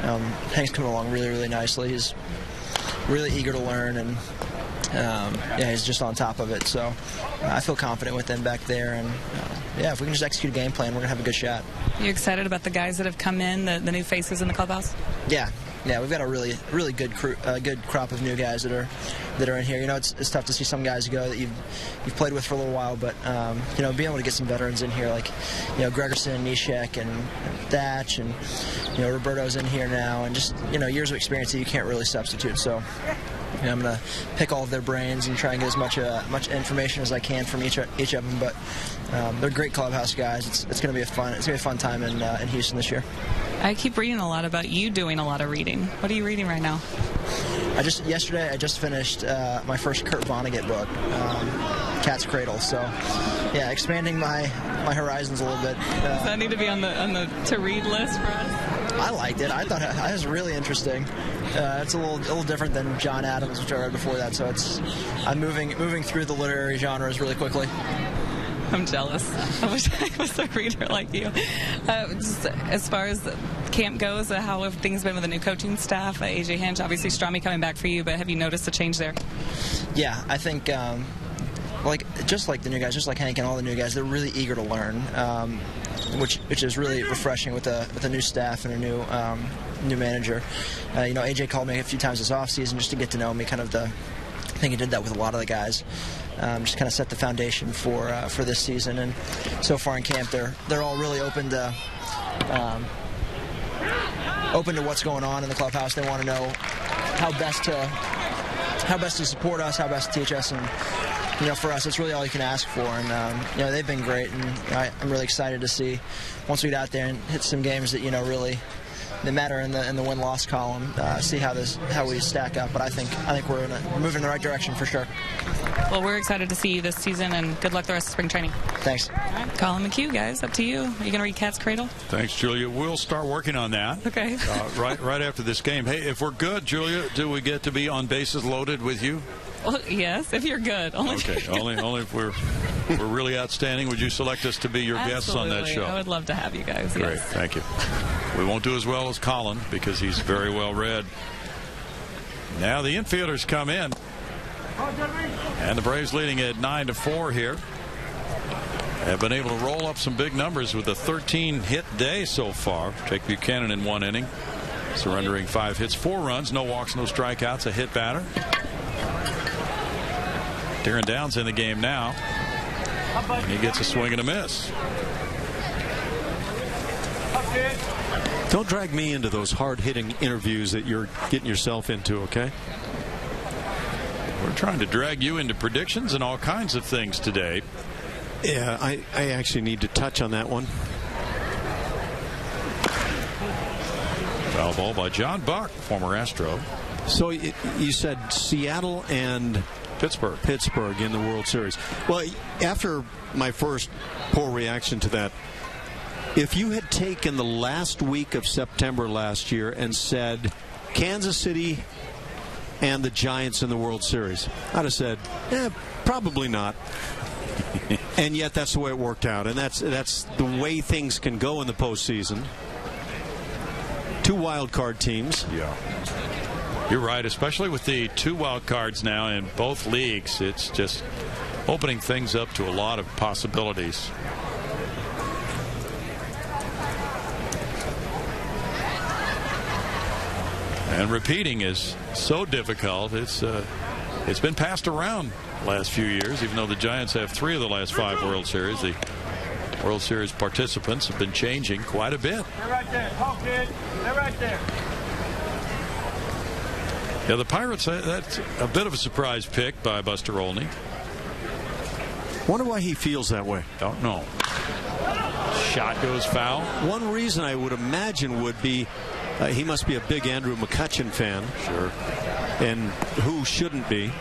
coming along really nicely. He's really eager to learn, and yeah, he's just on top of it. So I feel confident with them back there, and yeah, if we can just execute a game plan, we're gonna have a good shot. You excited about the guys that have come in, the new faces in the clubhouse? Yeah, we've got a really good crop of new guys that are in here. You know, it's tough to see some guys go that you've played with for a little while, but you know, being able to get some veterans in here, like, you know, Gregerson, Neshek, and Thatch, and you know, Roberto's in here now, and just, you know, years of experience that you can't really substitute. So you know, I'm going to pick all of their brains and try and get as much information as I can from each of them. But they're great clubhouse guys. It's going to be a fun time in Houston this year. I keep reading a lot about you doing a lot of reading. What are you reading right now? Yesterday I just finished my first Kurt Vonnegut book, Cat's Cradle. So yeah, expanding my horizons a little bit. Does that need to be on the to read list for us? I liked it. I thought it was really interesting. It's a little different than John Adams, which I read before that. So I'm moving through the literary genres really quickly. I'm jealous. I wish I was a reader like you. Just as far as camp goes, how have things been with the new coaching staff? AJ Hinch, obviously Stromy coming back for you, but have you noticed a change there? Yeah, I think just like the new guys, just like Hank and all the new guys, they're really eager to learn, which is really refreshing with a new staff and a new manager. You know, AJ called me a few times this offseason just to get to know me. I think he did that with a lot of the guys. Just kind of set the foundation for this season, and so far in camp, they're all really open to what's going on in the clubhouse. They want to know how best to support us, how best to teach us, and you know, for us, it's really all you can ask for. And you know, they've been great, and I'm really excited to see once we get out there and hit some games that, you know, really matter in the win-loss column. See how we stack up. But I think we're moving in the right direction for sure. Well, we're excited to see you this season, and good luck the rest of spring training. Thanks. Colin McHugh, guys, up to you. Are you going to read Cat's Cradle? Thanks, Julia. We'll start working on that. Okay. Right after this game. Hey, if we're good, Julia, do we get to be on bases loaded with you? Well, yes, if you're good. Only if we're really outstanding, would you select us to be your guests on that show? I would love to have you guys. Great, yes. Thank you. We won't do as well as Colin because he's very well read. Now the infielders come in, and the Braves leading at 9-4 here. Have been able to roll up some big numbers with a 13-hit day so far. Jake Buchanan in 1 inning, surrendering 5 hits, 4 runs, no walks, no strikeouts, a hit batter. Darren Downs in the game now. And he gets a swing and a miss. Don't drag me into those hard-hitting interviews that you're getting yourself into, okay? We're trying to drag you into predictions and all kinds of things today. Yeah, I actually need to touch on that one. Foul ball by John Buck, former Astro. So you said Seattle and Pittsburgh in the World Series. Well, after my first poor reaction to that, if you had taken the last week of September last year and said Kansas City and the Giants in the World Series, I'd have said, probably not. And yet that's the way it worked out, and that's the way things can go in the postseason. 2 wild card teams. Yeah. You're right, especially with the 2 wild cards now in both leagues. It's just opening things up to a lot of possibilities. And repeating is so difficult. It's been passed around the last few years, even though the Giants have 3 of the last 5 World Series. The World Series participants have been changing quite a bit. They're right there. Talk, kid. They're right there. Yeah, the Pirates, that's a bit of a surprise pick by Buster Olney. Wonder why he feels that way. Don't know. Shot goes foul. One reason I would imagine would be he must be a big Andrew McCutchen fan. Sure. And who shouldn't be.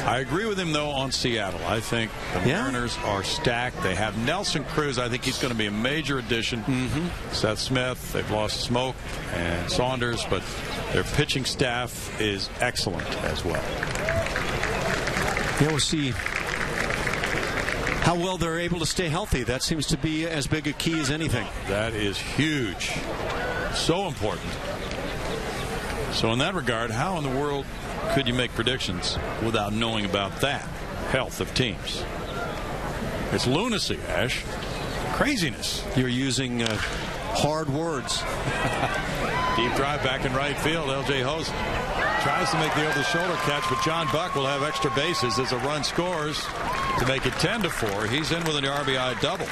I agree with him, though, on Seattle. I think the Mariners are stacked. They have Nelson Cruz. I think he's going to be a major addition. Seth Smith, they've lost Smoke and Saunders, but their pitching staff is excellent as well. Yeah, we'll see how well they're able to stay healthy. That seems to be as big a key as anything. That is huge. So important. So in that regard, how in the world could you make predictions without knowing about that health of teams? It's lunacy, Ash. Craziness. You're using hard words. Deep drive back in right field. L.J. Host tries to make the over-the-shoulder catch, but John Buck will have extra bases as a run scores to make it 10-4. He's in with an RBI double.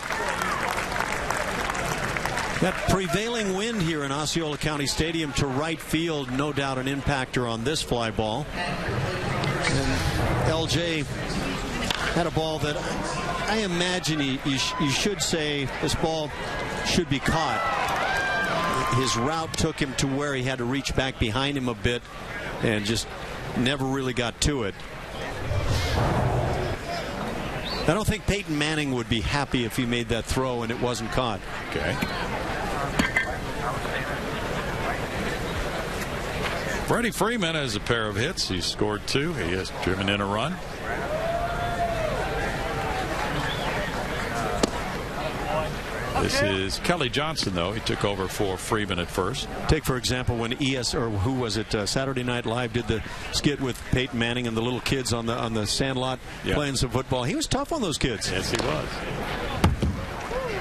That prevailing wind here in Osceola County Stadium to right field, no doubt an impactor on this fly ball. And LJ had a ball that I imagine you should say this ball should be caught. His route took him to where he had to reach back behind him a bit and just never really got to it. I don't think Peyton Manning would be happy if he made that throw and it wasn't caught. Okay. Freddie Freeman has a pair of hits. He's scored 2. He has driven in a run. This is Kelly Johnson, though. He took over for Freeman at first. Take, for example, when Saturday Night Live did the skit with Peyton Manning and the little kids on the sandlot playing some football. He was tough on those kids. Yes, he was.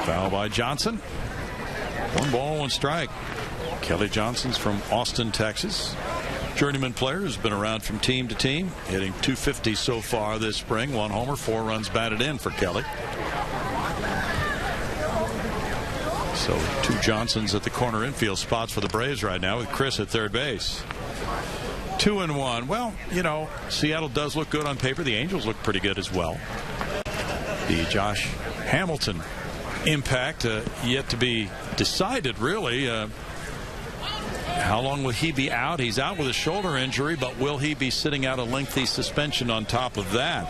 Foul by Johnson. 1 ball, 1 strike. Kelly Johnson's from Austin, Texas. Journeyman player who's been around from team to team, hitting .250 so far this spring. 1 homer, 4 runs batted in for Kelly. So 2 Johnsons at the corner infield spots for the Braves right now with Chris at third base. 2-1. Well, you know, Seattle does look good on paper. The Angels look pretty good as well. The Josh Hamilton impact yet to be decided, really. How long will he be out? He's out with a shoulder injury, but will he be sitting out a lengthy suspension on top of that?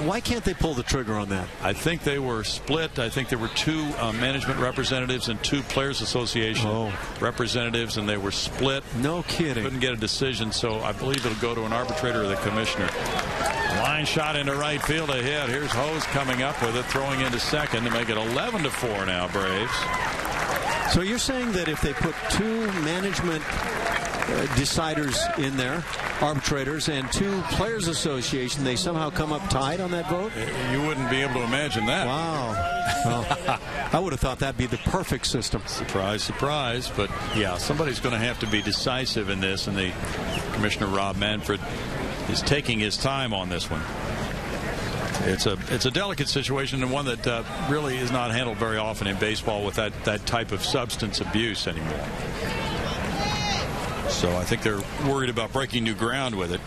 Why can't they pull the trigger on that? I think they were split. I think there were 2 management representatives and 2 Players Association representatives, and they were split. No kidding. Couldn't get a decision, so I believe it'll go to an arbitrator or the commissioner. Line shot into right field ahead. Here's Hose coming up with it, throwing into second to make it 11-4 now, Braves. So you're saying that if they put 2 management deciders in there, arbitrators, and 2 Players Association, they somehow come up tied on that vote? You wouldn't be able to imagine that. Wow. Well, I would have thought that'd be the perfect system. Surprise, surprise. But, yeah, somebody's going to have to be decisive in this, and the Commissioner Rob Manfred is taking his time on this one. It's a delicate situation, and one that really is not handled very often in baseball with that type of substance abuse anymore. So I think they're worried about breaking new ground with it.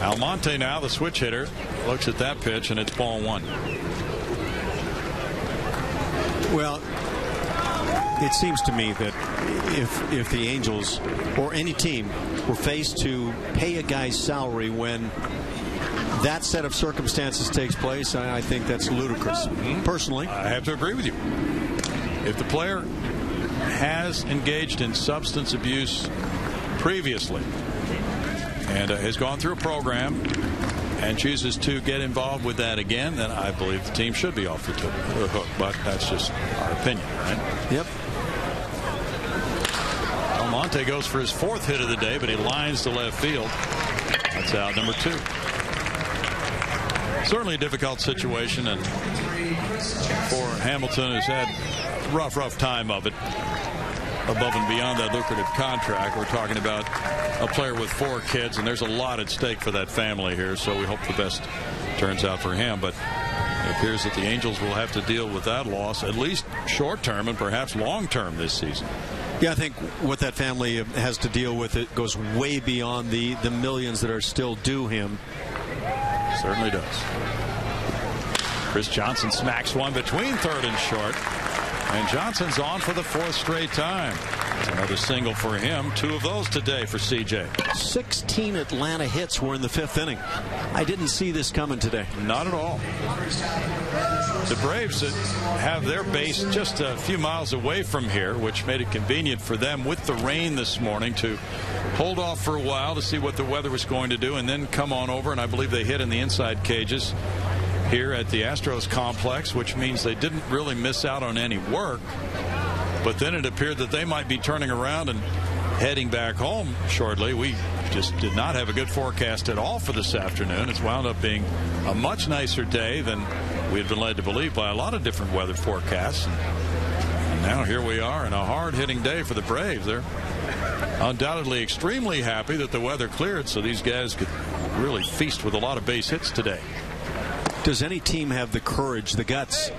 Almonte now, the switch hitter, looks at that pitch, and it's ball 1. Well, it seems to me that if the Angels or any team were faced to pay a guy's salary when that set of circumstances takes place, I think that's ludicrous. Personally, I have to agree with you. If the player has engaged in substance abuse previously and has gone through a program and chooses to get involved with that again, then I believe the team should be off the hook. But that's just our opinion, right? Yep. Almonte goes for his 4th hit of the day, but he lines to left field. That's out number 2. Certainly a difficult situation, and for Hamilton, who's had a rough time of it, above and beyond that lucrative contract. We're talking about a player with 4 kids, and there's a lot at stake for that family here, so we hope the best turns out for him. But it appears that the Angels will have to deal with that loss, at least short-term and perhaps long-term this season. Yeah, I think what that family has to deal with, it goes way beyond the millions that are still due him. Certainly does. Chris Johnson smacks one between third and short. And Johnson's on for the 4th straight time. It's another single for him. 2 of those today for CJ. 16 Atlanta hits were in the 5th inning. I didn't see this coming today. Not at all. The Braves have their base just a few miles away from here, which made it convenient for them with the rain this morning to hold off for a while to see what the weather was going to do and then come on over. And I believe they hit in the inside cages here at the Astros complex, which means they didn't really miss out on any work. But then it appeared that they might be turning around and heading back home shortly. We just did not have a good forecast at all for this afternoon. It's wound up being a much nicer day than we had been led to believe by a lot of different weather forecasts. And now here we are in a hard-hitting day for the Braves. They're undoubtedly extremely happy that the weather cleared so these guys could really feast with a lot of base hits today. Does any team have the courage, the guts,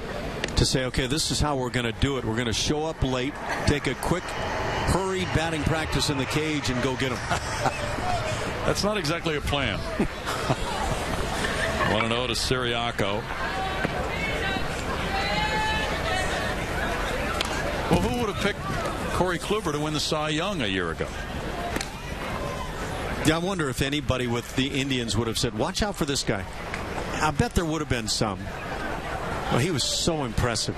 to say, okay, this is how we're going to do it? We're going to show up late, take a quick, hurried batting practice in the cage, and go get them. That's not exactly a plan. 1-0 to Siriaco. Well, who would have picked Corey Kluber to win the Cy Young a year ago? Yeah, I wonder if anybody with the Indians would have said, watch out for this guy. I bet there would have been some. Well, he was so impressive.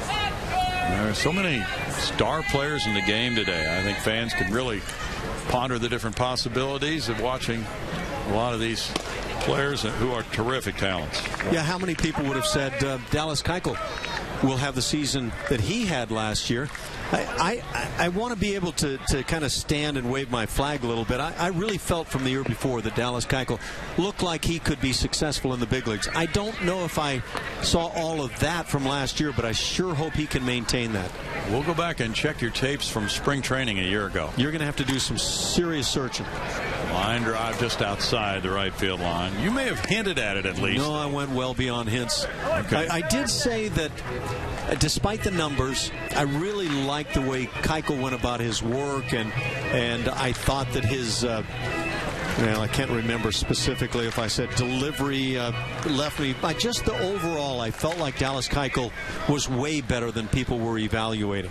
There are so many star players in the game today. I think fans can really ponder the different possibilities of watching a lot of these players who are terrific talents. Yeah, how many people would have said Dallas Keuchel will have the season that he had last year? I want to be able to kind of stand and wave my flag a little bit. I really felt from the year before that Dallas Keuchel looked like he could be successful in the big leagues. I don't know if I saw all of that from last year, but I sure hope he can maintain that. We'll go back and check your tapes from spring training a year ago. You're going to have to do some serious searching. Line drive just outside the right field line. You may have hinted at it at least. No, I went well beyond hints. Okay. I did say that despite the numbers, I really liked the way Keuchel went about his work, and I thought that his well, I can't remember specifically if I said delivery left me. By just the overall, I felt like Dallas Keuchel was way better than people were evaluating.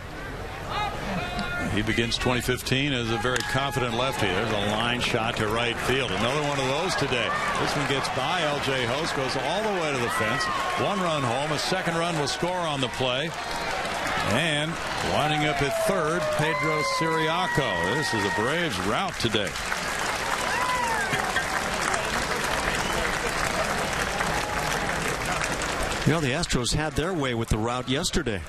He begins 2015 as a very confident lefty. There's a line shot to right field. Another one of those today. This one gets by L.J. Host, goes all the way to the fence. 1 run home. A second run will score on the play. And winding up at third, Pedro Ciriaco. This is a Braves rout today. You know, the Astros had their way with the rout yesterday.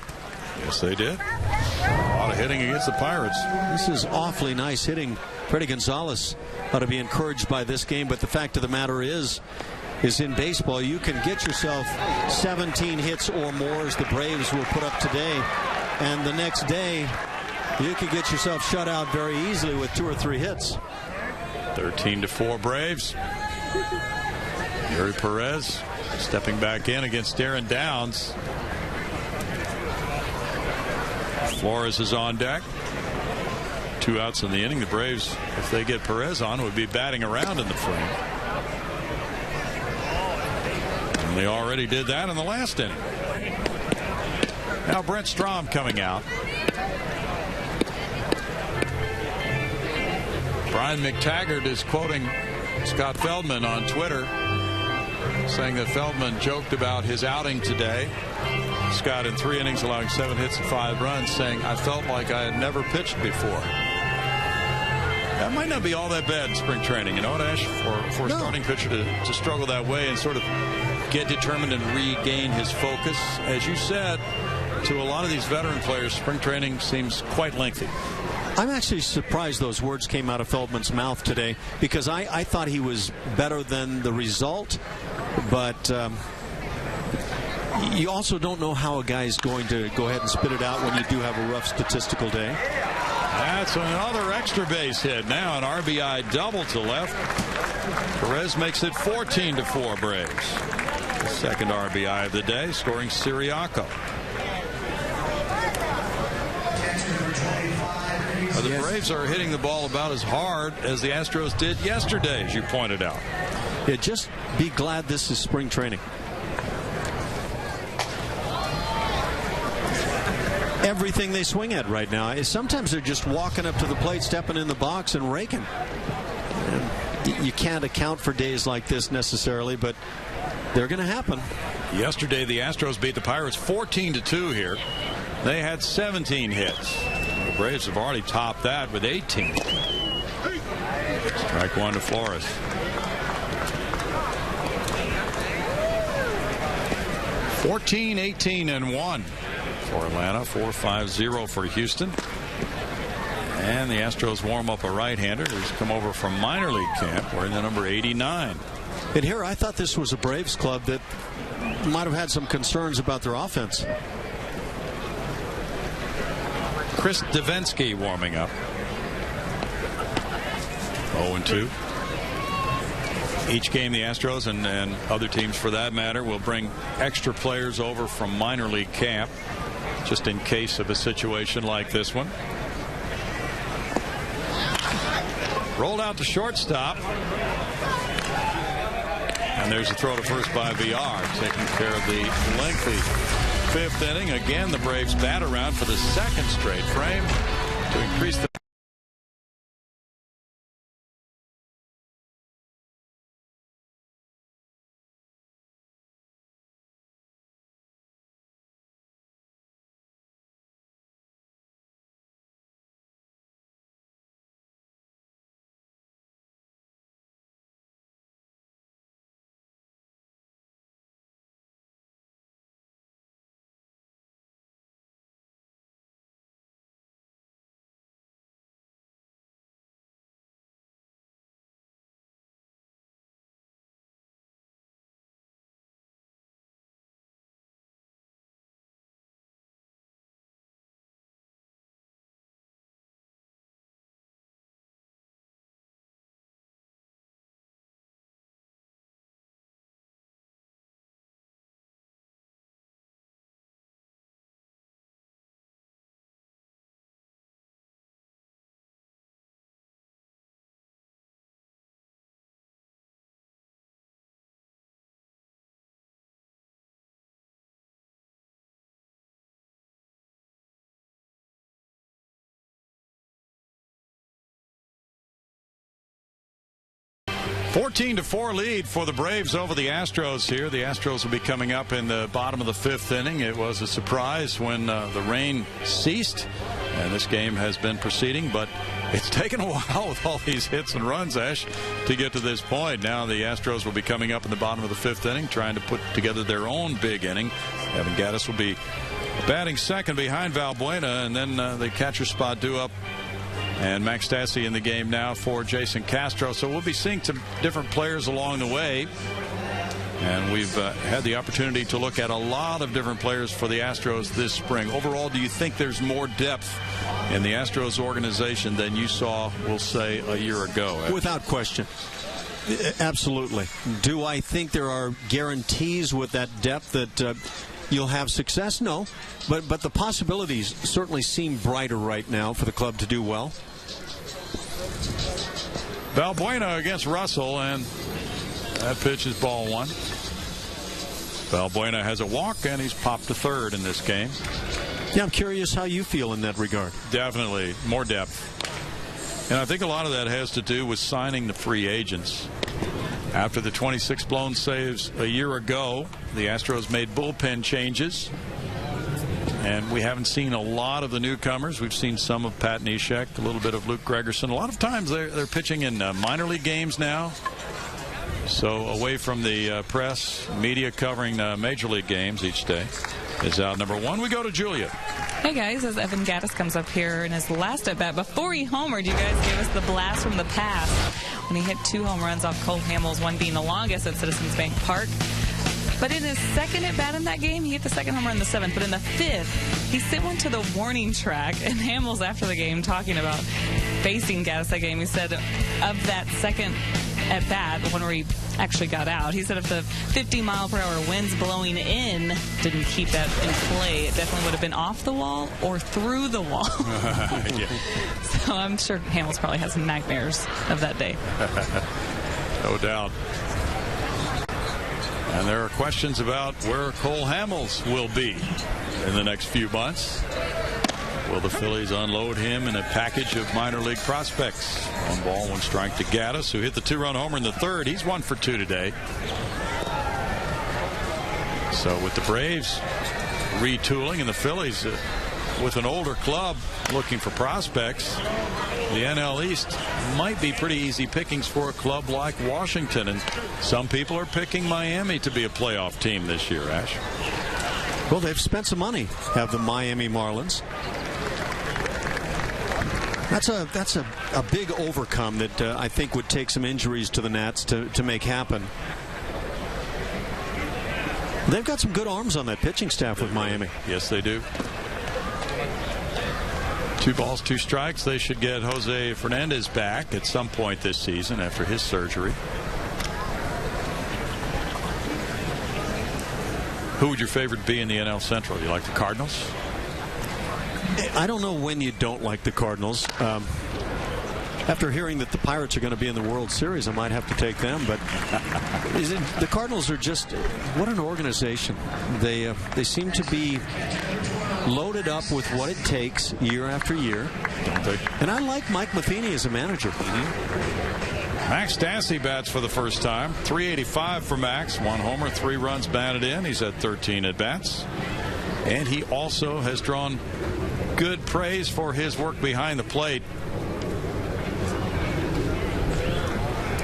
Yes, they did. A lot of hitting against the Pirates. This is awfully nice hitting. Freddie Gonzalez ought to be encouraged by this game, but the fact of the matter is in baseball, you can get yourself 17 hits or more, as the Braves will put up today, and the next day you can get yourself shut out very easily with 2 or 3 hits. 13-4 Braves. Yuri Perez stepping back in against Darren Downs. Flores is on deck. 2 outs in the inning. The Braves, if they get Perez on, would be batting around in the frame. And they already did that in the last inning. Now Brent Strom coming out. Brian McTaggart is quoting Scott Feldman on Twitter, saying that Feldman joked about his outing today. Scott, in 3 innings, allowing 7 hits and 5 runs, saying, "I felt like I had never pitched before." That might not be all that bad in spring training, you know what, Ash, for a starting pitcher to struggle that way and sort of get determined and regain his focus. As you said, to a lot of these veteran players, spring training seems quite lengthy. I'm actually surprised those words came out of Feldman's mouth today, because I thought he was better than the result, but you also don't know how a guy is going to go ahead and spit it out when you do have a rough statistical day. That's another extra base hit. Now an RBI double to left. Perez makes it 14-4 Braves. The second RBI of the day, scoring Ciriaco. The Braves are hitting the ball about as hard as the Astros did yesterday, as you pointed out. Yeah, just be glad this is spring training. Everything they swing at right now is sometimes they're just walking up to the plate, stepping in the box and raking. And you can't account for days like this necessarily, but they're going to happen. Yesterday the Astros beat the Pirates 14-2 here. They had 17 hits. The Braves have already topped that with 18. Strike 1 to Flores. $14, 18, and 1 for Atlanta. 4-5-0 for Houston. And the Astros warm up a right-hander who's come over from minor league camp, wearing the number 89. And here I thought this was a Braves club that might have had some concerns about their offense. Chris Davinsky warming up. 0-2. Each game the Astros and other teams for that matter will bring extra players over from minor league camp just in case of a situation like this one. Rolled out to shortstop. And there's a throw to first by VR, taking care of the lengthy 5th inning. Again, the Braves bat around for the 2nd straight frame to increase the 14-4 lead for the Braves over the Astros here. The Astros will be coming up in the bottom of the 5th inning. It was a surprise when the rain ceased, and this game has been proceeding, but it's taken a while with all these hits and runs, Ash, to get to this point. Now the Astros will be coming up in the bottom of the 5th inning, trying to put together their own big inning. Evan Gatis will be batting second behind Valbuena, and then the catcher spot due up. And Max Stassi in the game now for Jason Castro. So we'll be seeing some different players along the way. And we've had the opportunity to look at a lot of different players for the Astros this spring. Overall, do you think there's more depth in the Astros organization than you saw, we'll say, a year ago? Without question. Absolutely. Do I think there are guarantees with that depth that you'll have success? No. But the possibilities certainly seem brighter right now for the club to do well. Valbuena against Russell, and that pitch is ball one. Valbuena has a walk, and he's popped to third in this game. Yeah, I'm curious how you feel in that regard. Definitely more depth. And I think a lot of that has to do with signing the free agents. After the 26 blown saves a year ago, the Astros made bullpen changes. And we haven't seen a lot of the newcomers. We've seen some of Pat Neshek, a little bit of Luke Gregerson. A lot of times they're pitching in minor league games now. So away from the press, media covering major league games each day. Is out number one. We go to Julia. Hey guys, as Evan Gatis comes up here in his last at bat, before he homered, you guys gave us the blast from the past when he hit 2 home runs off Cole Hamels, one being the longest at Citizens Bank Park. But in his second at bat in that game, he hit the second home run in the 7th. But in the 5th, he sent one to the warning track. And Hamels, after the game, talking about facing Gatis that game, he said of that second at bat, the one where he actually got out, he said if the 50-mile-per-hour winds blowing in didn't keep that in play, it definitely would have been off the wall or through the wall. Yeah. So I'm sure Hamels probably has nightmares of that day. No doubt. And there are questions about where Cole Hamels will be in the next few months. Will the Phillies unload him in a package of minor league prospects? 1 ball, 1 strike to Gatis, who hit the 2-run homer in the 3rd. He's 1 for 2 today. So with the Braves retooling and the Phillies with an older club looking for prospects, the NL East might be pretty easy pickings for a club like Washington. And some people are picking Miami to be a playoff team this year, Ash. Well, they've spent some money, have the Miami Marlins. That's a big overcome that I think would take some injuries to the Nats to make happen. They've got some good arms on that pitching staff with Miami. Yes, they do. 2 balls, 2 strikes. They should get Jose Fernandez back at some point this season after his surgery. Who would your favorite be in the NL Central? You like the Cardinals? I don't know when you don't like the Cardinals. After hearing that the Pirates are going to be in the World Series, I might have to take them. But the Cardinals are just, what an organization. They seem to be loaded up with what it takes year after year. And I like Mike Matheny as a manager. Max Stassi bats for the first time. .385 for Max. 1 homer, 3 runs batted in. He's had 13 at-bats. And he also has drawn good praise for his work behind the plate.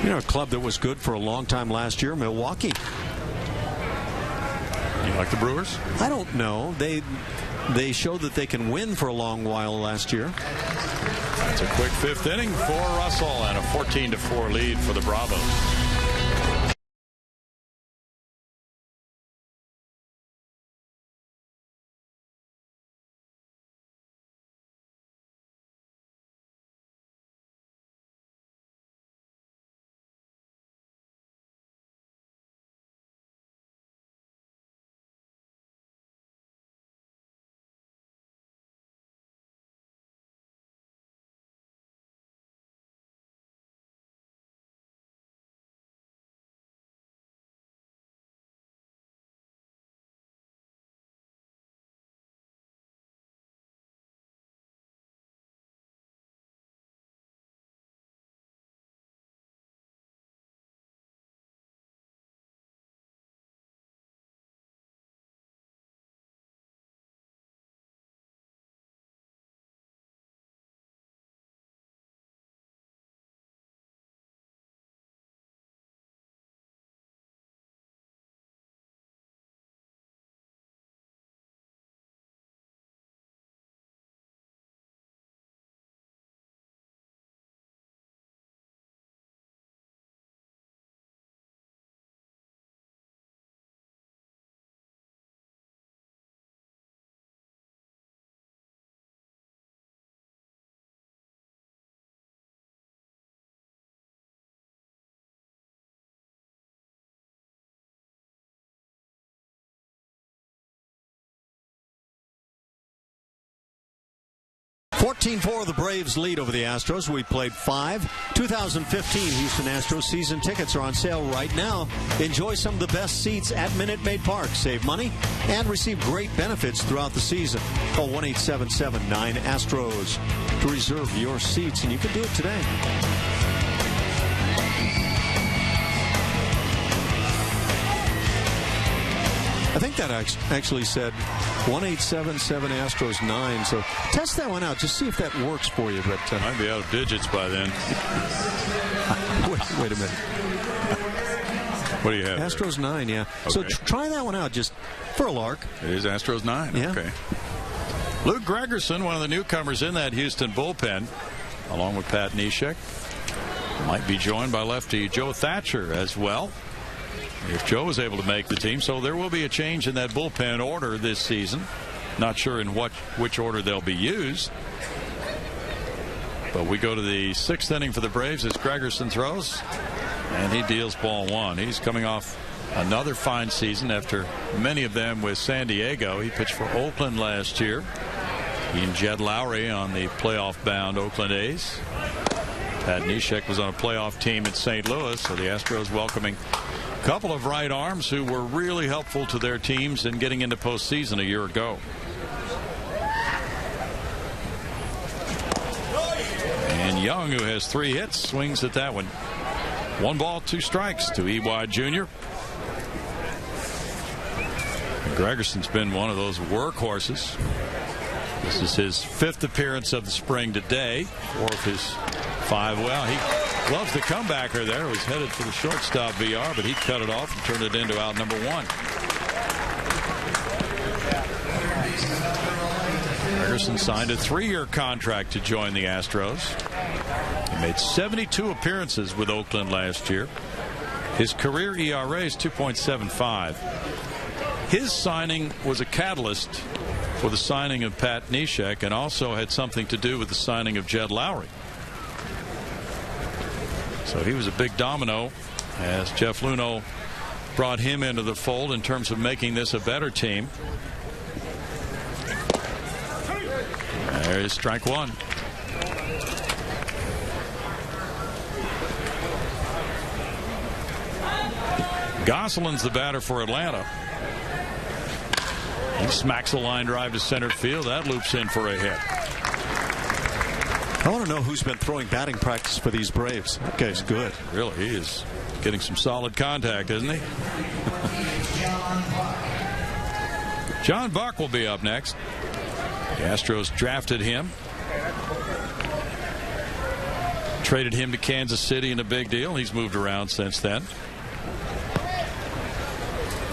You know, a club that was good for a long time last year, Milwaukee. You like the Brewers? I don't know. They showed that they can win for a long while last year. It's a quick 5th inning for Russell and a 14-4 lead for the Bravos. 14-4, the Braves lead over the Astros. We played 5. 2015 Houston Astros season tickets are on sale right now. Enjoy some of the best seats at Minute Maid Park. Save money and receive great benefits throughout the season. Call 1-877-9-ASTROS to reserve your seats, and you can do it today. I think that actually said 1-877-ASTROS-9. So test that one out. Just see if that works for you. But I'd be out of digits by then. Wait a minute. What do you have? Astros 9, yeah. Okay. So try that one out just for a lark. It is Astros 9. Yeah. Okay. Luke Gregerson, one of the newcomers in that Houston bullpen, along with Pat Neshek, might be joined by lefty Joe Thatcher as well, if Joe is able to make the team. So there will be a change in that bullpen order this season. Not sure in which order they'll be used. But we go to the 6th inning for the Braves as Gregerson throws, and he deals ball 1. He's coming off another fine season after many of them with San Diego. He pitched for Oakland last year. He and Jed Lowry on the playoff-bound Oakland A's. Pat Neshek was on a playoff team in St. Louis, so the Astros welcoming a couple of right arms who were really helpful to their teams in getting into postseason a year ago. And Young, who has 3 hits, swings at that one. 1 ball, 2 strikes to E.Y. Jr. Gregerson's been one of those workhorses. This is his 5th appearance of the spring today. 4 of his 5. Well, he loves the comebacker there. He was headed for the shortstop VR, but he cut it off and turned it into out number 1. Gregerson signed a 3-year contract to join the Astros. He made 72 appearances with Oakland last year. His career ERA is 2.75. His signing was a catalyst for the signing of Pat Neshek, and also had something to do with the signing of Jed Lowry. So he was a big domino as Jeff Luhnow brought him into the fold in terms of making this a better team. There is strike 1. Gosselin's the batter for Atlanta. He smacks a line drive to center field. That loops in for a hit. I want to know who's been throwing batting practice for these Braves. That guy's good. Really, he is getting some solid contact, isn't he? John Buck will be up next. The Astros drafted him. Traded him to Kansas City in a big deal. He's moved around since then.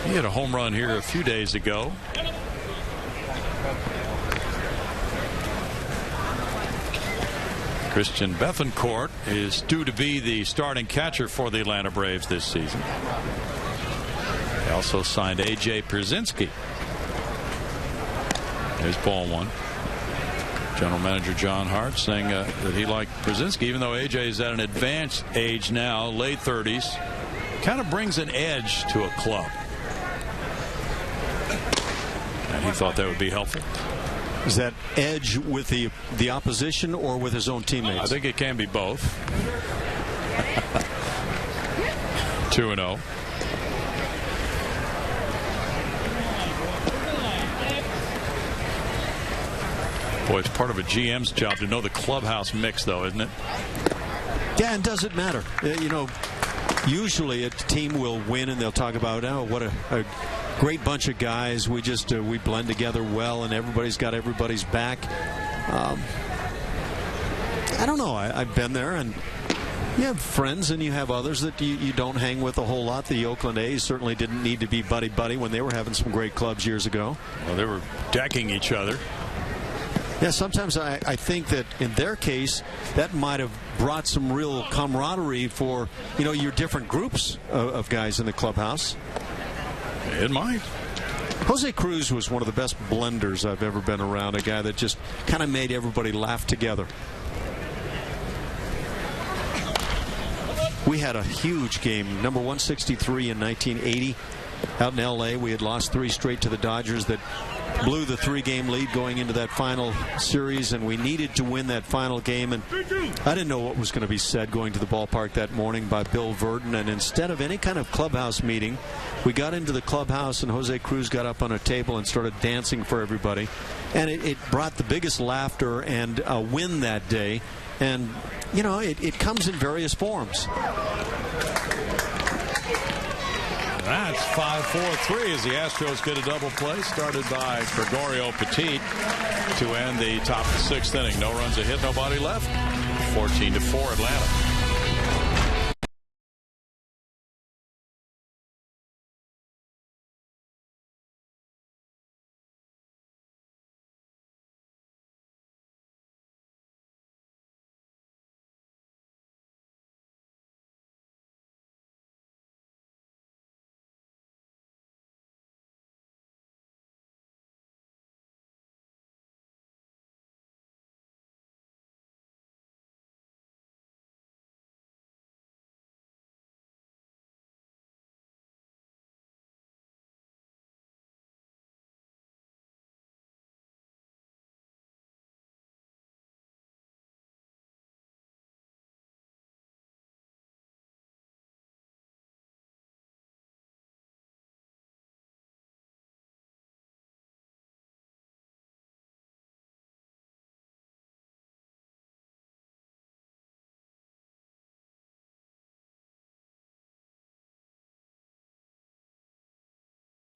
He hit a home run here a few days ago. Christian Bethancourt is due to be the starting catcher for the Atlanta Braves this season. They also signed A.J. Pierzynski. There's ball 1. General Manager John Hart saying that he liked Pierzynski, even though A.J. is at an advanced age now, late 30s. Kind of brings an edge to a club. And he thought that would be helpful. Is that edge with the opposition or with his own teammates? I think it can be both. 2-0. Boy, it's part of a GM's job to know the clubhouse mix, though, isn't it? Yeah, and does it matter? You know, usually a team will win and they'll talk about, oh, what a great bunch of guys. We just we blend together well, and everybody's got everybody's back. I don't know. I've been there, and you have friends and you have others that you don't hang with a whole lot. The Oakland A's certainly didn't need to be buddy-buddy when they were having some great clubs years ago. Well, they were decking each other. Yeah, sometimes I think that in their case, that might have brought some real camaraderie for, you know, your different groups of guys in the clubhouse. It might. Jose Cruz was one of the best blenders I've ever been around, a guy that just kind of made everybody laugh together. We had a huge game, number 163 in 1980. out in L.A. We had lost 3 straight to the Dodgers that blew the 3-game lead going into that final series, and we needed to win that final game. And I didn't know what was going to be said going to the ballpark that morning by Bill Verdon, and instead of any kind of clubhouse meeting, we got into the clubhouse and Jose Cruz got up on a table and started dancing for everybody, and it brought the biggest laughter and a win that day. And you know, it comes in various forms. That's 5-4-3 as the Astros get a double play started by Gregorio Petit to end the top of the 6th inning. No runs, a hit, nobody left. 14-4 Atlanta.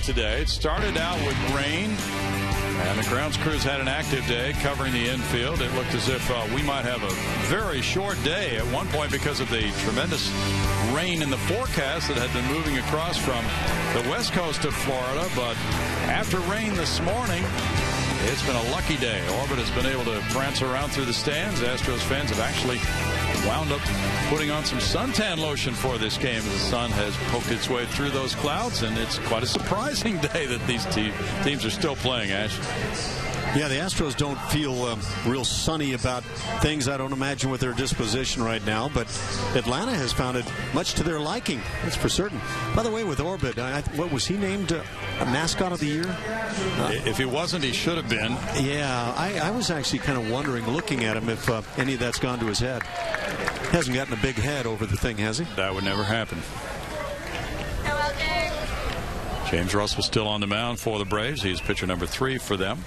Today. It started out with rain, and the grounds crews had an active day covering the infield. It looked as if we might have a very short day at one point because of the tremendous rain in the forecast that had been moving across from the west coast of Florida. But after rain this morning, it's been a lucky day. Orbit has been able to prance around through the stands. Astros fans have actually wound up putting on some suntan lotion for this game as the sun has poked its way through those clouds, and it's quite a surprising day that these teams are still playing, Ash. Yeah, the Astros don't feel real sunny about things, I don't imagine, with their disposition right now, but Atlanta has found it much to their liking, that's for certain. By the way, with Orbit, what was he named mascot of the year? If he wasn't, he should have been. Yeah, I was actually kind of wondering, looking at him, if any of that's gone to his head. He hasn't gotten a big head over the thing, has he? That would never happen. James Russell still on the mound for the Braves. He's pitcher number 3 for them.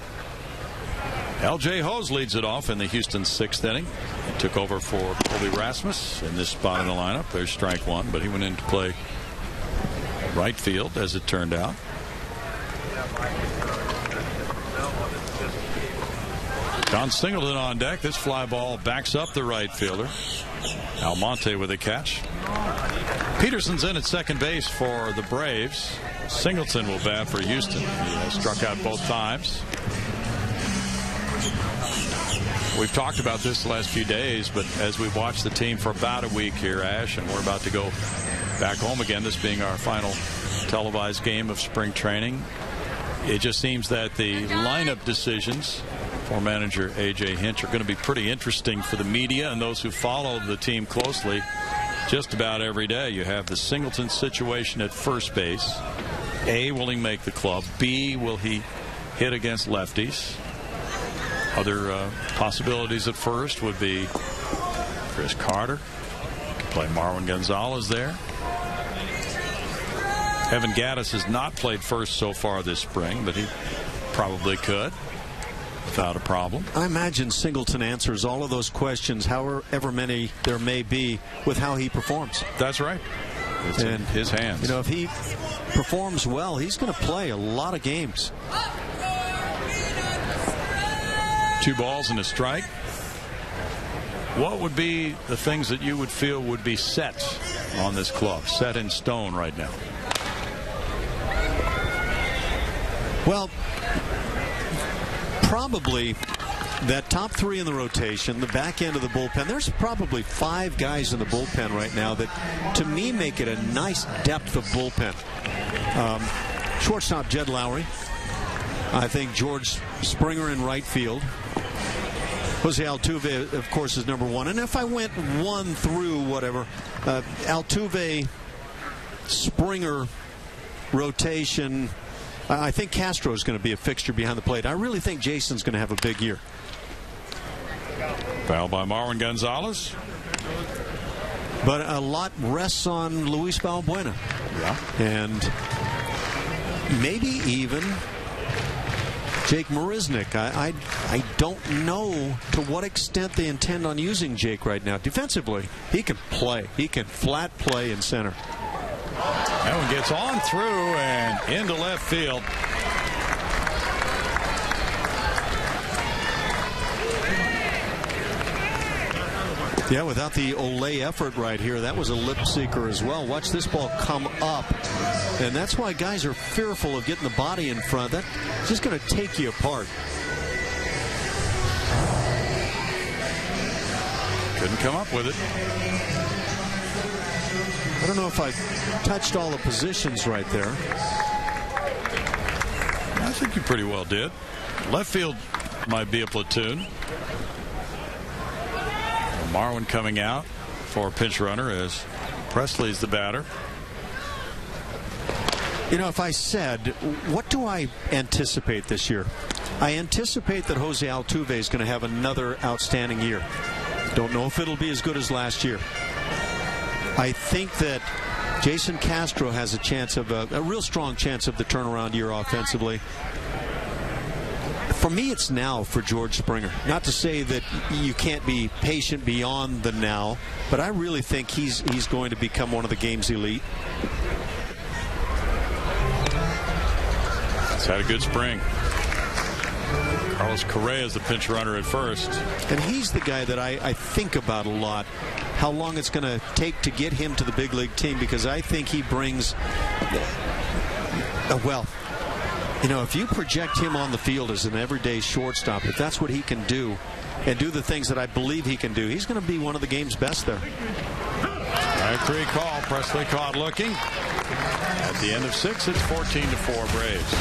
L.J. Hose leads it off in the Houston 6th inning. He took over for Colby Rasmus in this spot in the lineup. There's strike 1, but he went in to play right field, as it turned out. John Singleton on deck. This fly ball backs up the right fielder. Almonte with a catch. Peterson's in at second base for the Braves. Singleton will bat for Houston. He has struck out both times. We've talked about this the last few days, but as we've watched the team for about a week here, Ash, and we're about to go back home again, this being our final televised game of spring training, it just seems that the lineup decisions for manager A.J. Hinch are going to be pretty interesting for the media and those who follow the team closely just about every day. You have the Singleton situation at first base. A, will he make the club? B, will he hit against lefties? Other possibilities at first would be Chris Carter. Could play Marwin Gonzalez there. Evan Gatis has not played first so far this spring, but he probably could without a problem. I imagine Singleton answers all of those questions, however many there may be, with how he performs. That's right. It's in his hands. You know, if he performs well, he's going to play a lot of games. 2 balls and a strike. What would be the things that you would feel would be set on this club, set in stone right now? Well, probably that top 3 in the rotation, the back end of the bullpen. There's probably 5 guys in the bullpen right now that, to me, make it a nice depth of bullpen. Shortstop Jed Lowry. I think George Springer in right field. Jose Altuve, of course, is number 1. And if I went 1 through whatever, Altuve, Springer, rotation. I think Castro is going to be a fixture behind the plate. I really think Jason's going to have a big year. Foul by Marwin Gonzalez. But a lot rests on Luis Valbuena. Yeah. And maybe even Jake Marisnick. I don't know to what extent they intend on using Jake right now. Defensively, he can play. He can flat play in center. That one gets on through and into left field. Yeah, without the Olay effort right here, that was a lip seeker as well. Watch this ball come up. And that's why guys are fearful of getting the body in front. That's just going to take you apart. Couldn't come up with it. I don't know if I touched all the positions right there. I think you pretty well did. Left field might be a platoon. Marwin coming out for a pinch runner as Presley's the batter. You know, if I said, what do I anticipate this year? I anticipate that Jose Altuve is going to have another outstanding year. Don't know if it'll be as good as last year. I think that Jason Castro has a chance of a real strong chance of the turnaround year offensively. For me, it's now for George Springer. Not to say that you can't be patient beyond the now, but I really think he's going to become one of the game's elite. He's had a good spring. Carlos Correa is the pinch runner at first. And he's the guy that I think about a lot, how long it's going to take to get him to the big league team, because I think he brings, well, you know, if you project him on the field as an everyday shortstop, if that's what he can do and do the things that I believe he can do, he's going to be one of the game's best there. Strike three call. Presley caught looking. At the end of 6, it's 14-4 Braves.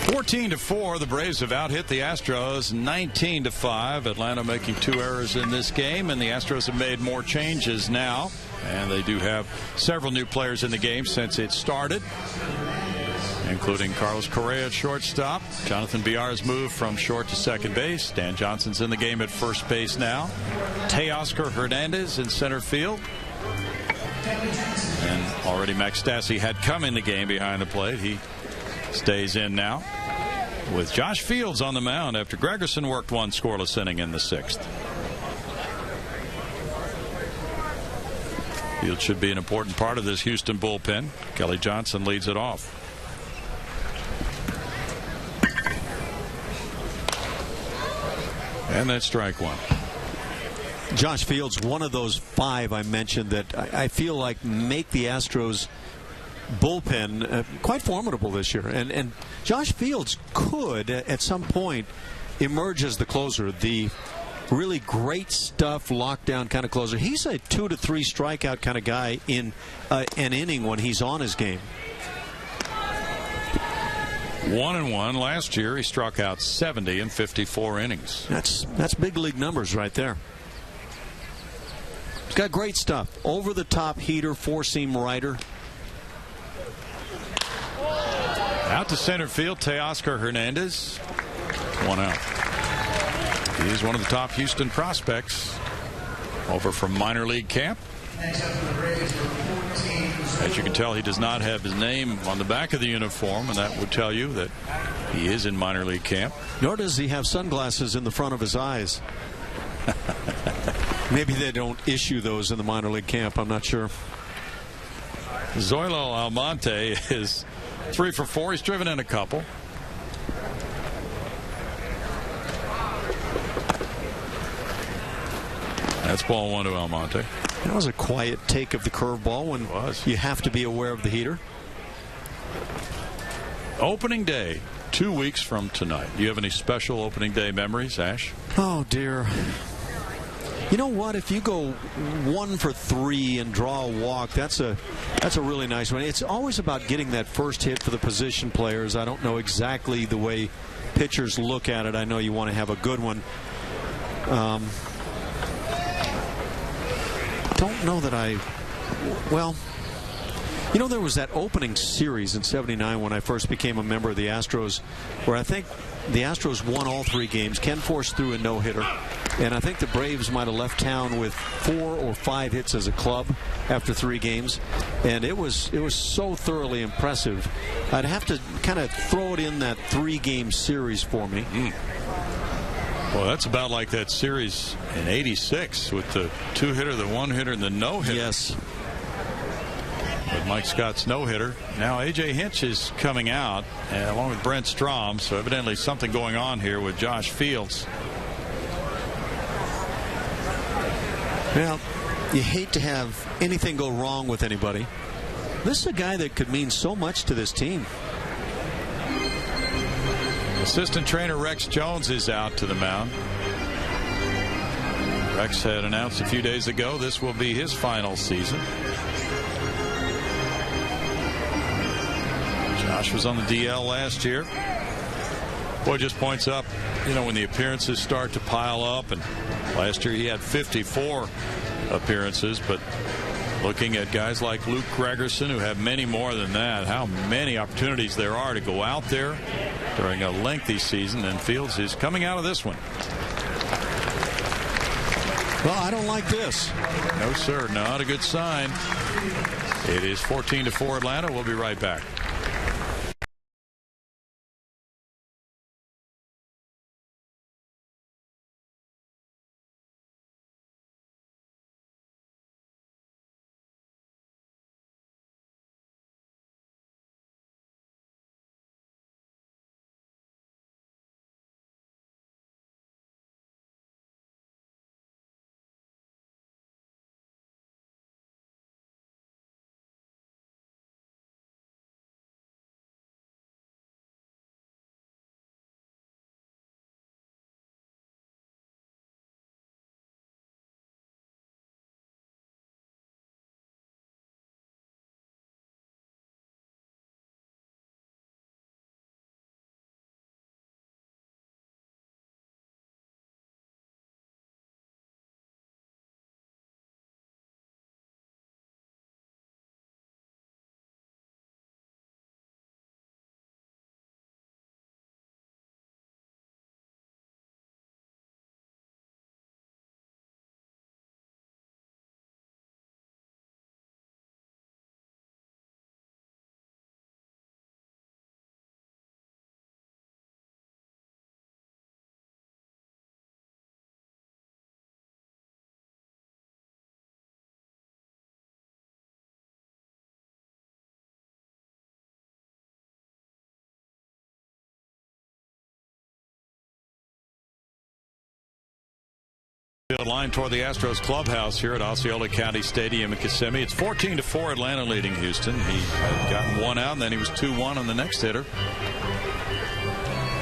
(14-4), the Braves have out-hit the Astros 19-5. Atlanta making 2 errors in this game, and the Astros have made more changes now. And they do have several new players in the game since it started, including Carlos Correa at shortstop. Jonathan Villar's moved from short to second base. Dan Johnson's in the game at first base now. Teoscar Hernandez in center field. And already Max Stassi had come in the game behind the plate. He stays in now, with Josh Fields on the mound after Gregerson worked one scoreless inning in the 6th. Fields should be an important part of this Houston bullpen. Kelly Johnson leads it off. And that's strike one. Josh Fields, one of those 5 I mentioned that I feel like make the Astros bullpen quite formidable this year. And Josh Fields could, at some point, emerge as the closer, the really great stuff, lockdown kind of closer. He's a 2 to 3 strikeout kind of guy in an inning when he's on his game. 1-1 last year. He struck out 70 in 54 innings. That's big league numbers right there. He's got great stuff. Over the top heater, 4-seam rider. Out to center field, Teoscar Hernandez. 1 out. He's one of the top Houston prospects over from minor league camp. As you can tell, he does not have his name on the back of the uniform, and that would tell you that he is in minor league camp. Nor does he have sunglasses in the front of his eyes. Maybe they don't issue those in the minor league camp. I'm not sure. Zoilo Almonte is 3 for 4. He's driven in a couple. That's ball 1 to Almonte. That was a quiet take of the curveball when you have to be aware of the heater. Opening day, 2 weeks from tonight. Do you have any special opening day memories, Ash? Oh, dear. You know what? If you go 1 for 3 and draw a walk, that's a really nice one. It's always about getting that first hit for the position players. I don't know exactly the way pitchers look at it. I know you want to have a good one. Don't know that well, you know, there was that opening series in '79 when I first became a member of the Astros, where I think the Astros won all 3 games. Ken Force threw a no-hitter, and I think the Braves might have left town with 4 or 5 hits as a club after 3 games, and it was so thoroughly impressive. I'd have to kind of throw it in that 3-game series for me. Well, that's about like that series in '86 with the 2-hitter, the 1-hitter, and the no-hitter. Yes. With Mike Scott's no-hitter. Now A.J. Hinch is coming out along with Brent Strom, so evidently something going on here with Josh Fields. Well, you hate to have anything go wrong with anybody. This is a guy that could mean so much to this team. Assistant trainer Rex Jones is out to the mound. Rex had announced a few days ago this will be his final season. Josh was on the DL last year. Boy, just points up, you know, when the appearances start to pile up, and last year he had 54 appearances, but looking at guys like Luke Gregerson, who have many more than that, how many opportunities there are to go out there during a lengthy season, and Fields is coming out of this one. Well, I don't like this. No, sir, not a good sign. It is 14-4 Atlanta. We'll be right back. Line toward the Astros clubhouse here at Osceola County Stadium in Kissimmee. It's 14-4 Atlanta leading Houston. He had gotten 1 out, and then he was 2-1 on the next hitter.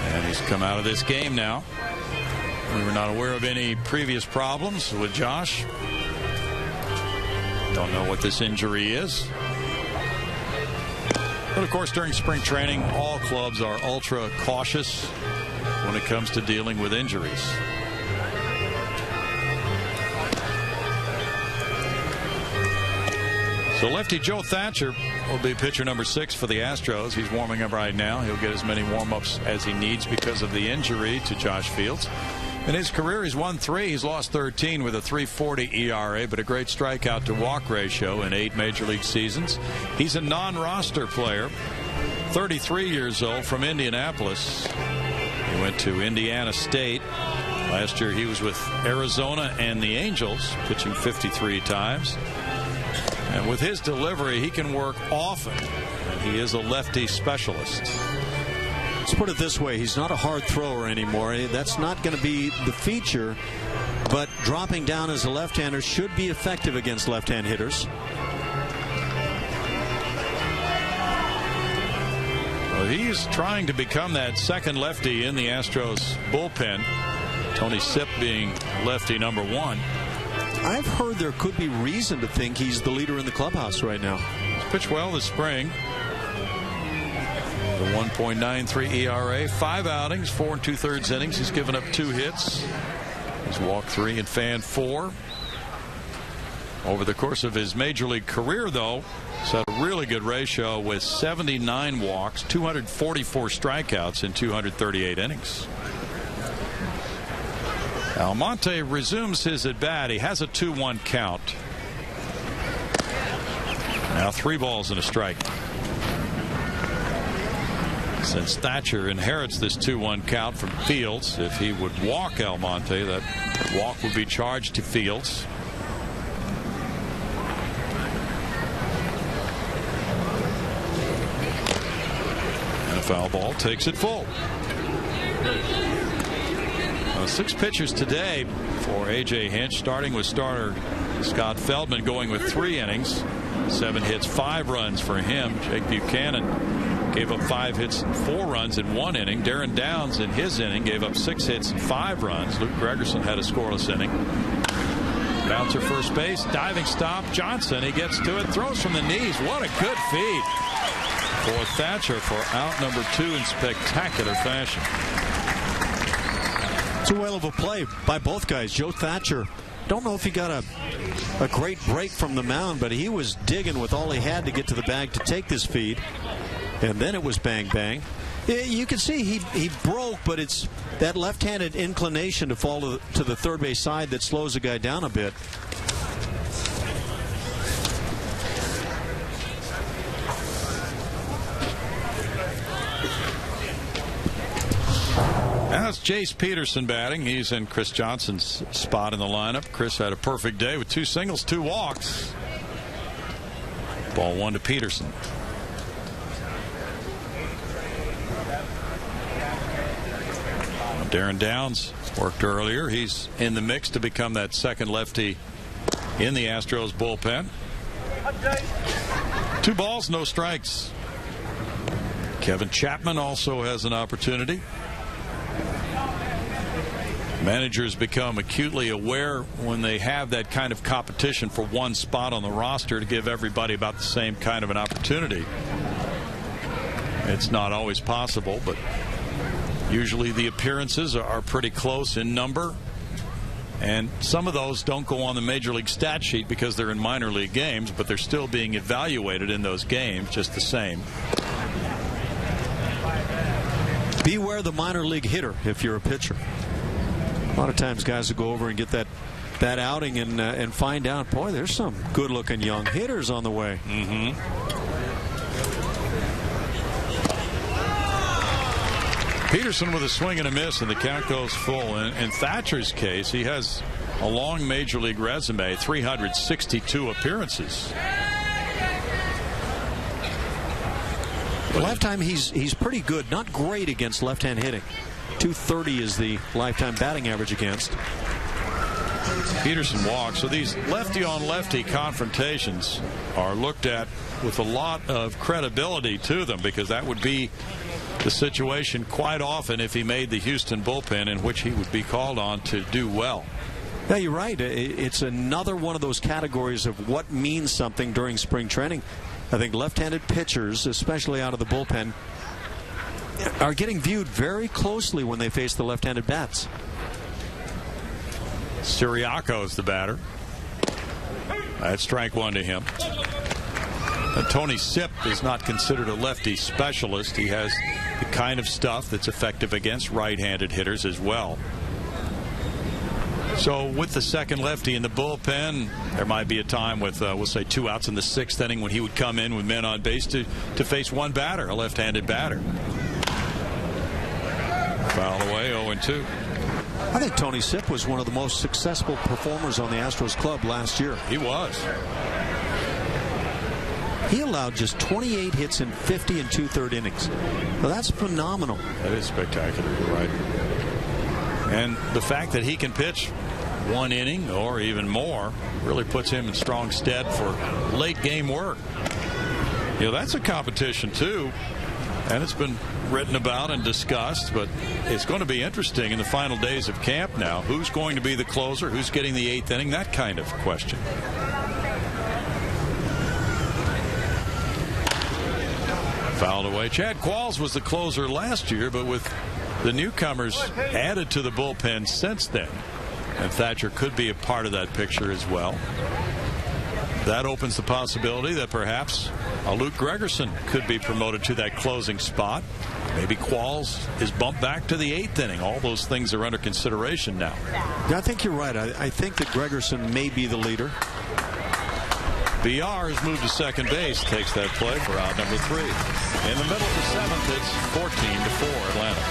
And He's come out of this game now. We were not aware of any previous problems with Josh. Don't know what this injury is. But of course, during spring training, all clubs are ultra cautious when it comes to dealing with injuries. So lefty Joe Thatcher will be pitcher number 6 for the Astros. He's warming up right now. He'll get as many warm-ups as he needs because of the injury to Josh Fields. In his career, he's won 3. He's lost 13 with a 3.40 ERA, but a great strikeout to walk ratio in 8 major league seasons. He's a non-roster player, 33 years old, from Indianapolis. He went to Indiana State. Last year he was with Arizona and the Angels, pitching 53 times. And with his delivery, he can work often. And he is a lefty specialist. Let's put it this way. He's not a hard thrower anymore. That's not going to be the feature. But dropping down as a left-hander should be effective against left-hand hitters. Well, he's trying to become that second lefty in the Astros bullpen. Tony Sipp being lefty number 1. I've heard there could be reason to think he's the leader in the clubhouse right now. He's pitched well this spring. The 1.93 ERA, 5 outings, 4 2/3 innings. He's given up 2 hits. He's walked 3 and fanned 4. Over the course of his major league career, though, he's had a really good ratio with 79 walks, 244 strikeouts in 238 innings. Almonte resumes his at-bat. He has a 2-1 count. Now 3 balls and a strike. Since Thatcher inherits this 2-1 count from Fields, if he would walk Almonte, that walk would be charged to Fields. And a foul ball takes it full. 6 pitchers today for A.J. Hinch, starting with starter Scott Feldman, going with 3 innings, 7 hits, 5 runs for him. Jake Buchanan gave up 5 hits and 4 runs in 1 inning. Darren Downs in his inning gave up 6 hits and 5 runs. Luke Gregerson had a scoreless inning. Bouncer first base, diving stop. Johnson, he gets to it, throws from the knees. What a good feed for Thatcher for out number 2 in spectacular fashion. It's a whale of a play by both guys. Joe Thatcher, don't know if he got a great break from the mound, but he was digging with all he had to get to the bag to take this feed. And then it was bang, bang. You can see he broke, but it's that left-handed inclination to fall to the third base side that slows a guy down a bit. Now it's Jace Peterson batting. He's in Chris Johnson's spot in the lineup. Chris had a perfect day with 2 singles, 2 walks. Ball 1 to Peterson. Darren Downs worked earlier. He's in the mix to become that second lefty in the Astros bullpen. 2 balls, no strikes. Kevin Chapman also has an opportunity. Managers become acutely aware when they have that kind of competition for one spot on the roster to give everybody about the same kind of an opportunity. It's not always possible, but usually the appearances are pretty close in number, and some of those don't go on the major league stat sheet because they're in minor league games, but they're still being evaluated in those games just the same. Beware the minor league hitter if you're a pitcher. A lot of times guys will go over and get that outing and find out, boy, there's some good-looking young hitters on the way. Peterson with a swing and a miss, and the count goes full. In Thatcher's case, he has a long major league resume, 362 appearances. Lifetime, he's pretty good. Not great against left-hand hitting. 230 is the lifetime batting average against. Peterson walks. So these lefty-on-lefty confrontations are looked at with a lot of credibility to them, because that would be the situation quite often if he made the Houston bullpen, in which he would be called on to do well. Yeah, you're right. It's another one of those categories of what means something during spring training. I think left-handed pitchers, especially out of the bullpen, are getting viewed very closely when they face the left-handed bats. Siriaco's the batter. That's strike one to him. And Tony Sipp is not considered a lefty specialist. He has the kind of stuff that's effective against right-handed hitters as well. So with the second lefty in the bullpen, there might be a time with, we'll say, 2 outs in the 6th inning when he would come in with men on base to face one batter, a left-handed batter. Foul away, 0-2. I think Tony Sipp was one of the most successful performers on the Astros club last year. He was. He allowed just 28 hits in 50 2/3 innings. Well, that's phenomenal. That is spectacular, you're right. And the fact that he can pitch 1 inning or even more really puts him in strong stead for late game work. You know, that's a competition too, and it's been written about and discussed, but it's going to be interesting in the final days of camp now. Who's going to be the closer? Who's getting the 8th inning? That kind of question. Fouled away. Chad Qualls was the closer last year, but with the newcomers added to the bullpen since then, and Thatcher could be a part of that picture as well. That opens the possibility that perhaps Luke Gregerson could be promoted to that closing spot. Maybe Qualls is bumped back to the 8th inning. All those things are under consideration now. Yeah, I think you're right. I think that Gregerson may be the leader. BR has moved to second base, takes that play for out number 3. In the middle of the 7th, it's 14-4 Atlanta.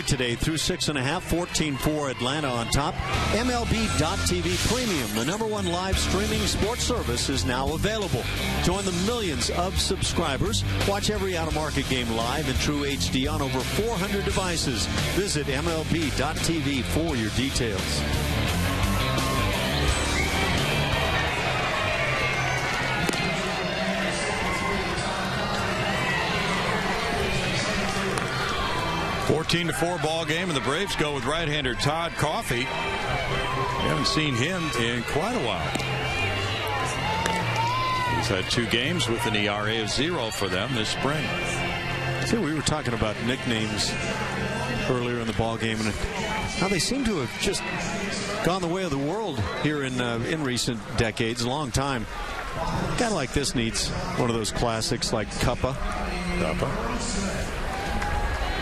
Today through 6.5, 14-4 Atlanta on top. MLB.TV Premium, the #1 live streaming sports service, is now available. Join the millions of subscribers. Watch every out-of-market game live in true HD on over 400 devices. Visit MLB.TV for your details. (14-4) ball game, and the Braves go with right-hander Todd Coffey. We haven't seen him in quite a while. He's had 2 games with an ERA of 0 for them this spring. See, we were talking about nicknames earlier in the ball game, and how they seem to have just gone the way of the world here in recent decades. A long time. A guy like this needs one of those classics like Cuppa.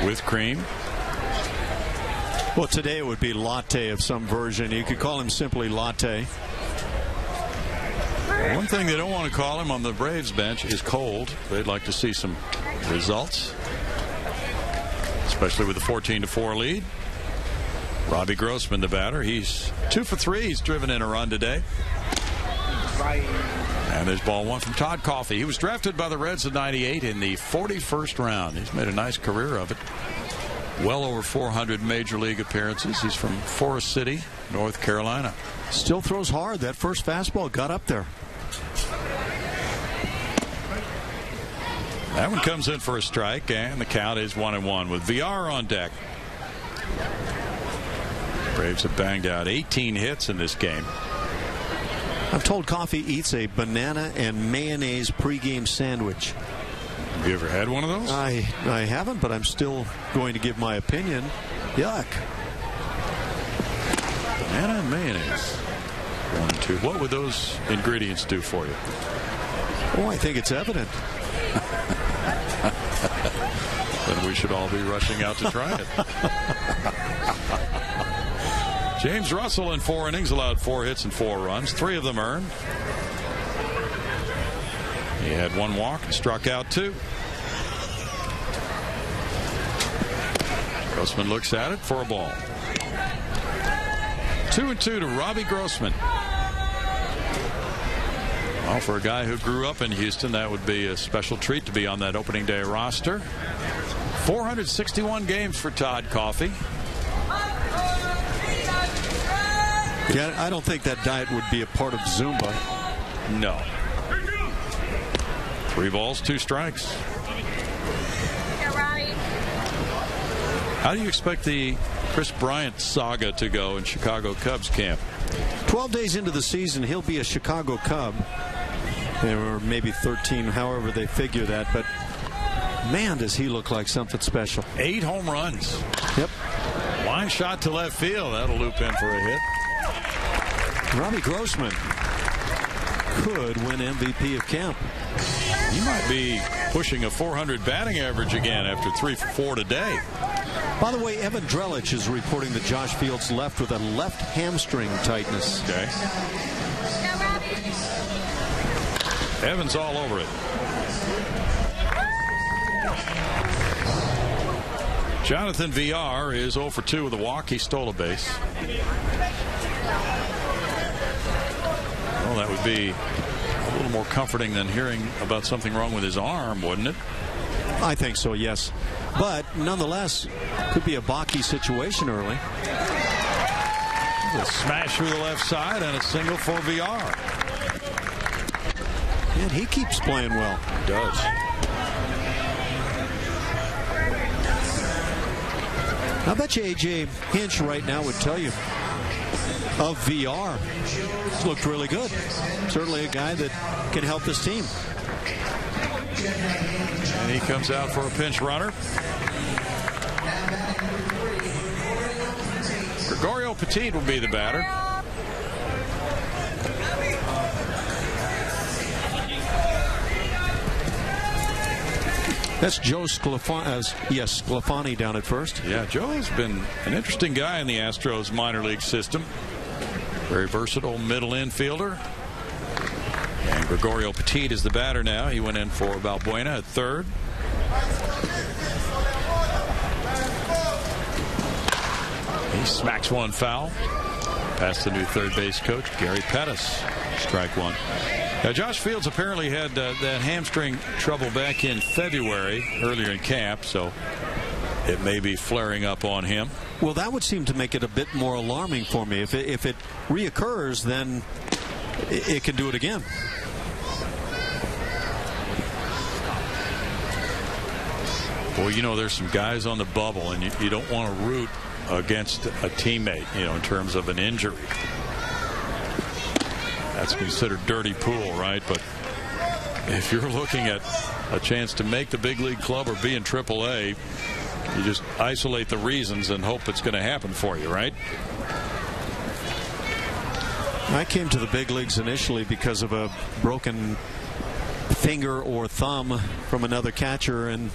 With cream. Well, today it would be latte of some version. You could call him simply latte. One thing they don't want to call him on the Braves bench is cold. They'd like to see some results, especially with the 14-4 lead. Robbie Grossman, the batter. He's 2 for 3. He's driven in a run today. And there's ball one from Todd Coffey. He was drafted by the Reds in '98 in the 41st round. He's made a nice career of it. Well over 400 major league appearances. He's from Forest City, North Carolina. Still throws hard. That first fastball got up there. That one comes in for a strike, and the count is 1-1 with VR on deck. Braves have banged out 18 hits in this game. I'm told Coffee eats a banana and mayonnaise pregame sandwich. Have you ever had one of those? I haven't, but I'm still going to give my opinion. Yuck. Banana and mayonnaise. 1 and 2. What would those ingredients do for you? Oh, I think it's evident. Then we should all be rushing out to try it. James Russell in 4 innings allowed 4 hits and 4 runs, 3 of them earned. He had 1 walk and struck out 2. Grossman looks at it for a ball. 2-2 to Robbie Grossman. Well, for a guy who grew up in Houston, that would be a special treat to be on that opening day roster. 461 games for Todd Coffey. Yeah, I don't think that diet would be a part of Zumba. No. 3 balls, 2 strikes. How do you expect the Chris Bryant saga to go in Chicago Cubs camp? 12 days into the season, he'll be a Chicago Cub. Or maybe 13, however they figure that. But, man, does he look like something special. 8 home runs. Yep. Line shot to left field. That'll loop in for a hit. Robbie Grossman could win MVP of camp. He might be pushing a 400 batting average again after 3 for 4 today. By the way, Evan Drellich is reporting that Josh Fields left with a left hamstring tightness. Okay. Evans all over it. Jonathan VR is 0 for 2 with a walk. He stole a base. Well, that would be a little more comforting than hearing about something wrong with his arm, wouldn't it? I think so, yes. But nonetheless, could be a balky situation early. A smash through the left side and a single for VR. And he keeps playing well. He does. I bet you A.J. Hinch right now would tell you of VR. He's looked really good. Certainly a guy that can help this team. And he comes out for a pinch runner. Gregorio Petit will be the batter. That's Joe Sclafani down at first. Yeah, Joe's been an interesting guy in the Astros minor league system. Very versatile middle infielder. And Gregorio Petit is the batter now. He went in for Balbuena at third. He smacks one foul. Past the new third base coach, Gary Pettis. Strike 1. Now, Josh Fields apparently had that hamstring trouble back in February, earlier in camp, so it may be flaring up on him. Well, that would seem to make it a bit more alarming for me. If it reoccurs, then it can do it again. Well, you know, there's some guys on the bubble, and you don't want to root against a teammate, you know, in terms of an injury. That's considered dirty pool, right? But if you're looking at a chance to make the big league club or be in AAA, you just isolate the reasons and hope it's going to happen for you, right? I came to the big leagues initially because of a broken finger or thumb from another catcher, and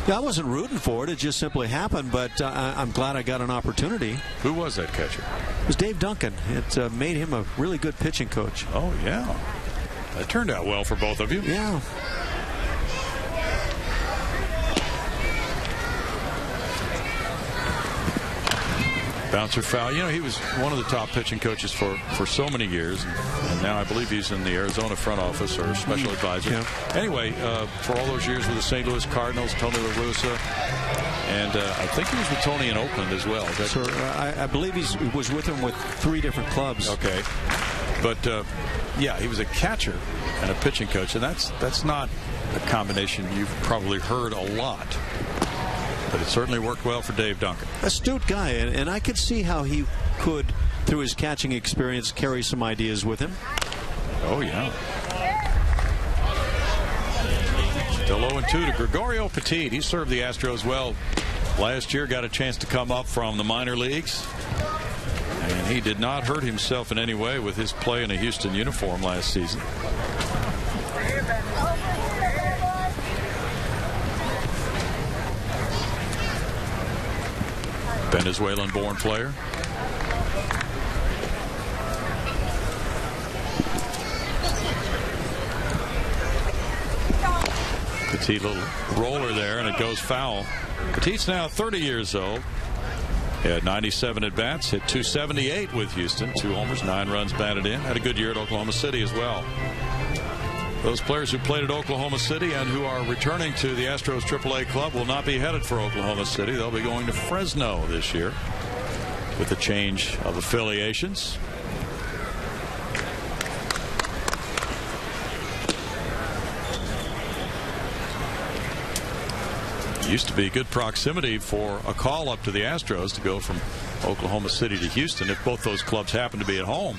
I wasn't rooting for it. It just simply happened, but I'm glad I got an opportunity. Who was that catcher? It was Dave Duncan. It made him a really good pitching coach. Oh, yeah. That turned out well for both of you. Yeah. Bouncer foul. You know, he was one of the top pitching coaches for so many years, and now I believe he's in the Arizona front office or special advisor. Yeah. Anyway, for all those years with the St. Louis Cardinals, Tony La Russa, and I think he was with Tony in Oakland as well. So, I believe he was with him with 3 different clubs. Okay, but yeah, he was a catcher and a pitching coach, and that's not a combination you've probably heard a lot. But it certainly worked well for Dave Duncan. Astute guy, and I could see how he could, through his catching experience, carry some ideas with him. Oh, yeah. Still 0-2 to Gregorio Petit. He served the Astros well last year, got a chance to come up from the minor leagues. And he did not hurt himself in any way with his play in a Houston uniform last season. Venezuelan-born player. Petit little roller there, and it goes foul. Petit's now 30 years old. He had 97 at-bats, hit .278 with Houston, 2 homers, 9 runs batted in. Had a good year at Oklahoma City as well. Those players who played at Oklahoma City and who are returning to the Astros AAA club will not be headed for Oklahoma City. They'll be going to Fresno this year with a change of affiliations. Used to be good proximity for a call up to the Astros to go from Oklahoma City to Houston if both those clubs happen to be at home.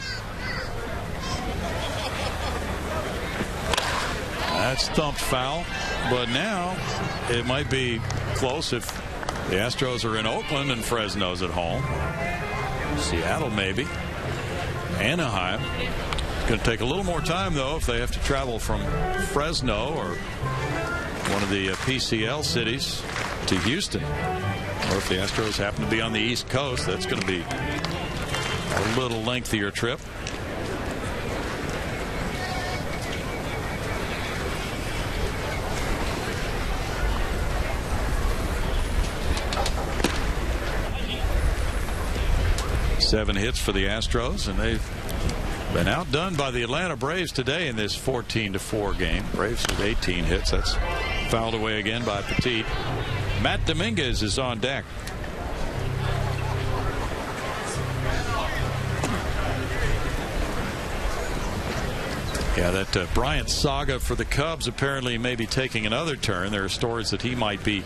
That's thumped foul, but now it might be close if the Astros are in Oakland and Fresno's at home. Seattle maybe. Anaheim. Going to take a little more time though if they have to travel from Fresno or one of the PCL cities to Houston. Or if the Astros happen to be on the East Coast, that's going to be a little lengthier trip. Seven hits for the Astros, and they've been outdone by the Atlanta Braves today in this 14-4 game. Braves with 18 hits. That's fouled away again by Petit. Matt Dominguez is on deck. Yeah, that Bryant saga for the Cubs apparently may be taking another turn. There are stories that he might be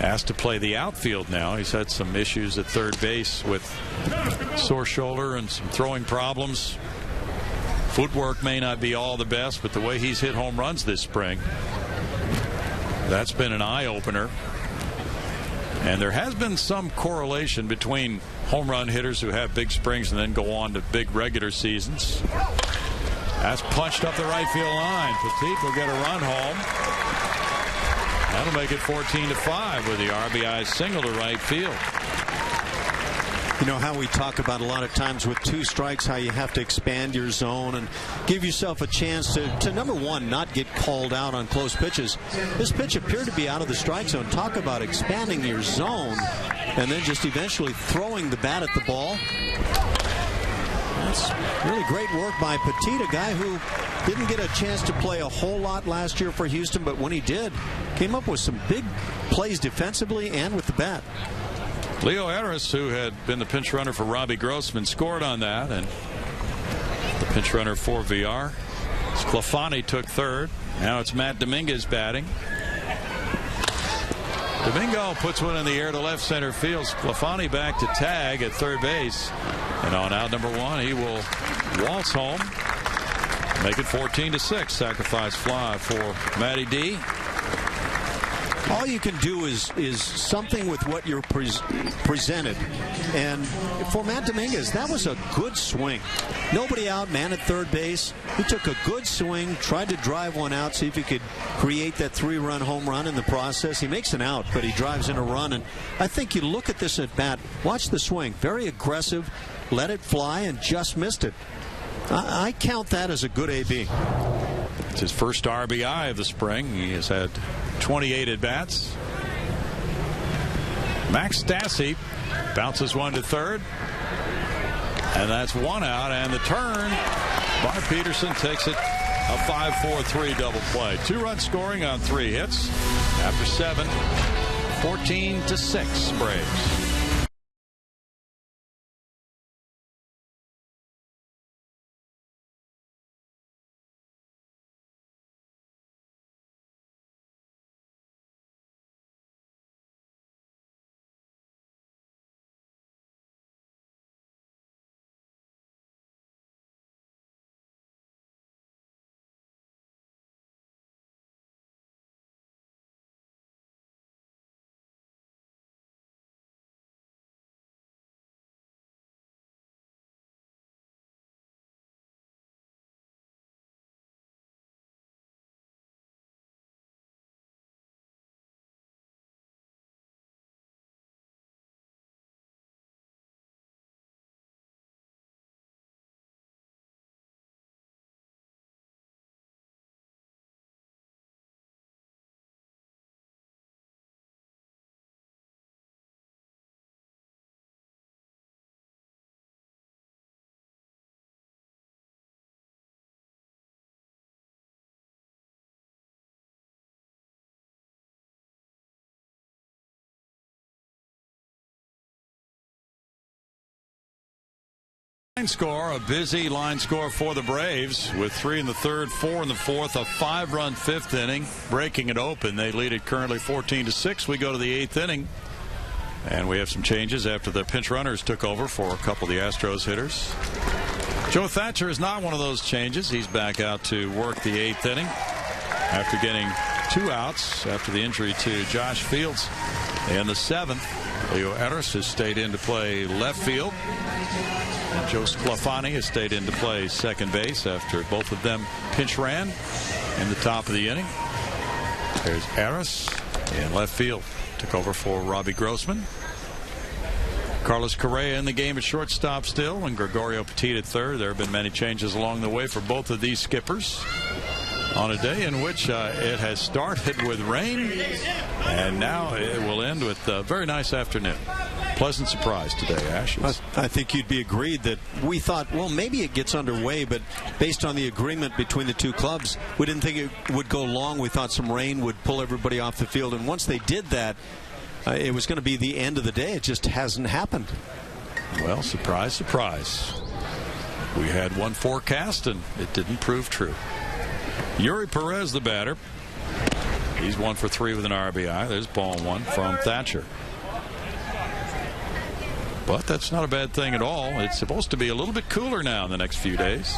asked to play the outfield now. He's had some issues at third base with sore shoulder and some throwing problems. Footwork may not be all the best, but the way he's hit home runs this spring, that's been an eye-opener. And there has been some correlation between home run hitters who have big springs and then go on to big regular seasons. That's punched up the right field line. Petit will get a run home. That'll make it 14-5 with the RBI single to right field. You know how we talk about a lot of times with 2 strikes, how you have to expand your zone and give yourself a chance to number one, not get called out on close pitches. This pitch appeared to be out of the strike zone. Talk about expanding your zone and then just eventually throwing the bat at the ball. That's really great work by Petit, a guy who didn't get a chance to play a whole lot last year for Houston, but when he did, came up with some big plays defensively and with the bat. Leo Harris, who had been the pinch runner for Robbie Grossman, scored on that, and the pinch runner for VR. Sclafani took third. Now it's Matt Dominguez batting. Domingo puts one in the air to left center field. Sclafani back to tag at third base. And on out number 1, he will waltz home. Make it 14-6. Sacrifice fly for Matty D. All you can do is something with what you're presented. And for Matt Dominguez, that was a good swing. Nobody out, man at third base. He took a good swing, tried to drive one out, see if he could create that 3-run home run in the process. He makes an out, but he drives in a run. And I think you look at this at bat, watch the swing. Very aggressive, let it fly, and just missed it. I count that as a good AB. It's his first RBI of the spring. He has had 28 at-bats. Max Stassi Bounces one to third. And that's one out. And the turn by Peterson takes it a 5-4-3 double play. 2-run scoring on 3 hits. After 7, 14-6 Braves. Score, a busy line score for the Braves with 3 in the third, 4 in the fourth, a 5-run 5th inning, breaking it open. They lead it currently 14-6. We go to the 8th inning, and we have some changes after the pinch runners took over for a couple of the Astros hitters. Joe Thatcher is not one of those changes. He's back out to work the 8th inning after getting 2 outs after the injury to Josh Fields in the 7th. Leo Eris has stayed in to play left field. And Joe Sclafani has stayed in to play second base after both of them pinch ran in the top of the inning. There's Eris in left field. Took over for Robbie Grossman. Carlos Correa in the game at shortstop still, and Gregorio Petit at third. There have been many changes along the way for both of these skippers on a day in which it has started with rain, and now it will end with a very nice afternoon. Pleasant surprise today, Ash. I think you'd be agreed that we thought, well, maybe it gets underway, but based on the agreement between the two clubs, we didn't think it would go long. We thought some rain would pull everybody off the field, and once they did that, it was going to be the end of the day. It just hasn't happened. Well, surprise, surprise. We had one forecast, and it didn't prove true. Yuri Perez, the batter. He's 1 for 3 with an RBI. There's ball 1 from Thatcher. But that's not a bad thing at all. It's supposed to be a little bit cooler now in the next few days.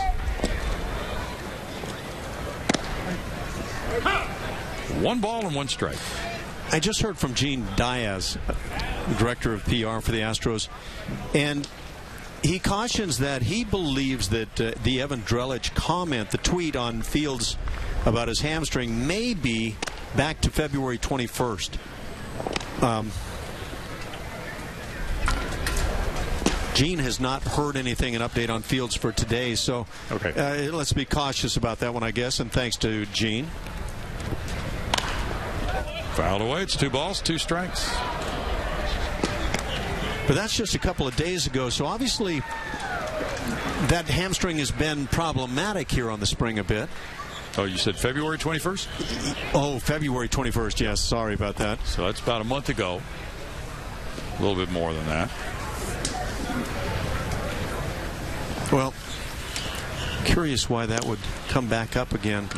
1 ball and 1 strike. I just heard from Gene Diaz, the director of PR for the Astros, and he cautions that he believes that the Evan Drellich comment, the tweet on Fields about his hamstring, may be back to February 21st. Gene has not heard anything, an update on Fields for today, so let's be cautious about that one, I guess, and thanks to Gene. Fouled away. It's 2 balls, 2 strikes. But that's just a couple of days ago, so obviously that hamstring has been problematic here on the spring a bit. Oh, you said February 21st? Oh, February 21st, yes. Sorry about that. So that's about a month ago. A little bit more than that. Well, curious why that would come back up again.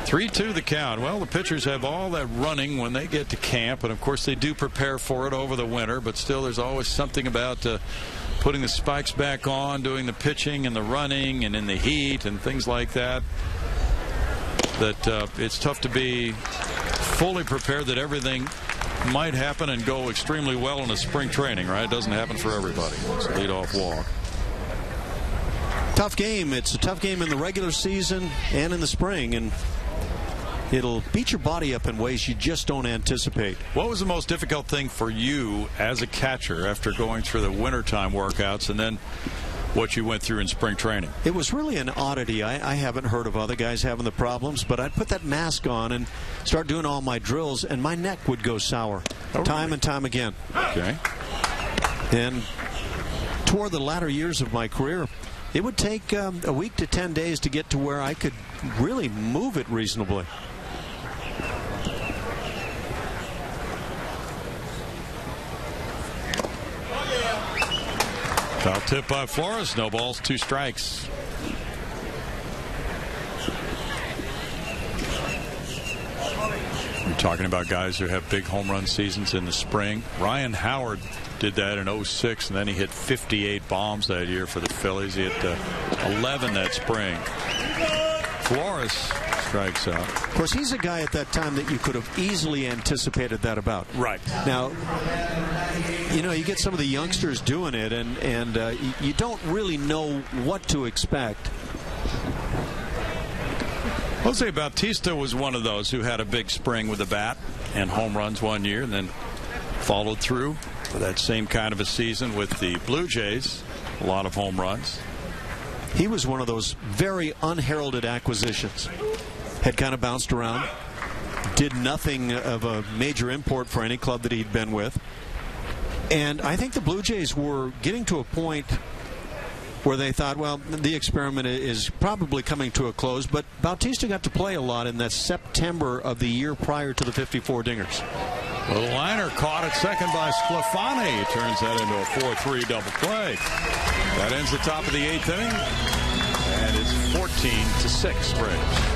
3-2 the count. Well, the pitchers have all that running when they get to camp, and of course they do prepare for it over the winter, but still there's always something about putting the spikes back on, doing the pitching and the running and in the heat and things like that, that it's tough to be fully prepared that everything might happen and go extremely well in a spring training, right? It doesn't happen for everybody. It's a leadoff walk. Tough game. It's a tough game in the regular season and in the spring, and it'll beat your body up in ways you just don't anticipate. What was the most difficult thing for you as a catcher after going through the wintertime workouts and then what you went through in spring training? It was really an oddity. I haven't heard of other guys having the problems, but I'd put that mask on and start doing all my drills, and my neck would go sour time and time again. Okay. And toward the latter years of my career, it would take a week to 10 days to get to where I could really move it reasonably. Foul tip by Flores. No balls, 2 strikes. We're talking about guys who have big home run seasons in the spring. Ryan Howard did that in 06, and then he hit 58 bombs that year for the Phillies. He hit 11 that spring. Flores strikes out. Of course, he's a guy at that time that you could have easily anticipated that about. Right. Now, you know, you get some of the youngsters doing it, and you don't really know what to expect. Jose Bautista was one of those who had a big spring with the bat and home runs one year, and then followed through for that same kind of a season with the Blue Jays. A lot of home runs. He was one of those very unheralded acquisitions. Had kind of bounced around. Did nothing of a major import for any club that he'd been with. And I think the Blue Jays were getting to a point where they thought, well, the experiment is probably coming to a close. But Bautista got to play a lot in that September of the year prior to the 54 dingers. Little liner caught at second by Sclafani. Turns that into a 4-3 double play. That ends the top of the 8th inning. And it's 14-6 Braves.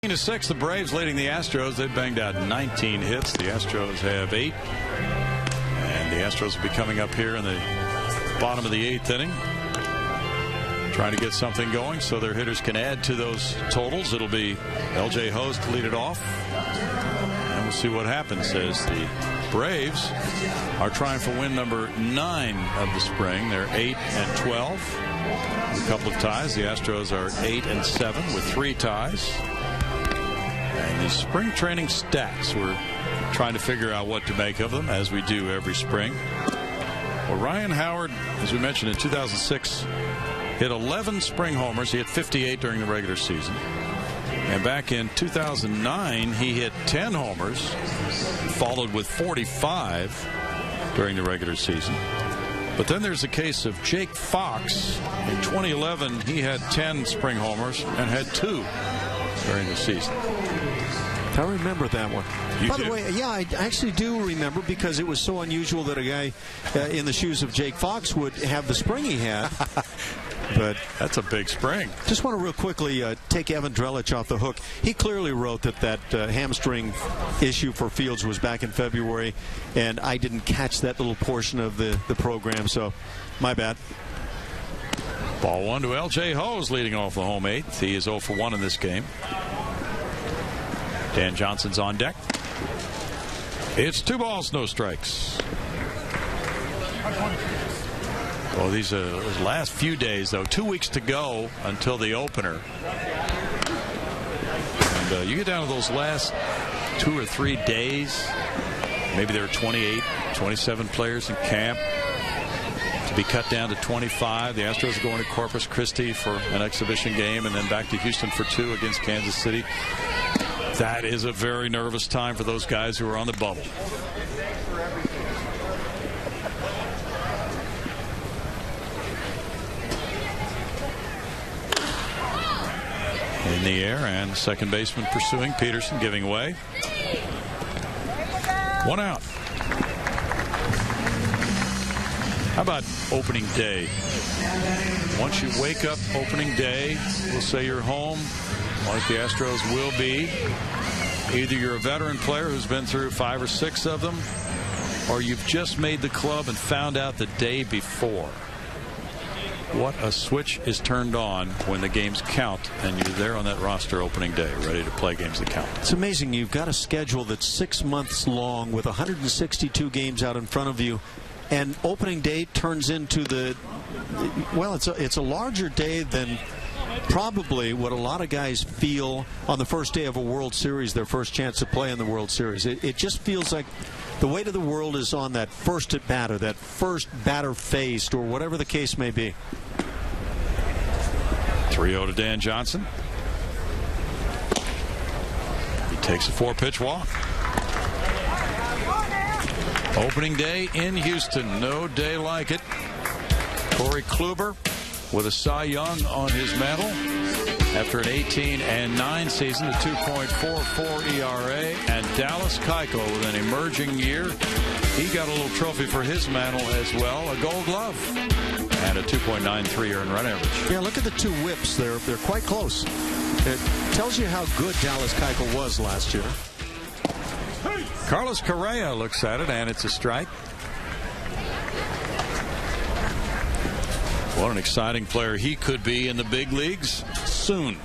To 6, the Braves leading the Astros. They banged out 19 hits. The Astros have 8. And the Astros will be coming up here in the bottom of the 8th inning, trying to get something going so their hitters can add to those totals. It'll be L.J. Hose to lead it off. And we'll see what happens as the Braves are trying for win number 9 of the spring. They're 8-12. A couple of ties. The Astros are 8-7 with 3 ties. And the spring training stats, we're trying to figure out what to make of them, as we do every spring. Well, Ryan Howard, as we mentioned, in 2006, hit 11 spring homers. He hit 58 during the regular season. And back in 2009, he hit 10 homers, followed with 45 during the regular season. But then there's the case of Jake Fox. In 2011, he had 10 spring homers and had 2 during the season. I remember that one. By the way, yeah, I actually do remember, because it was so unusual that a guy in the shoes of Jake Fox would have the spring he had. But that's a big spring. Just want to real quickly take Evan Drellich off the hook. He clearly wrote that hamstring issue for Fields was back in February, and I didn't catch that little portion of the program, so my bad. Ball 1 to L.J. Hose, leading off the home 8th. He is 0 for 1 in this game. Dan Johnson's on deck. It's 2 balls, no strikes. Well, these last few days, though, 2 weeks to go until the opener. And you get down to those last 2 or 3 days, maybe there are 28, 27 players in camp, to be cut down to 25. The Astros are going to Corpus Christi for an exhibition game, and then back to Houston for 2 against Kansas City. That is a very nervous time for those guys who are on the bubble. In the air, and second baseman pursuing. Peterson giving way. One out. How about opening day? Once you wake up opening day, we'll say you're home, like the Astros will be. Either you're a veteran player who's been through 5 or 6 of them, or you've just made the club and found out the day before. What a switch is turned on when the games count and you're there on that roster opening day, ready to play games that count. It's amazing. You've got a schedule that's 6 months long with 162 games out in front of you, and opening day turns into it's a larger day than probably what a lot of guys feel on the first day of a World Series, their first chance to play in the World Series. It just feels like the weight of the world is on that first at bat, or that first batter faced, or whatever the case may be. 3-0 to Dan Johnson. He takes a 4-pitch walk. Opening day in Houston. No day like it. Corey Kluber with a Cy Young on his mantle after an 18-9 season, a 2.44 ERA, and Dallas Keuchel with an emerging year. He got a little trophy for his mantle as well, a Gold Glove, and a 2.93 earned run average. Yeah, look at the 2 whips. They're quite close. It tells you how good Dallas Keuchel was last year. Carlos Correa looks at it, and it's a strike. What an exciting player he could be in the big leagues soon.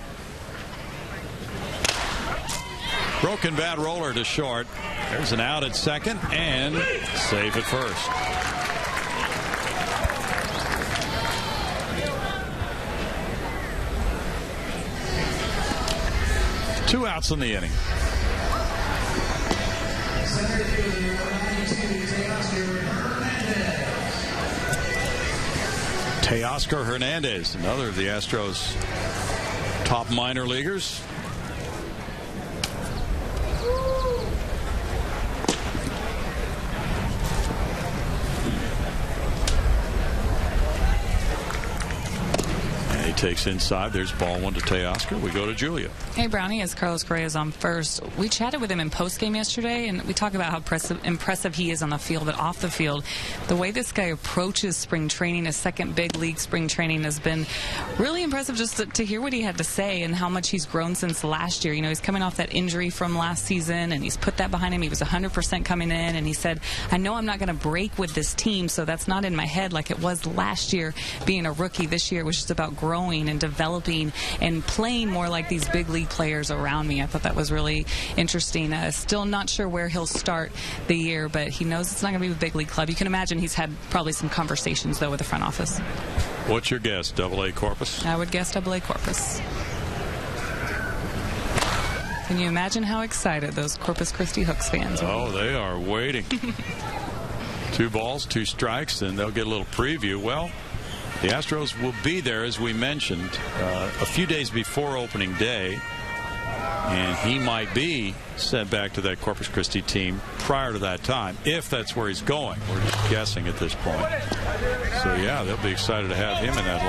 Broken bat roller to short. There's an out at second and safe at first. Two outs in the inning. Teoscar Hernandez, another of the Astros' top minor leaguers. And he takes inside. There's ball 1 to Teoscar. We go to Julia. Hey, Brownie, as Carlos Correa is on first. We chatted with him in postgame yesterday, and we talk about how impressive he is on the field, but off the field, the way this guy approaches spring training, his second big league spring training, has been really impressive just to hear what he had to say and how much he's grown since last year. You know, he's coming off that injury from last season, and he's put that behind him. He was 100% coming in, and he said, I know I'm not going to break with this team, so that's not in my head like it was last year being a rookie. This year was just about growing and developing and playing more like these big league players around me. I thought that was really interesting. Still not sure where he'll start the year, but he knows it's not going to be a big league club. You can imagine he's had probably some conversations, though, with the front office. What's your guess? AA Corpus? I would guess AA Corpus. Can you imagine how excited those Corpus Christi Hooks fans are? Oh, they are waiting. 2 balls, 2 strikes, and they'll get a little preview. Well, the Astros will be there, as we mentioned, a few days before opening day, and he might be sent back to that Corpus Christi team prior to that time, if that's where he's going. We're just guessing at this point. So, yeah, they'll be excited to have him in that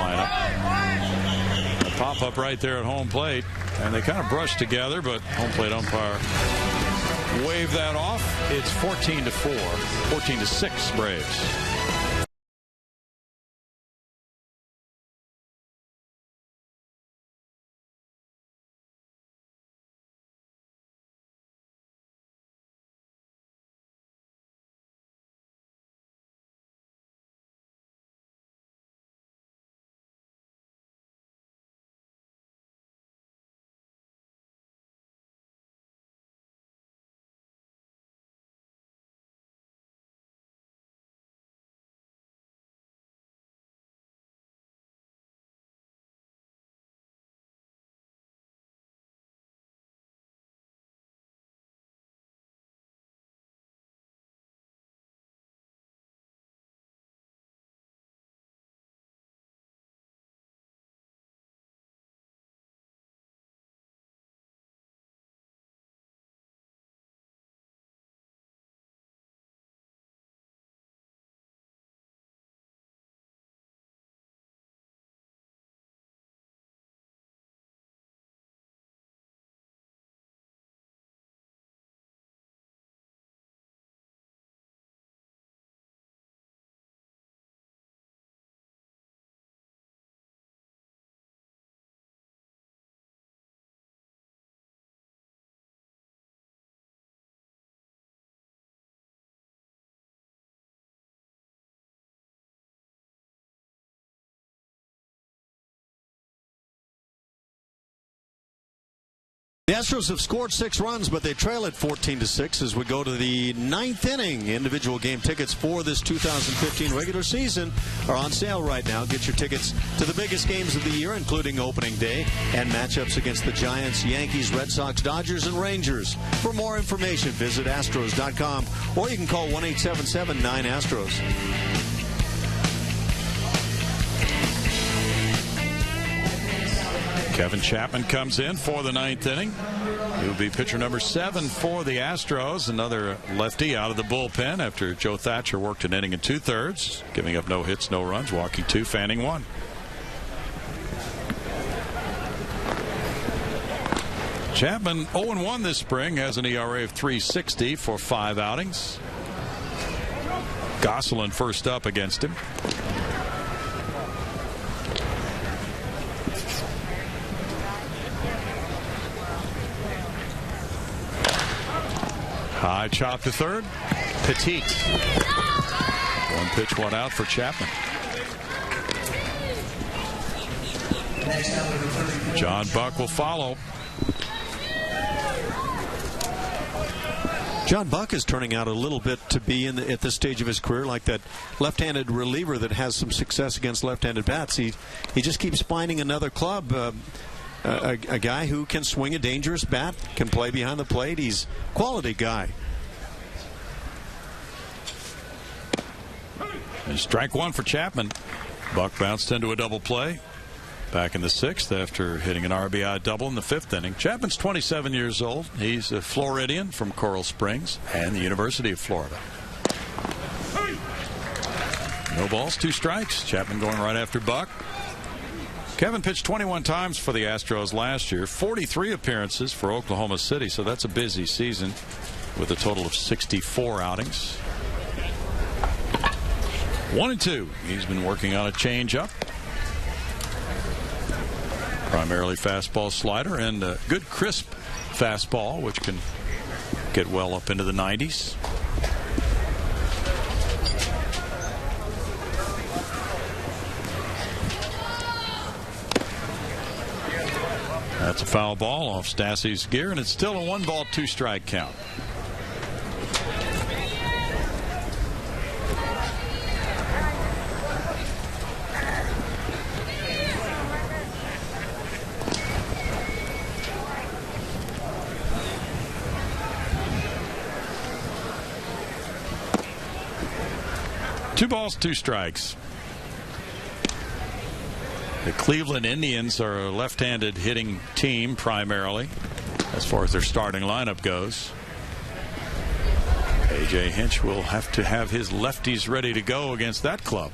lineup. A pop-up right there at home plate, and they kind of brush together, but home plate umpire waved that off. It's 14-4, 14-6 Braves. Astros have scored 6 runs, but they trail at 14-6 as we go to the 9th inning. Individual game tickets for this 2015 regular season are on sale right now. Get your tickets to the biggest games of the year, including opening day and matchups against the Giants, Yankees, Red Sox, Dodgers, and Rangers. For more information, visit Astros.com, or you can call 1-877-9-ASTROS. Kevin Chapman comes in for the 9th inning. He will be pitcher number 7 for the Astros. Another lefty out of the bullpen after Joe Thatcher worked an inning and 2/3, giving up no hits, no runs, walking 2, fanning 1. Chapman 0-1 this spring, has an ERA of 3.60 for 5 outings. Gosselin first up against him. High chop to third. Petit. 1 pitch, 1 out for Chapman. John Buck will follow. John Buck is turning out a little bit to be at this stage of his career like that left-handed reliever that has some success against left-handed bats. He just keeps finding another club. A guy who can swing a dangerous bat, can play behind the plate. He's a quality guy. And strike 1 for Chapman. Buck bounced into a double play back in the 6th after hitting an RBI double in the 5th inning. Chapman's 27 years old. He's a Floridian from Coral Springs and the University of Florida. No balls, 2 strikes. Chapman going right after Buck. Kevin pitched 21 times for the Astros last year, 43 appearances for Oklahoma City, so that's a busy season with a total of 64 outings. 1-2. He's been working on a changeup. Primarily fastball, slider, and a good crisp fastball, which can get well up into the 90s. That's a foul ball off Stassi's gear, and it's still a 1-ball, 2-strike count. Two balls, 2 strikes. The Cleveland Indians are a left-handed hitting team primarily as far as their starting lineup goes. A.J. Hinch will have to have his lefties ready to go against that club.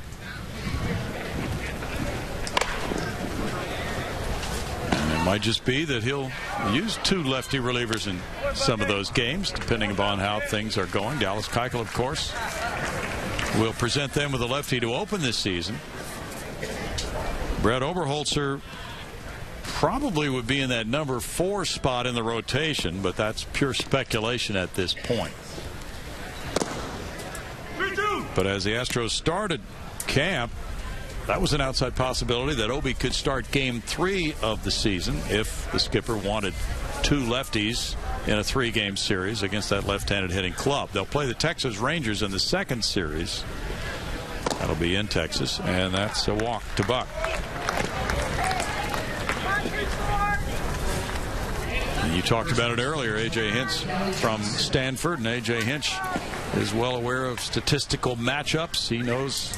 And it might just be that he'll use 2 lefty relievers in some of those games, depending upon how things are going. Dallas Keuchel, of course, will present them with a lefty to open this season. Brett Oberholzer probably would be in that number 4 spot in the rotation, but that's pure speculation at this point. But as the Astros started camp, that was an outside possibility that Obi could start game 3 of the season if the skipper wanted 2 lefties in a 3-game series against that left-handed hitting club. They'll play the Texas Rangers in the 2nd series. That'll be in Texas, and that's a walk to Buck. And you talked about it earlier, A.J. Hinch from Stanford, and A.J. Hinch is well aware of statistical matchups. He knows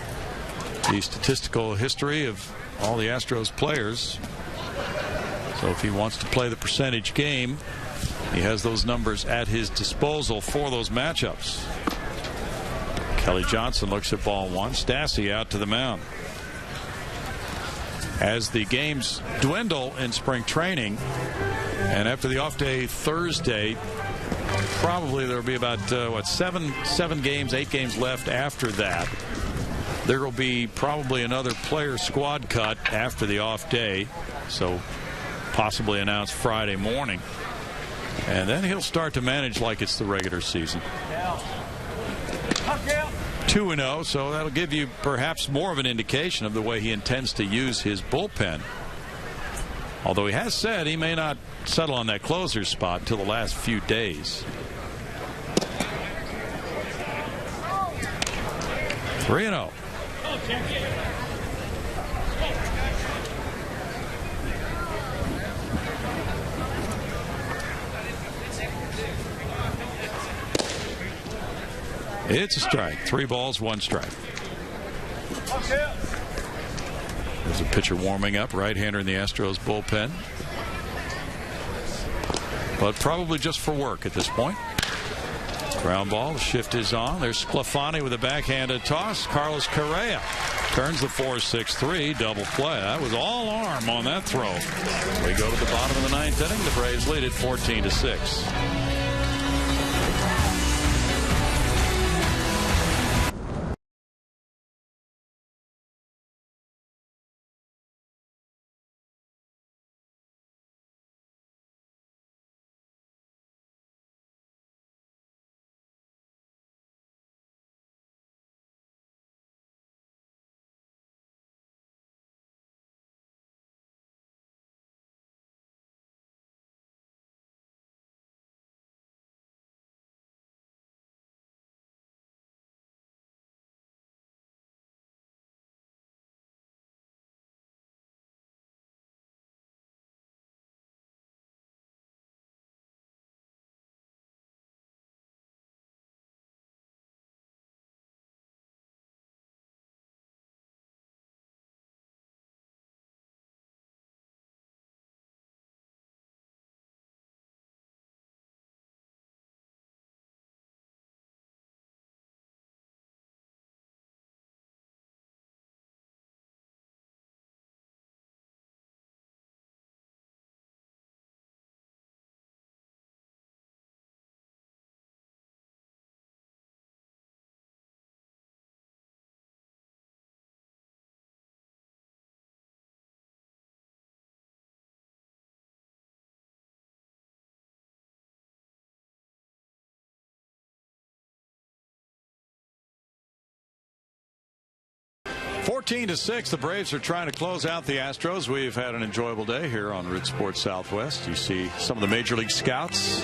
the statistical history of all the Astros players. So if he wants to play the percentage game, he has those numbers at his disposal for those matchups. Kelly Johnson looks at ball 1. Stassi out to the mound. As the games dwindle in spring training, and after the off day Thursday, probably there will be about 7 games, 8 games left after that. There will be probably another player squad cut after the off day, so possibly announced Friday morning, and then he'll start to manage like it's the regular season. 2-0, so that'll give you perhaps more of an indication of the way he intends to use his bullpen. Although he has said he may not settle on that closer spot until the last few days. 3-0. It's a strike. 3 balls, 1 strike. There's a pitcher warming up, right-hander in the Astros bullpen. But probably just for work at this point. Ground ball, the shift is on. There's Sclafani with a backhanded toss. Carlos Correa turns the 4-6-3, double play. That was all arm on that throw. We go to the bottom of the 9th inning. The Braves lead it 14-6. (14-6). The Braves are trying to close out the Astros. We've had an enjoyable day here on Root Sports Southwest. You see some of the Major League scouts.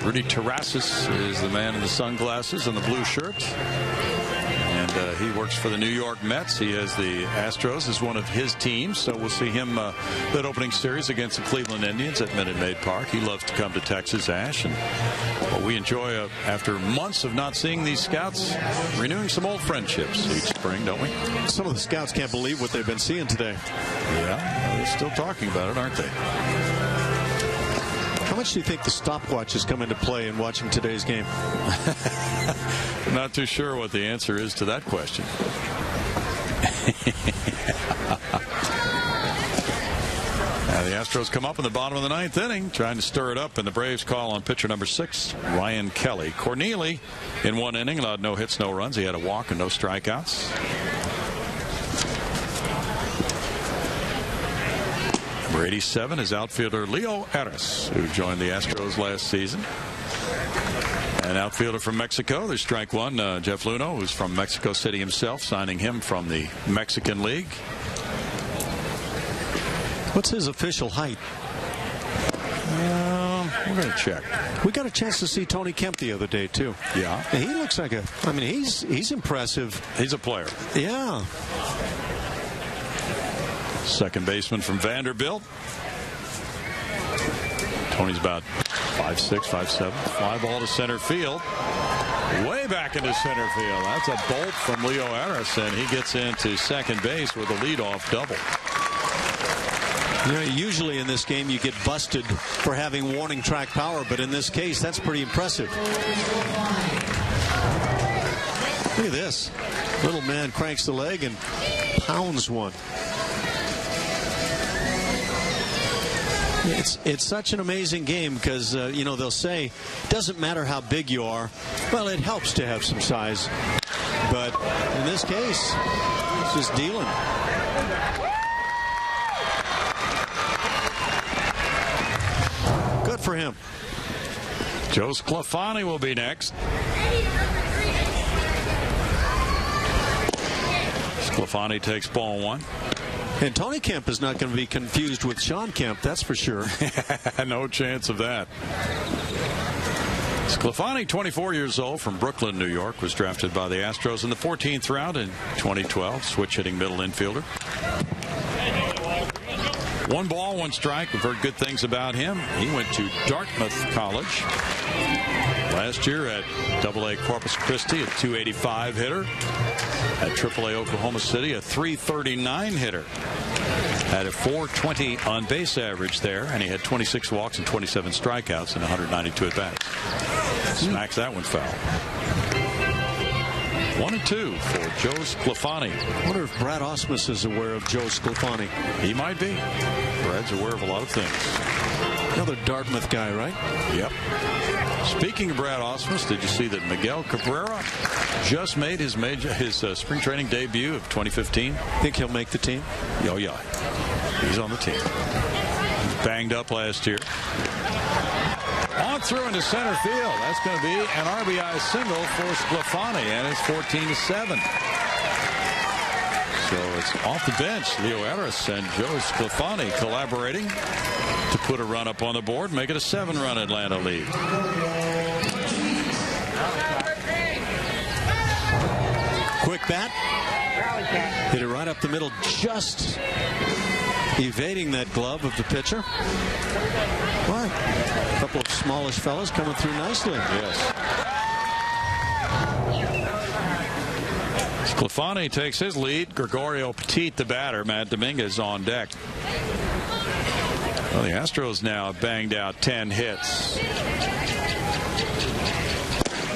Rudy Terrasas is the man in the sunglasses and the blue shirt. And he works for the New York Mets. He has the Astros as one of his teams. So we'll see him that opening series against the Cleveland Indians at Minute Maid Park. He loves to come to Texas, Ash. And we enjoy, after months of not seeing these scouts, renewing some old friendships each spring, don't we? Some of the scouts can't believe what they've been seeing today. Yeah, they're still talking about it, aren't they? How much do you think the stopwatch has come into play in watching today's game? Not too sure what the answer is to that question. Now the Astros come up in the bottom of the 9th inning, trying to stir it up, and the Braves call on pitcher number 6, Ryan Kelly. Corneli, in 1 inning, allowed no hits, no runs. He had a walk and no strikeouts. Number 87 is outfielder Leo Arias, who joined the Astros last season. An outfielder from Mexico. There's strike 1, Jeff Luhnow, who's from Mexico City himself, signing him from the Mexican League. What's his official height? We're going to check. We got a chance to see Tony Kemp the other day, too. Yeah. And he looks like he's impressive. He's a player. Yeah. Second baseman from Vanderbilt. Tony's about 5'6", 5'7". Fly ball to center field. Way back into center field. That's a bolt from Leo Arias, and he gets into second base with a leadoff double. You know, usually in this game you get busted for having warning track power, but in this case that's pretty impressive. Look at this. Little man cranks the leg and pounds one. It's such an amazing game because, you know, they'll say it doesn't matter how big you are. Well, it helps to have some size. But in this case, it's just dealing. Good for him. Joe Sclafani will be next. Sclafani takes ball 1. And Tony Kemp is not going to be confused with Sean Kemp, that's for sure. No chance of that. Sclafani, 24 years old, from Brooklyn, New York, was drafted by the Astros in the 14th round in 2012. Switch-hitting middle infielder. 1 ball, 1 strike. We've heard good things about him. He went to Dartmouth College. Last year at AA Corpus Christi, a .285 hitter. At AAA Oklahoma City, a .339 hitter. Had a .420 on base average there, and he had 26 walks and 27 strikeouts and 192 at-bats. Smacks that one foul. 1-2 for Joe Sclafani. I wonder if Brad Ausmus is aware of Joe Sclafani. He might be. Brad's aware of a lot of things. Another Dartmouth guy, right? Yep. Speaking of Brad Ausmus, did you see that Miguel Cabrera just made his spring training debut of 2015? Think he'll make the team? Oh, yeah. He's on the team. He was banged up last year. On through into center field. That's going to be an RBI single for Sclafani, and it's 14-7. So it's off the bench. Leo Aris and Joe Sclafani collaborating to put a run up on the board, make it a 7-run Atlanta lead. Quick bat. Hit it right up the middle, just evading that glove of the pitcher. What? A couple of smallish fellas coming through nicely. Yes. Sclafani takes his lead. Gregorio Petit, the batter. Matt Dominguez on deck. Well, the Astros now have banged out 10 hits.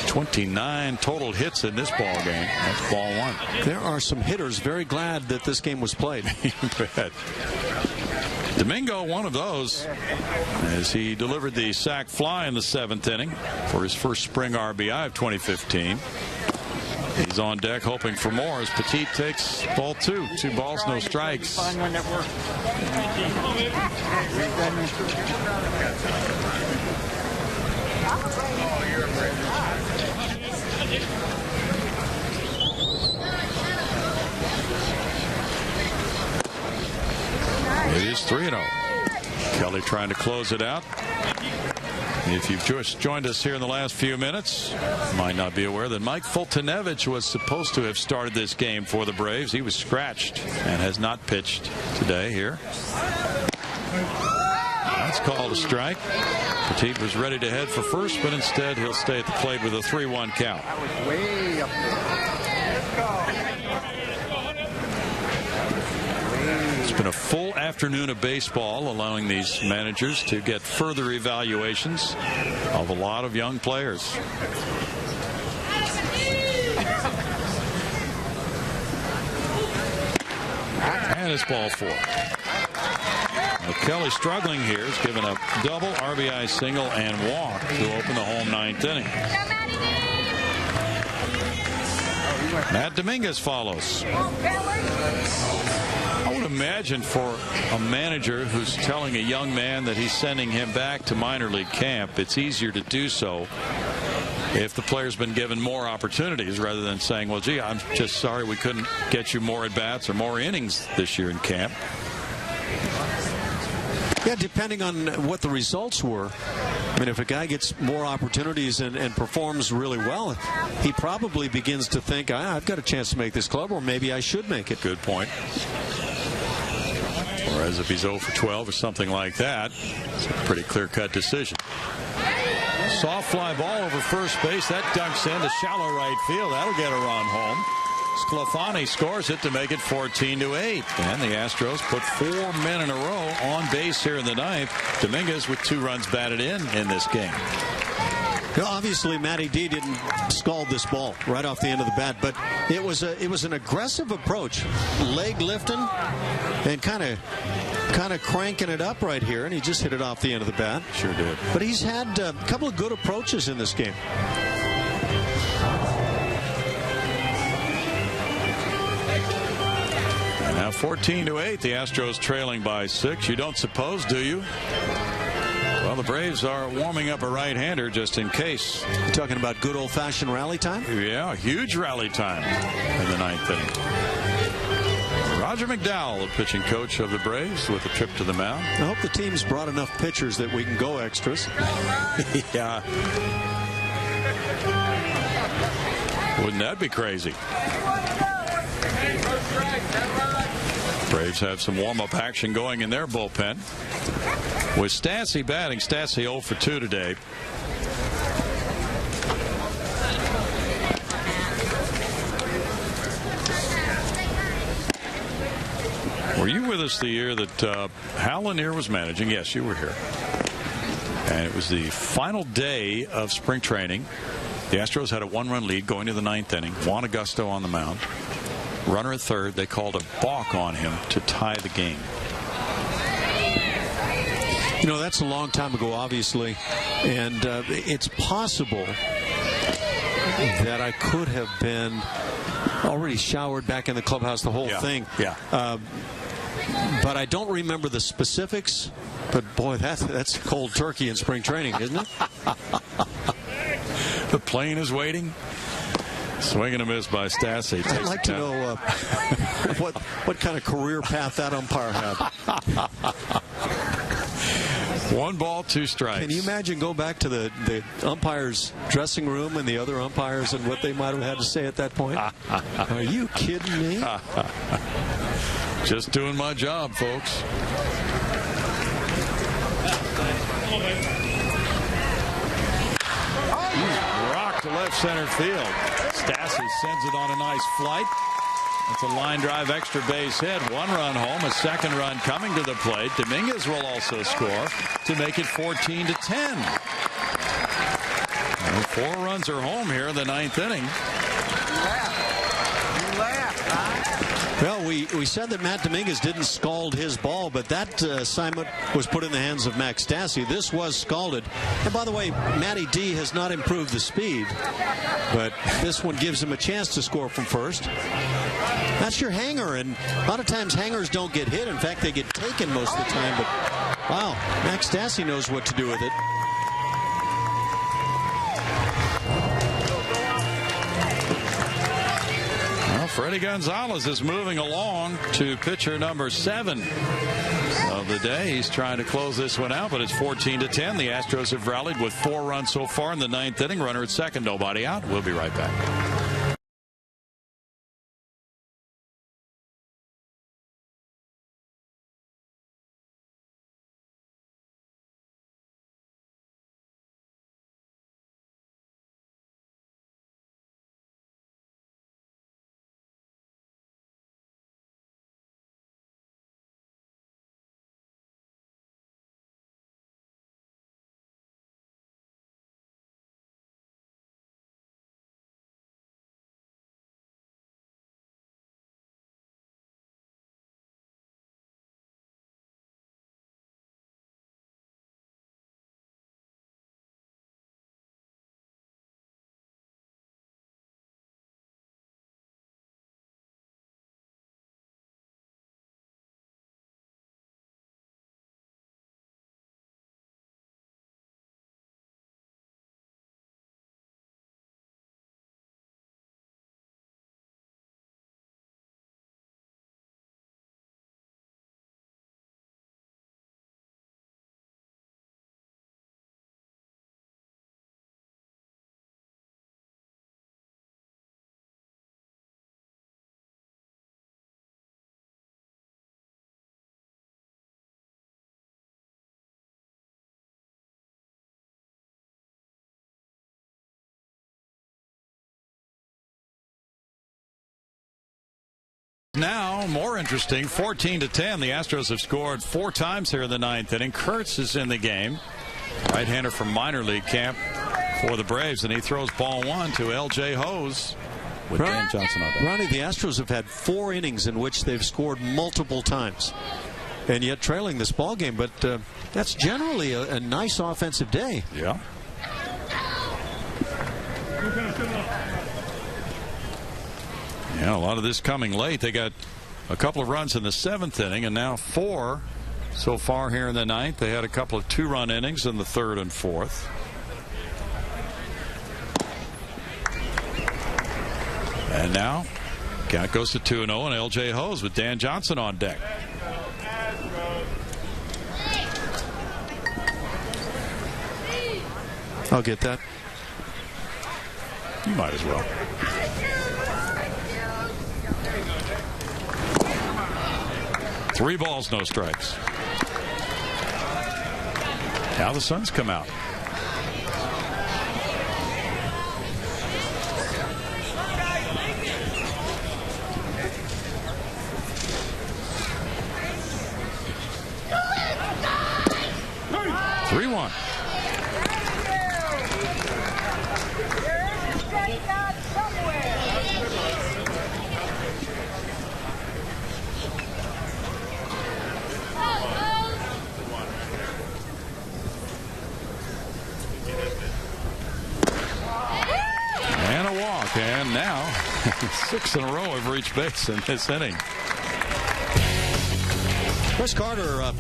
29 total hits in this ball game. That's ball 1. There are some hitters very glad that this game was played. Domingo, one of those, as he delivered the sac fly in the 7th inning for his first spring RBI of 2015. He's on deck hoping for more as Petit takes ball 2. 2 balls, no strikes. It is 3-0. Kelly trying to close it out. If you've just joined us here in the last few minutes, you might not be aware that Mike Fultonevich was supposed to have started this game for the Braves. He was scratched and has not pitched today here. That's called a strike. Petit was ready to head for first, but instead he'll stay at the plate with a 3-1 count. Way up there. It's been a full afternoon of baseball, allowing these managers to get further evaluations of a lot of young players. And it's ball 4. Now Kelly struggling here. He's given a double, RBI single, and walk to open the home 9th inning. Matt Dominguez follows. I would imagine for a manager who's telling a young man that he's sending him back to minor league camp, it's easier to do so if the player's been given more opportunities rather than saying, well, gee, I'm just sorry we couldn't get you more at-bats or more innings this year in camp. Yeah, depending on what the results were. I mean, if a guy gets more opportunities and performs really well, he probably begins to think, I've got a chance to make this club, or maybe I should make it. Good point. Whereas if he's 0 for 12 or something like that, it's a pretty clear-cut decision. Soft fly ball over first base. That dunks into shallow right field. That'll get a run home. Sclafani scores it to make it 14-8. And the Astros put 4 men in a row on base here in the 9th. Dominguez with 2 runs batted in this game. Now, obviously, Matty D didn't scald this ball right off the end of the bat, but it was an aggressive approach, leg lifting and kind of cranking it up right here, and he just hit it off the end of the bat. Sure did. But he's had a couple of good approaches in this game. And now 14-8, the Astros trailing by 6. You don't suppose, do you? Well, the Braves are warming up a right-hander just in case. You're talking about good old-fashioned rally time? Yeah, huge rally time in the 9th inning. Roger Roger McDowell, the pitching coach of the Braves, with a trip to the mound. I hope the team's brought enough pitchers that we can go extras. Yeah. Wouldn't that be crazy? Braves have some warm-up action going in their bullpen. With Stassi batting, Stassi 0 for 2 today. Were you with us the year that Hal Lanier was managing? Yes, you were here. And it was the final day of spring training. The Astros had a 1-run lead going to the 9th inning. Juan Augusto on the mound. Runner at third. They called a balk on him to tie the game. You know, that's a long time ago, obviously. And it's possible that I could have been already showered back in the clubhouse, the whole thing. Yeah. But I don't remember the specifics. But, boy, that's cold turkey in spring training, isn't it? The plane is waiting. Swing and a miss by Stassi. I'd like to know what kind of career path that umpire had. 1 ball, 2 strikes. Can you imagine go back to the umpire's dressing room and the other umpires and what they might have had to say at that point? Are you kidding me? Just doing my job, folks. Rocked to left center field. Stassi sends it on a nice flight. It's a line drive extra base hit. 1 run home, a 2nd run coming to the plate. Dominguez will also score to make it 14-10. And 4 runs are home here in the 9th inning. Well, we said that Matt Dominguez didn't scald his ball, but that assignment was put in the hands of Max Stassi. This was scalded. And by the way, Matty D has not improved the speed, but this one gives him a chance to score from first. That's your hanger, and a lot of times hangers don't get hit. In fact, they get taken most of the time, but wow, Max Stassi knows what to do with it. Freddie Gonzalez is moving along to pitcher number 7 of the day. He's trying to close this one out, but it's 14-10. The Astros have rallied with 4 runs so far in the 9th inning. Runner at second, nobody out. We'll be right back. Now, more interesting, 14-10. The Astros have scored 4 times here in the 9th inning. Kurtz is in the game. Right-hander from minor league camp for the Braves, and he throws ball 1 to L.J. Hose with Dan Johnson on that. Ronnie, the Astros have had 4 innings in which they've scored multiple times, and yet trailing this ball game. But that's generally a nice offensive day. Yeah. Yeah, a lot of this coming late. They got a couple of runs in the 7th inning, and now 4 so far here in the 9th. They had a couple of 2-run innings in the 3rd and 4th. And now Count goes to 2-0, and LJ Hose with Dan Johnson on deck. I'll get that. You might as well. Three balls, no strikes. Now the Suns come out. And now 6 in a row have reached base in this inning. Chris Carter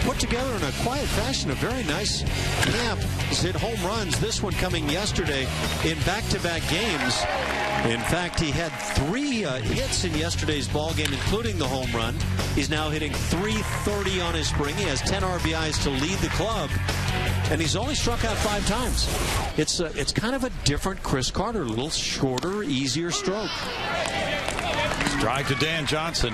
put together in a quiet fashion a very nice camp. He's hit home runs, this one coming yesterday in back-to-back games. In fact, he had 3 hits in yesterday's ball game, including the home run. He's now hitting .330 on his spring. He has 10 RBIs to lead the club, and he's only struck out 5 times. It's kind of a different Chris Carter, a little shorter, easier stroke. Strike to Dan Johnson.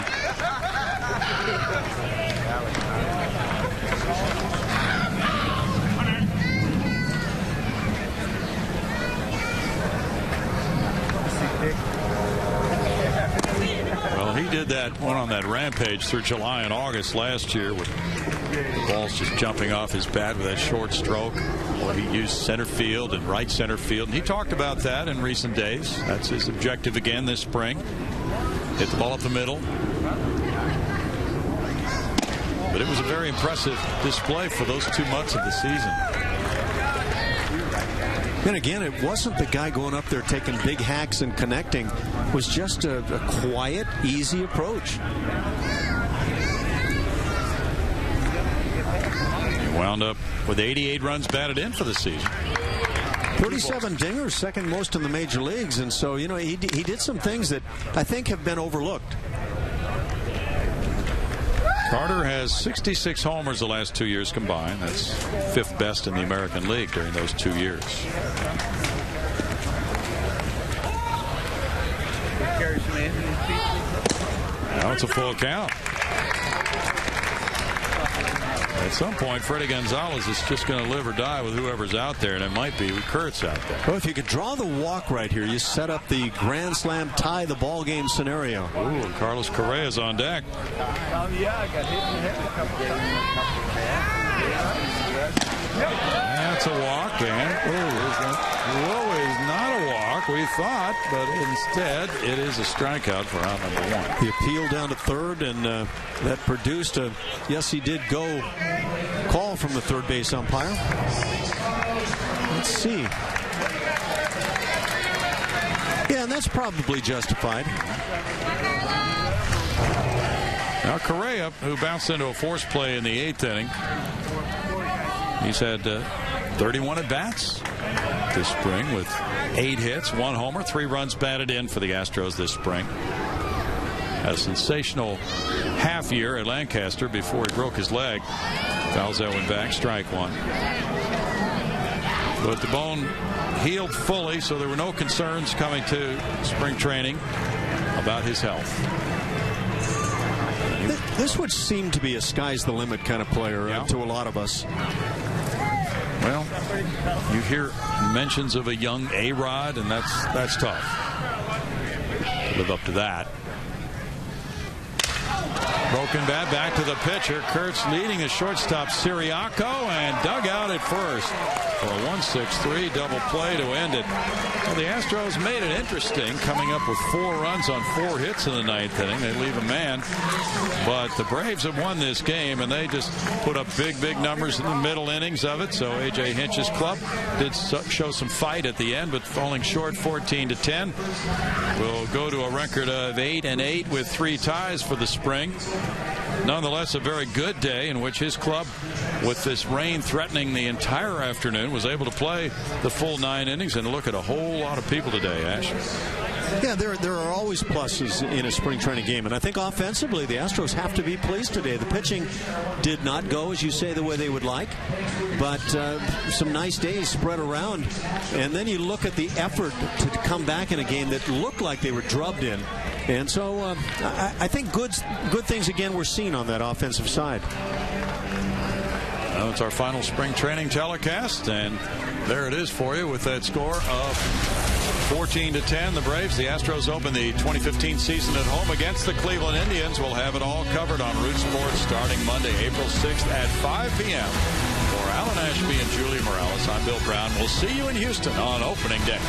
Well, he did that one on that rampage through July and August last year with the balls just jumping off his bat with that short stroke. Well, he used center field and right center field, and he talked about that in recent days. That's his objective again this spring. Hit the ball up the middle. But it was a very impressive display for those 2 months of the season. And again, it wasn't the guy going up there taking big hacks and connecting. It was just a quiet, easy approach. He wound up with 88 runs batted in for the season. 37 dingers, second most in the major leagues. And so, you know, he did some things that I think have been overlooked. Carter has 66 homers the last 2 years combined. That's 5th best in the American League during those 2 years. Now it's a full count. At some point, Freddie Gonzalez is just going to live or die with whoever's out there, and it might be with Kurtz out there. Well, if you could draw the walk right here, you set up the grand slam tie the ball game scenario. Ooh, and Carlos Correa's on deck. That's a walk, and is not a walk, we thought, but instead it is a strikeout for out number 1. The appeal down to third, and that produced a, yes, he did go call from the third base umpire. Let's see. Yeah, and that's probably justified. Now Correa, who bounced into a force play in the 8th inning, he's had 31 at-bats this spring with 8 hits, 1 homer, 3 runs batted in for the Astros this spring. Had a sensational half year at Lancaster before he broke his leg. Fouls that one back, strike 1. But the bone healed fully, so there were no concerns coming to spring training about his health. This would seem to be a sky's the limit kind of player to a lot of us. Well, you hear mentions of a young A-Rod, and that's tough to live up to that. Broken bat, back to the pitcher. Kurtz leading the shortstop Siriaco, and dug out at first for a 1-6-3 double play to end it. Well, the Astros made it interesting, coming up with 4 runs on 4 hits in the 9th inning. They leave a man, but the Braves have won this game, and they just put up big numbers in the middle innings of it. So A.J. Hinch's club did show some fight at the end, but falling short 14-10. We'll go to a record of 8-8 with 3 ties for the spring. Nonetheless, a very good day in which his club, with this rain threatening the entire afternoon, was able to play the full 9 innings and look at a whole lot of people today, Ash. Yeah, there are always pluses in a spring training game, and I think offensively the Astros have to be pleased today. The pitching did not go, as you say, the way they would like, but some nice days spread around, and then you look at the effort to come back in a game that looked like they were drubbed in, and so I think good things again were seen on that offensive side. Well, it's our final spring training telecast, and there it is for you with that score of 14-10. The Braves, the Astros open the 2015 season at home against the Cleveland Indians. We'll have it all covered on Root Sports starting Monday, April 6th at 5 p.m. For Alan Ashby and Julia Morales, I'm Bill Brown. We'll see you in Houston on opening day.